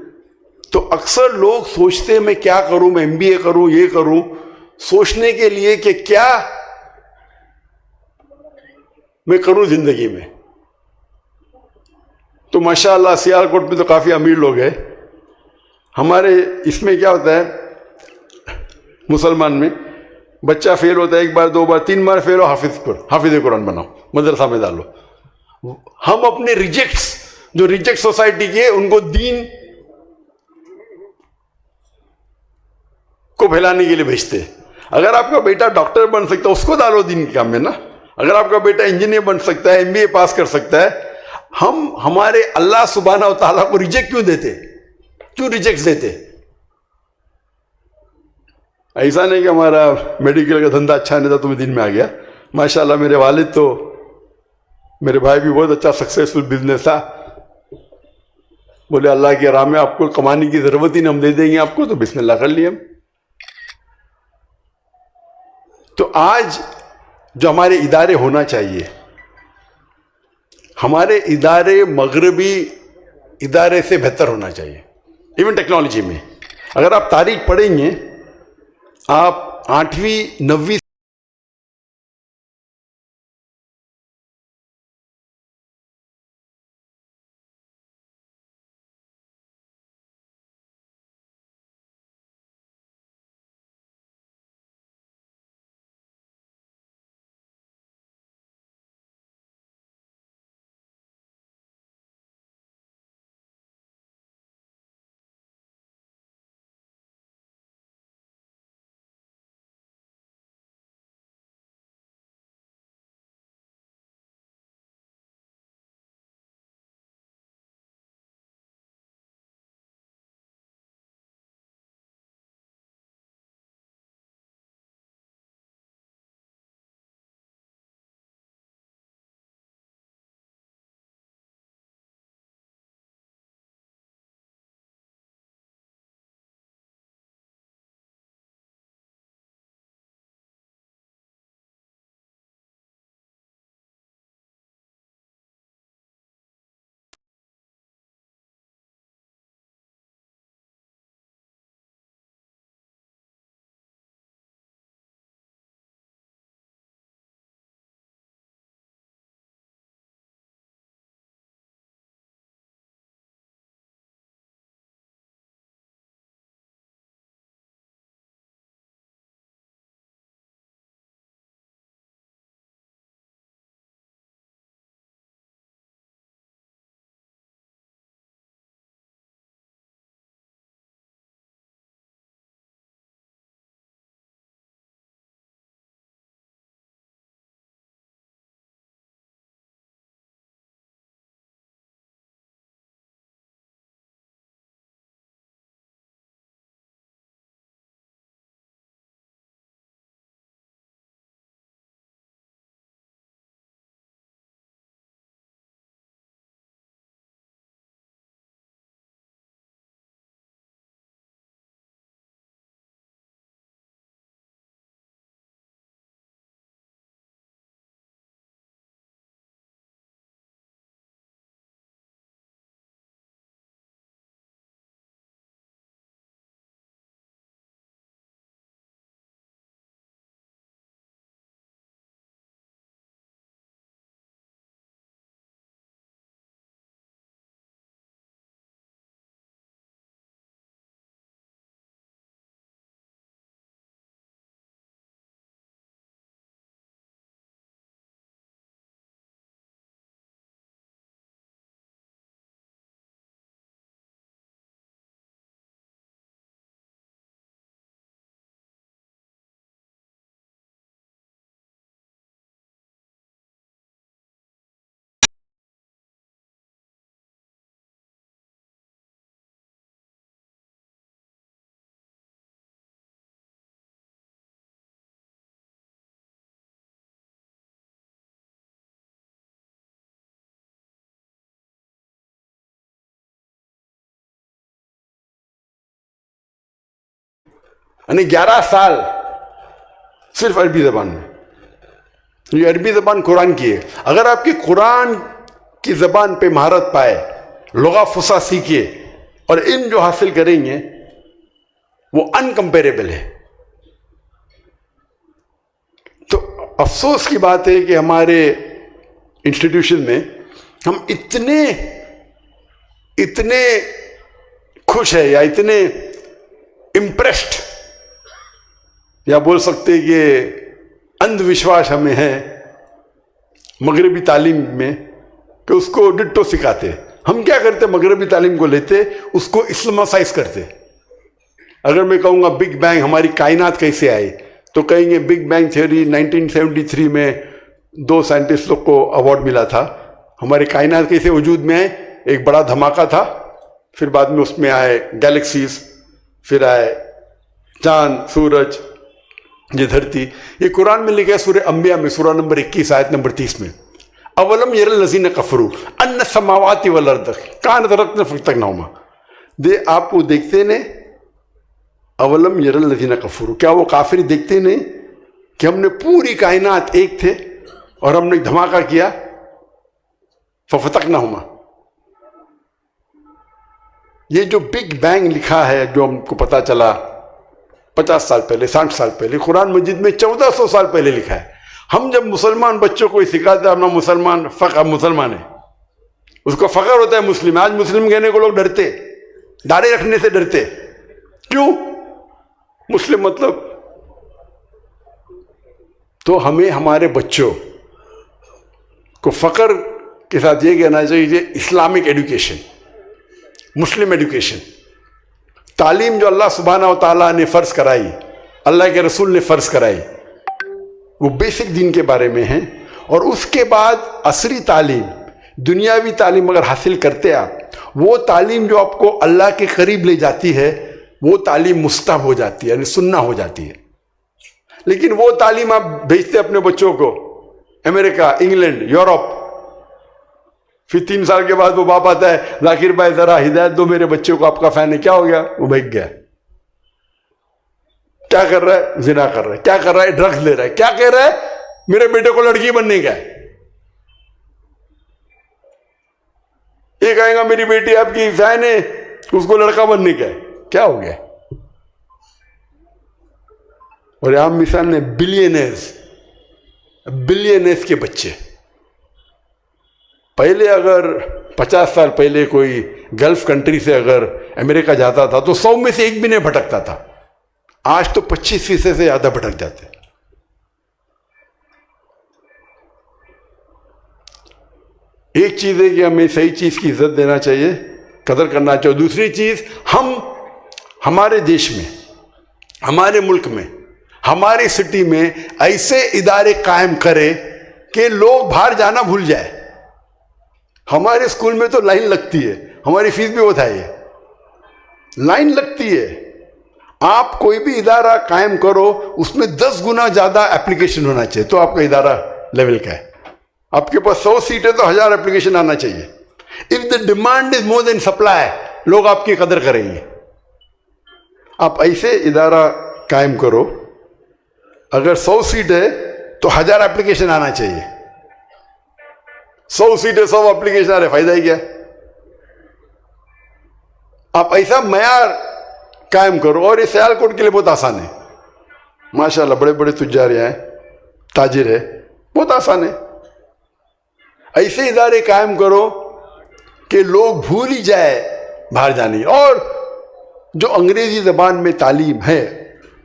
تو اکثر لوگ سوچتے ہیں میں کیا کروں، میں MBA کروں، یہ کروں، سوچنے کے لیے کہ کیا میں کروں زندگی میں. تو ماشاءاللہ سیال کوٹ میں تو کافی امیر لوگ ہیں. ہمارے اس میں کیا ہوتا ہے مسلمان میں، بچہ فیل ہوتا ہے 1 بار 2 بار 3 بار فیل ہو، حافظ قرآن بناؤ، مدرسہ میں ڈالو. ہم اپنے جو ریجیکٹ سوسائٹی کے ان کو دین کو پھیلانے کے لیے بھیجتے. اگر آپ کا بیٹا ڈاکٹر بن سکتا ہے اس کو ڈالو دین کے کام میں نا. اگر آپ کا بیٹا انجینئر بن سکتا ہے، MBA پاس کر سکتا ہے. ہمارے اللہ سبحانہ و تعالیٰ کو ریجیکٹ کیوں دیتے؟ کیوں ریجیکٹ دیتے؟ ایسا نہیں کہ ہمارا میڈیکل کا دھندا اچھا نہیں تھا تو میں دین میں آ گیا. ماشاءاللہ میرے والد تو، میرے بھائی بھی بہت اچھا سکسیسفل بزنس تھا. بولے اللہ کی راہ میں آپ کو کمانے کی ضرورت ہی نہیں، ہم دے دیں گے آپ کو، تو بسم اللہ کر لیے ہم. تو آج جو ہمارے ادارے ہونا چاہیے، ہمارے ادارے مغربی ادارے سے بہتر ہونا چاہیے. ایون ٹیکنالوجی میں اگر آپ تاریخ پڑھیں گے، آپ 8ویں 9ویں یعنی 11 سال صرف عربی زبان میں. یہ عربی زبان قرآن کی ہے. اگر آپ کی قرآن کی زبان پہ مہارت پائے, لغہ فصیح سیکھیے اور علم جو حاصل کریں گے وہ انکمپیریبل ہے. تو افسوس کی بات ہے کہ ہمارے انسٹیٹیوشن میں ہم اتنے خوش ہیں یا اتنے امپریسڈ یا بول سکتے کہ اندھ وشواس ہمیں ہے مغربی تعلیم میں کہ اس کو ڈٹو سکھاتے. ہم کیا کرتے, مغربی تعلیم کو لیتے, اس کو اسلامائز کرتے. اگر میں کہوں گا بگ بینگ ہماری کائنات کیسے آئی, تو کہیں گے بگ بینگ تھیوری 1973 میں 2 سائنٹسٹ لوگ کو ایوارڈ ملا تھا. ہماری کائنات کیسے وجود میں آئے, ایک بڑا دھماکہ تھا, پھر بعد میں اس میں آئے گیلیکسیز, پھر آئے چاند, سورج, یہ دھرتی. یہ قرآن میں لکھا ہے سورہ انبیاء میں, سورہ نمبر 21 آیت نمبر 30 میں, اولم یر الذین کفروا ان السماوات والارض کانت رتقن فالتقماہما. آپ وہ دیکھتے نہیں, اولم یر الذین کفروا, کیا وہ کافر دیکھتے نہیں کہ ہم نے پوری کائنات ایک تھے اور ہم نے دھماکہ کیا, ففتقناہما. یہ جو بگ بینگ لکھا ہے, جو ہم کو پتا چلا 50 سال پہلے, 60 سال پہلے, قرآن مجید میں 1400 سال پہلے لکھا ہے. ہم جب مسلمان بچوں کو سکھاتے ہیں اپنا مسلمان فخر, مسلمان ہے, اس کو فخر ہوتا ہے مسلم. آج مسلم کہنے کو لوگ ڈرتے, داڑھی رکھنے سے ڈرتے. کیوں؟ مسلم مطلب. تو ہمیں ہمارے بچوں کو فخر کے ساتھ یہ کہنا چاہیے اسلامک ایڈوکیشن, مسلم ایڈوکیشن, تعلیم جو اللہ سبحانہ و تعالیٰ نے فرض کرائی, اللہ کے رسول نے فرض کرائی, وہ بیسک دین کے بارے میں ہیں. اور اس کے بعد عصری تعلیم, دنیاوی تعلیم اگر حاصل کرتے آپ, وہ تعلیم جو آپ کو اللہ کے قریب لے جاتی ہے وہ تعلیم مستحب ہو جاتی ہے, یعنی سننا ہو جاتی ہے. لیکن وہ تعلیم آپ بھیجتے اپنے بچوں کو امریکہ, انگلینڈ, یورپ, پھر 3 سال کے بعد وہ باپ آتا ہے, ذاکر بھائی ذرا ہدایت دو میرے بچے کو, آپ کا فین ہے. کیا ہو گیا؟ وہ بھیگ گیا. کیا کر رہا ہے؟ زنا کر رہا ہے. کیا کر رہا ہے؟ ڈرگز لے رہا ہے. کیا کہہ رہا ہے؟ میرے بیٹے کو لڑکی بننے کا ہے. یہ کہے گا میری بیٹی آپ کی فین ہے, اس کو لڑکا بننے کا ہے. کیا ہو گیا؟ اور عام مثال نے بلینئرز کے بچے. پہلے اگر 50 سال پہلے کوئی گلف کنٹری سے اگر امریکہ جاتا تھا تو 100 میں سے 1 بھی نہیں بھٹکتا تھا. آج تو 25% سے زیادہ بھٹک جاتے. ایک چیز ہے کہ ہمیں صحیح چیز کی عزت دینا چاہیے, قدر کرنا چاہیے. دوسری چیز, ہم ہمارے دیش میں, ہمارے ملک میں, ہماری سٹی میں ایسے ادارے قائم کرے کہ لوگ باہر جانا بھول جائے. ہمارے اسکول میں تو لائن لگتی ہے, ہماری فیس بھی بہت ہے, لائن لگتی ہے. آپ کوئی بھی ادارہ قائم کرو, اس میں 10 گنا زیادہ اپلیکیشن ہونا چاہیے تو آپ کا ادارہ لیول کا ہے. آپ کے پاس 100 سیٹیں تو 1000 اپلیکیشن آنا چاہیے. Of the demand is more than supply, لوگ آپ کی قدر کریں گے. آپ ایسے ادارہ قائم کرو, اگر 100 سیٹ ہے تو 1000 اپلیکیشن آنا چاہیے. 100 سیٹیں 100 اپلیکیشن آ رہے, فائدہ ہی کیا؟ آپ ایسا معیار قائم کرو. اور یہ سیالکوٹ کے لیے بہت آسان ہے, ماشاءاللہ بڑے بڑے تجار ہیں, تاجر ہے, بہت آسان ہے. ایسے ادارے قائم کرو کہ لوگ بھول ہی جائے باہر جانے. اور جو انگریزی زبان میں تعلیم ہے,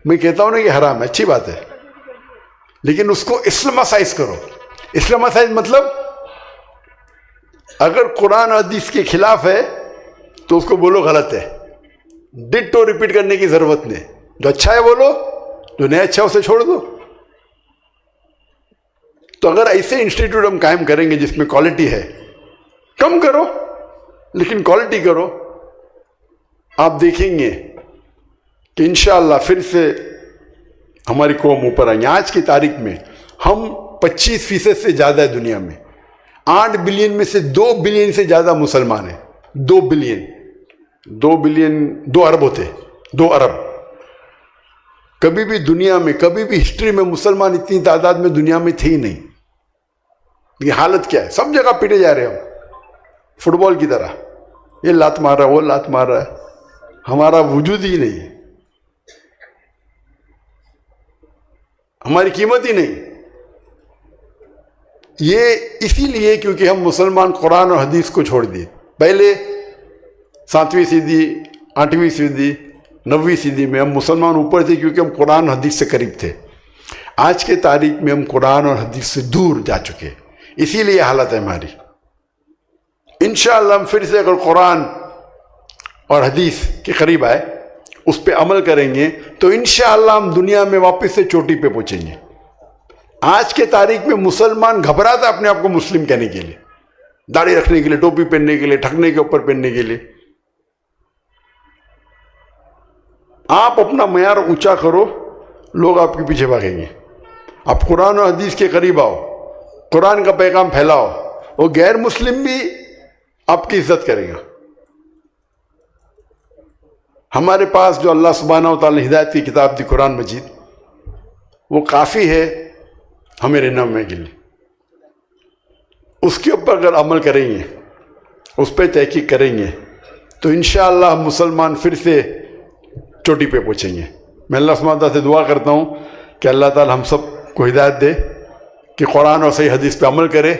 میں کہتا ہوں نا کہ حرام ہے, اچھی بات ہے, لیکن اس کو اسلامائز کرو. اسلامائز مطلب اگر قرآن اور حدیث کے خلاف ہے تو اس کو بولو غلط ہے. ڈٹو ریپیٹ کرنے کی ضرورت نہیں. جو اچھا ہے بولو, جو نہیں اچھا اسے چھوڑ دو. تو اگر ایسے انسٹیٹیوٹ ہم قائم کریں گے جس میں کوالٹی ہے, کم کرو لیکن کوالٹی کرو, آپ دیکھیں گے کہ انشاءاللہ پھر سے ہماری قوم اوپر آئیں گے. آج کی تاریخ میں ہم 25% سے زیادہ ہے دنیا میں. 8 بلین میں سے 2 بلین سے زیادہ مسلمان ہیں. 2 بلین 2 ارب ہوتے, 2 ارب. کبھی بھی دنیا میں، کبھی بھی ہسٹری میں مسلمان اتنی تعداد میں دنیا میں تھے ہی نہیں. یہ حالت کیا ہے؟ سب جگہ پیٹے جا رہے ہم فٹ بال کی طرح، یہ لات مار رہا ہے، وہ لات مار رہا ہے، ہمارا وجود ہی نہیں، ہماری قیمت ہی نہیں. یہ اسی لیے کیونکہ ہم مسلمان قرآن اور حدیث کو چھوڑ دیے. پہلے 7ویں صدی، 8ویں صدی، 9ویں صدی میں ہم مسلمان اوپر تھے کیونکہ ہم قرآن اور حدیث سے قریب تھے. آج کے تاریخ میں ہم قرآن اور حدیث سے دور جا چکے، اسی لیے حالت ہے ہماری. انشاءاللہ ہم پھر سے اگر قرآن اور حدیث کے قریب آئے، اس پہ عمل کریں گے تو انشاءاللہ ہم دنیا میں واپس سے چوٹی پہ پہنچیں گے. آج کے تاریخ میں مسلمان گھبراتا ہے اپنے آپ کو مسلم کہنے کے لیے، داڑھی رکھنے کے لیے، ٹوپی پہننے کے لیے، ٹھکنے کے اوپر پہننے کے لیے. آپ اپنا معیار اونچا کرو، لوگ آپ کے پیچھے بھاگیں گے. آپ قرآن و حدیث کے قریب آؤ، قرآن کا پیغام پھیلاؤ، وہ غیر مسلم بھی آپ کی عزت کرے گا. ہمارے پاس جو اللہ سبحانہ و تعالی نے ہدایت کی کتاب دی قرآن مجید، وہ کافی ہے ہمیں رہنمائی کے لیے. اس کے اوپر اگر عمل کریں گے، اس پہ تحقیق کریں گے تو انشاءاللہ ہم مسلمان پھر سے چوٹی پہ پہنچیں گے. میں اللہ سبحانہ تعالیٰ سے دعا کرتا ہوں کہ اللہ تعالیٰ ہم سب کو ہدایت دے کہ قرآن اور صحیح حدیث پہ عمل کرے،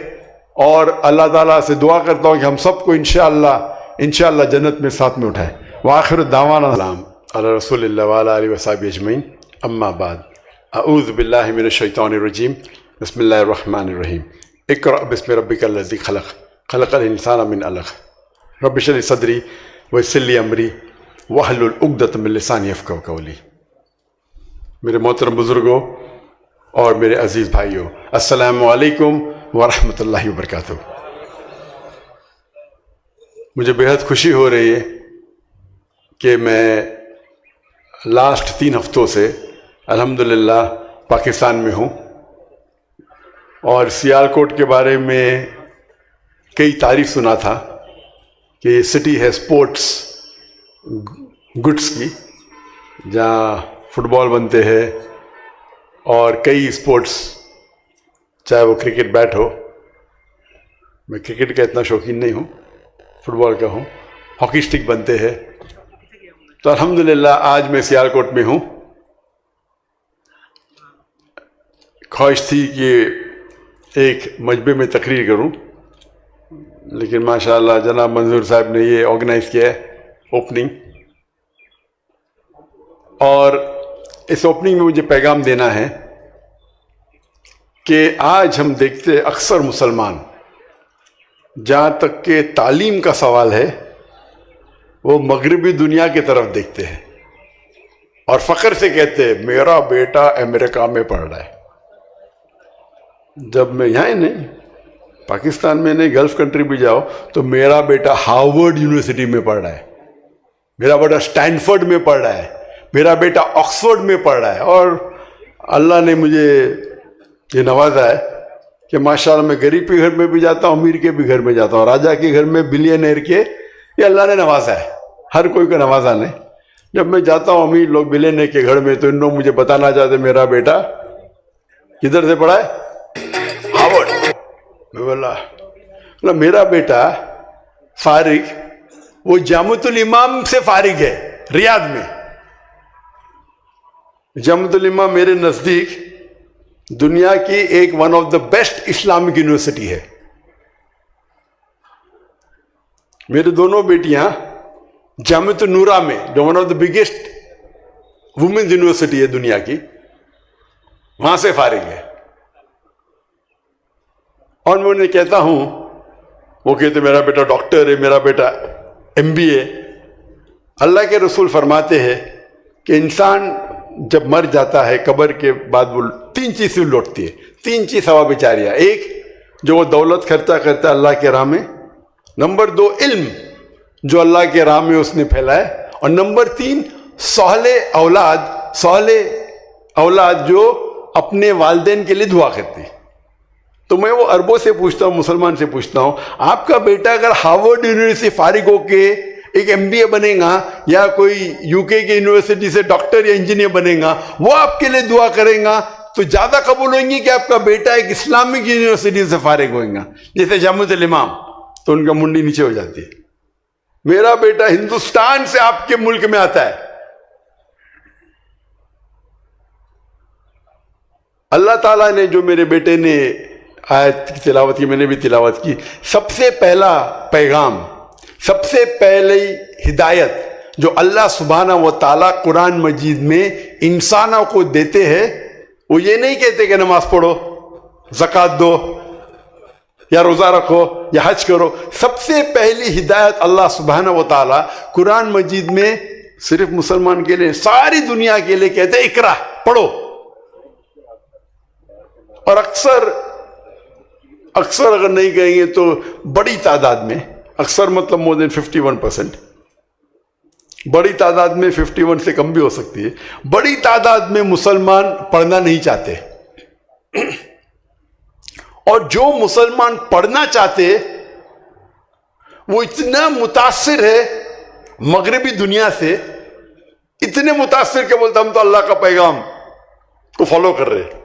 اور اللہ تعالیٰ سے دعا کرتا ہوں کہ ہم سب کو انشاءاللہ جنت میں ساتھ میں اٹھائے. وآخر دعوانا السلام علی رسول اللہ وعلی آلہ وصحبہ اجمعین. اما بعد، اعوذ باللہ من الشیطان الرجیم، بسم اللہ الرحمن الرحیم. اقرأ بسم ربک الذی خلق، خلق الانسان من علق. رب اشرح لی صدری ویسر لی امری واحلل عقدۃ من لسانی یفقہوا قولی. میرے محترم بزرگوں اور میرے عزیز بھائیوں، السلام علیکم ورحمۃ اللہ وبرکاتہ. مجھے بہت خوشی ہو رہی ہے کہ میں لاسٹ 3 ہفتوں سے الحمدللہ پاکستان میں ہوں، اور سیالکوٹ کے بارے میں کئی تعریف سنا تھا کہ یہ سٹی ہے اسپورٹس گڈس کی، جہاں فٹ بال بنتے ہیں اور کئی اسپورٹس، چاہے وہ کرکٹ بیٹ ہو. میں کرکٹ کا اتنا شوقین نہیں ہوں، فٹ بال کا ہوں. ہاکی اسٹک بنتے ہیں. تو الحمدللہ آج میں سیالکوٹ میں ہوں. خواہش تھی کہ ایک مجمع میں تقریر کروں، لیکن ماشاءاللہ جناب منظور صاحب نے یہ آرگنائز کیا ہے اوپننگ، اور اس اوپننگ میں مجھے پیغام دینا ہے کہ آج ہم دیکھتے اکثر مسلمان، جہاں تک کہ تعلیم کا سوال ہے، وہ مغربی دنیا کی طرف دیکھتے ہیں اور فخر سے کہتے ہیں میرا بیٹا امریکہ میں پڑھ رہا ہے. جب میں یہاں ہی نہیں، پاکستان میں نہیں، گلف کنٹری بھی جاؤ تو میرا بیٹا ہارورڈ یونیورسٹی میں پڑھ رہا ہے، میرا بیٹا اسٹینفورڈ میں پڑھ رہا ہے، میرا بیٹا آکسفورڈ میں پڑھ رہا ہے. اور اللہ نے مجھے یہ نوازا ہے کہ ماشاءاللہ میں غریب کے گھر میں بھی جاتا ہوں، امیر کے بھی گھر میں جاتا ہوں، راجا کے گھر میں، بلینئر کے، یہ اللہ نے نوازا ہے. ہر کوئی کو نوازا نہیں. جب میں جاتا ہوں امیر لوگ بلینئر کے گھر میں تو ان لوگ مجھے بتانا چاہتے میرا بیٹا کدھر سے پڑھا ہے؟ ہارورڈ. میں بولا میرا بیٹا فارغ وہ جامعۃ الامام سے فارغ ہے ریاض میں. جامعۃ الامام میرے نزدیک دنیا کی ایک one of the best Islamic university ہے. میرے دونوں بیٹیاں جامعۃ النورہ میں، جو one of the biggest women's university ہے دنیا کی، وہاں سے فارغ ہے. اور میں انہیں کہتا ہوں، وہ کہتے میرا بیٹا ڈاکٹر ہے، میرا بیٹا MBA. اللہ کے رسول فرماتے ہیں کہ انسان جب مر جاتا ہے قبر کے بعد وہ 3 چیز سے لوٹتی ہے. 3 چیز ثواب جاریہ. ایک، جو وہ دولت خرچہ کرتا ہے اللہ کے راہ میں. نمبر 2، علم جو اللہ کے راہ میں اس نے پھیلایا. اور نمبر 3، صالح اولاد جو اپنے والدین کے لیے دعا کرتے ہیں. تو میں وہ عربوں سے پوچھتا ہوں، مسلمان سے پوچھتا ہوں، آپ کا بیٹا اگر ہارورڈ یونیورسٹی فارغ ہو کے ایک MBA بنے گا یا کوئی UK کی یونیورسٹی سے ڈاکٹر یا انجینئر بنے گا, وہ آپ کے لیے دعا کریں گا تو زیادہ قبول ہوئیں گی کہ آپ کا بیٹا ایک اسلامک یونیورسٹی سے فارغ ہوئیں گا, جیسے جامعۃ الامام, تو ان کا منڈی نیچے ہو جاتی ہے. میرا بیٹا ہندوستان سے آپ کے ملک میں آتا ہے. اللہ تعالیٰ نے جو میرے بیٹے نے آیت کی تلاوت کی, میں نے بھی تلاوت کی, سب سے پہلا پیغام, سب سے پہلی ہدایت جو اللہ سبحانہ و تعالیٰ قرآن مجید میں انسانوں کو دیتے ہیں, وہ یہ نہیں کہتے کہ نماز پڑھو, زکوٰۃ دو, یا روزہ رکھو, یا حج کرو. سب سے پہلی ہدایت اللہ سبحانہ و تعالیٰ قرآن مجید میں صرف مسلمان کے لیے, ساری دنیا کے لیے کہتے ہیں اقرا, پڑھو. اور اکثر اگر نہیں کہیں گے تو بڑی تعداد میں, اکثر مطلب مور دین 51%, بڑی تعداد میں 51 سے کم بھی ہو سکتی ہے, بڑی تعداد میں مسلمان پڑھنا نہیں چاہتے. اور جو مسلمان پڑھنا چاہتے وہ اتنا متاثر ہے مغربی دنیا سے, اتنے متاثر کہ بولتا ہم تو اللہ کا پیغام کو فالو کر رہے ہیں.